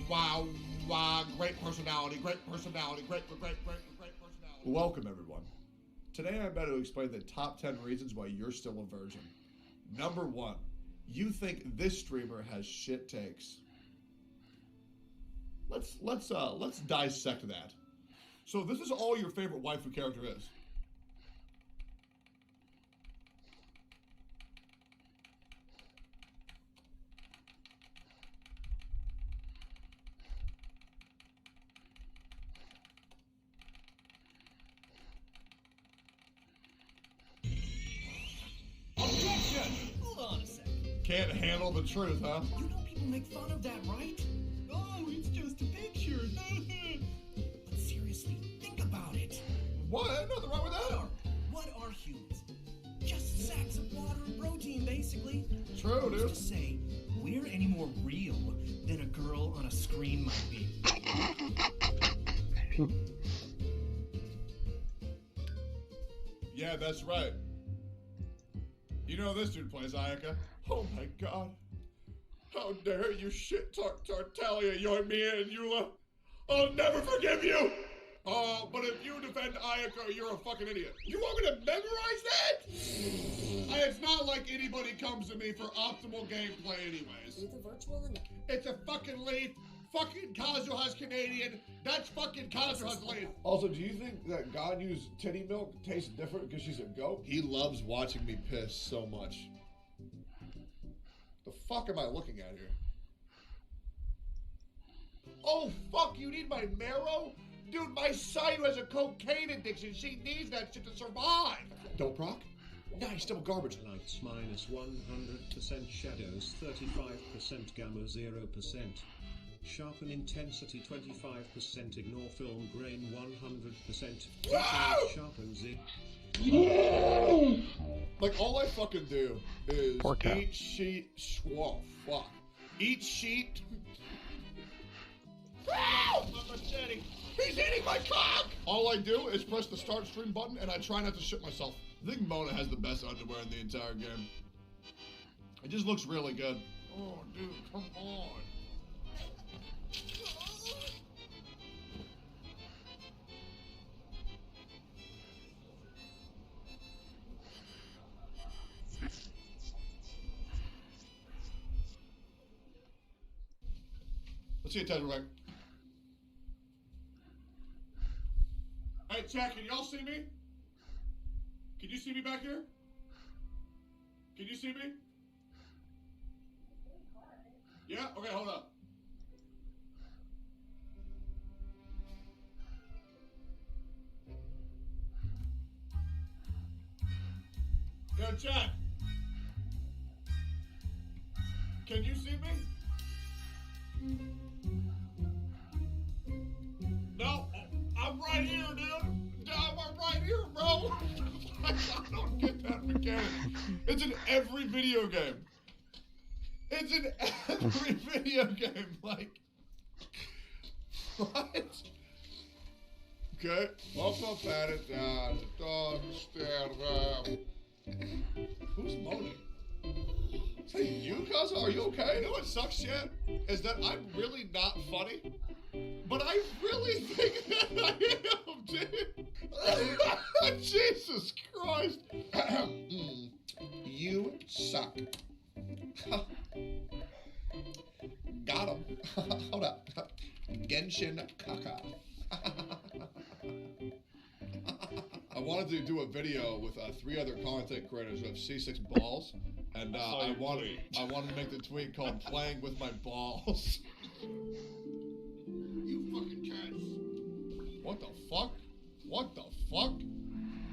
Wow, wow. Great personality, great personality, great personality. Welcome, everyone. Today I'm about to explain the top 10 reasons why you're still a virgin. Number 1, you think this streamer has shit takes. Let's dissect that. So this is all your favorite waifu character is. Objection! Hold on a second. Can't handle the truth, huh? You know people make fun of that, right? Oh, it's just a picture. But seriously, think about it. What? Nothing wrong with that. What are humans? Just sacks of water and protein, basically. True, Who's dude. to say we're any more real than a girl on a screen might be? Yeah, that's right. You know this dude plays Ayaka. Oh my god. How dare you shit talk Tartaglia, Yoimiya, and Eula. I'll never forgive you! But if you defend Ayaka, you're a fucking idiot. You want me to memorize that? It's not like anybody comes to me for optimal gameplay anyways. Do the virtual and It's a fucking leaf. Fucking Kazuha's Canadian. That's fucking Kazuha's leaf. Also, do you think that Ganyu's titty milk tastes different because she's a goat? He loves watching me piss so much. The fuck am I looking at here? Oh, fuck, you need my marrow? Dude, my Sayu has a cocaine addiction. She needs that shit to survive. Don't proc? Nice, double garbage. Lights minus 100%, shadows 35%, gamma 0%. Sharpen intensity 25%, ignore film grain 100%. Wow! Sharpen zip. Like, all I fucking do is eat sheet. Whoa, fuck. Eat sheet. Ow! He's eating my cock! All I do is press the start stream button and I try not to shit myself. I think Mona has the best underwear in the entire game. It just looks really good. Oh, dude, come on. Let's see a test real quick. Hey, chat, can y'all see me? Can you see me back here? Can you see me? Yeah? Okay, hold up. Yo, chat. Can you see me? No, I'm right here, dude. I'm right here, bro. I don't get that mechanic. It's in every video game. It's in every video game. Like, what? Okay, up at it down. Dog stare around. Who's moaning? Hey, you, Kaza, are you okay? You know what sucks, Chad? Is that I'm really not funny. But I really think that I am, dude. Jesus Christ. You suck. Got him. Hold up. Genshin Kaka. I wanted to do a video with 3 other content creators who have C6 balls. And I wanted to make the tweet called "Playing with My Balls." You fucking cats! What the fuck? What the fuck?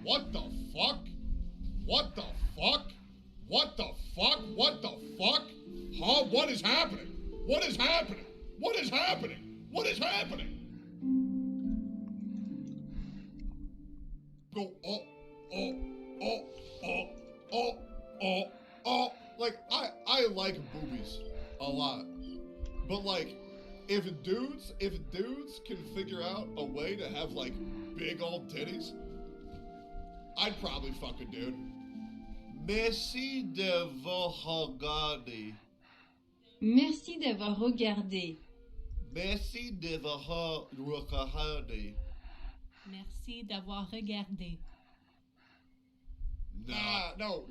What the fuck? What the fuck? What the fuck? What the fuck? Huh? What is happening? What is happening? What is happening? What is happening? go oh, oh, oh, oh, oh, oh, oh. Like, I like boobies a lot. But like, if dudes can figure out a way to have like big old titties, I'd probably fuck a dude. Merci d'avoir regardé. Merci d'avoir regardé. Merci d'avoir regardé. Merci d'avoir regardé. Nah, no.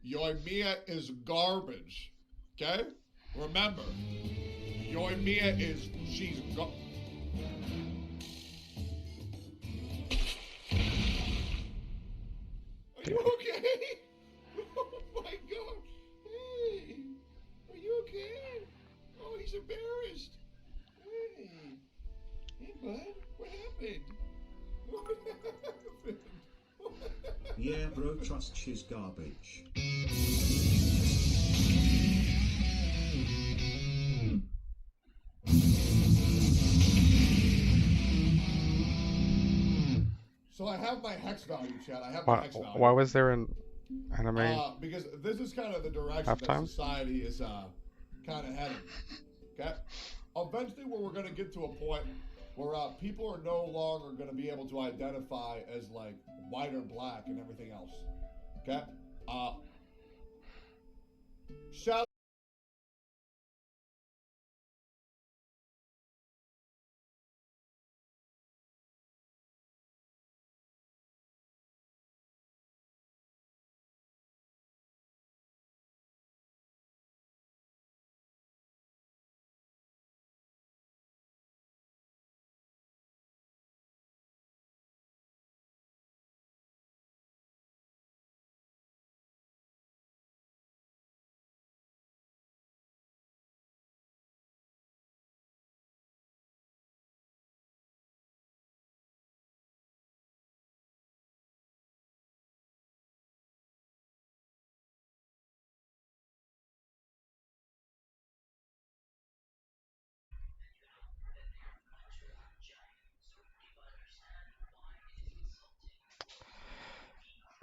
Your Mia is garbage. Okay? Remember, your Mia she's Are you okay? Oh my god. Hey, are you okay? Oh, he's embarrassed. Hey. Hey, bud. What happened? What happened? Yeah, bro, trust she's garbage. So I have my hex value, Chad. I have my hex value. Why was there an anime? Because this is kind of the direction that society is kind of heading. Okay? Eventually, where we're going to get to a point where people are no longer going to be able to identify as like white or black and everything else. Okay? Shout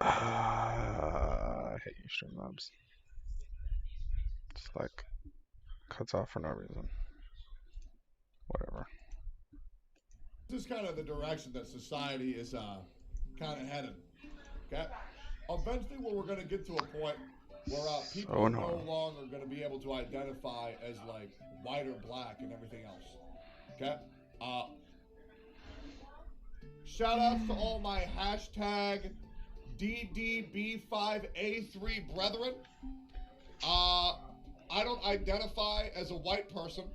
I hate you, Streamlabs. It's like cuts off for no reason. Whatever. This is kind of the direction that society is kind of heading. Okay? Eventually, where we're going to get to a point where people are no longer going to be able to identify as like white or black and everything else. Okay? Shout outs to all my hashtag DDB5A3 brethren. I don't identify as a white person.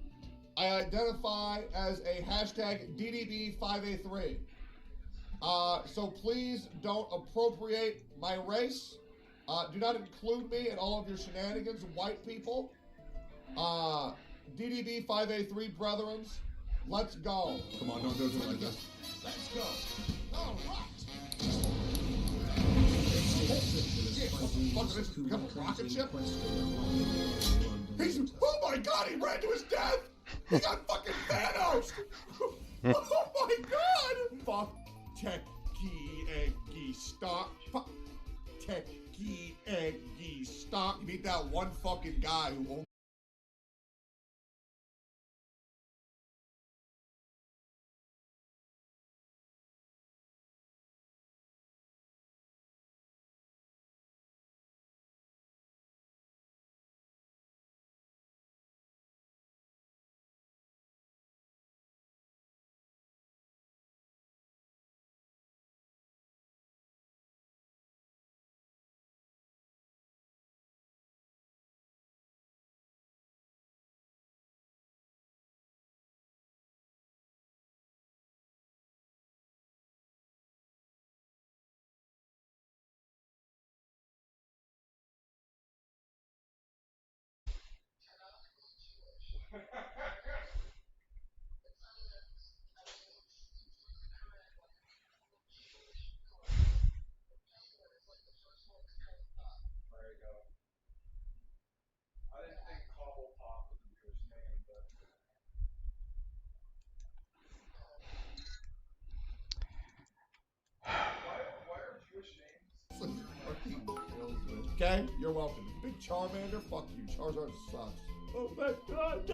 I identify as a hashtag DDB5A3. So please don't appropriate my race. Do not include me in all of your shenanigans, white people. DDB5A3 brethrens, let's go. Come on, don't do it like this. Let's go. All right. This become a rocket ship? Oh my god, he ran to his death! He got fucking Thanos! Oh my god! Fuck techie eggy stop. Fuck techie eggy stop. You meet that one fucking guy who won't Okay? You're welcome. Big Charmander, fuck you. Charizard sucks. Oh my god.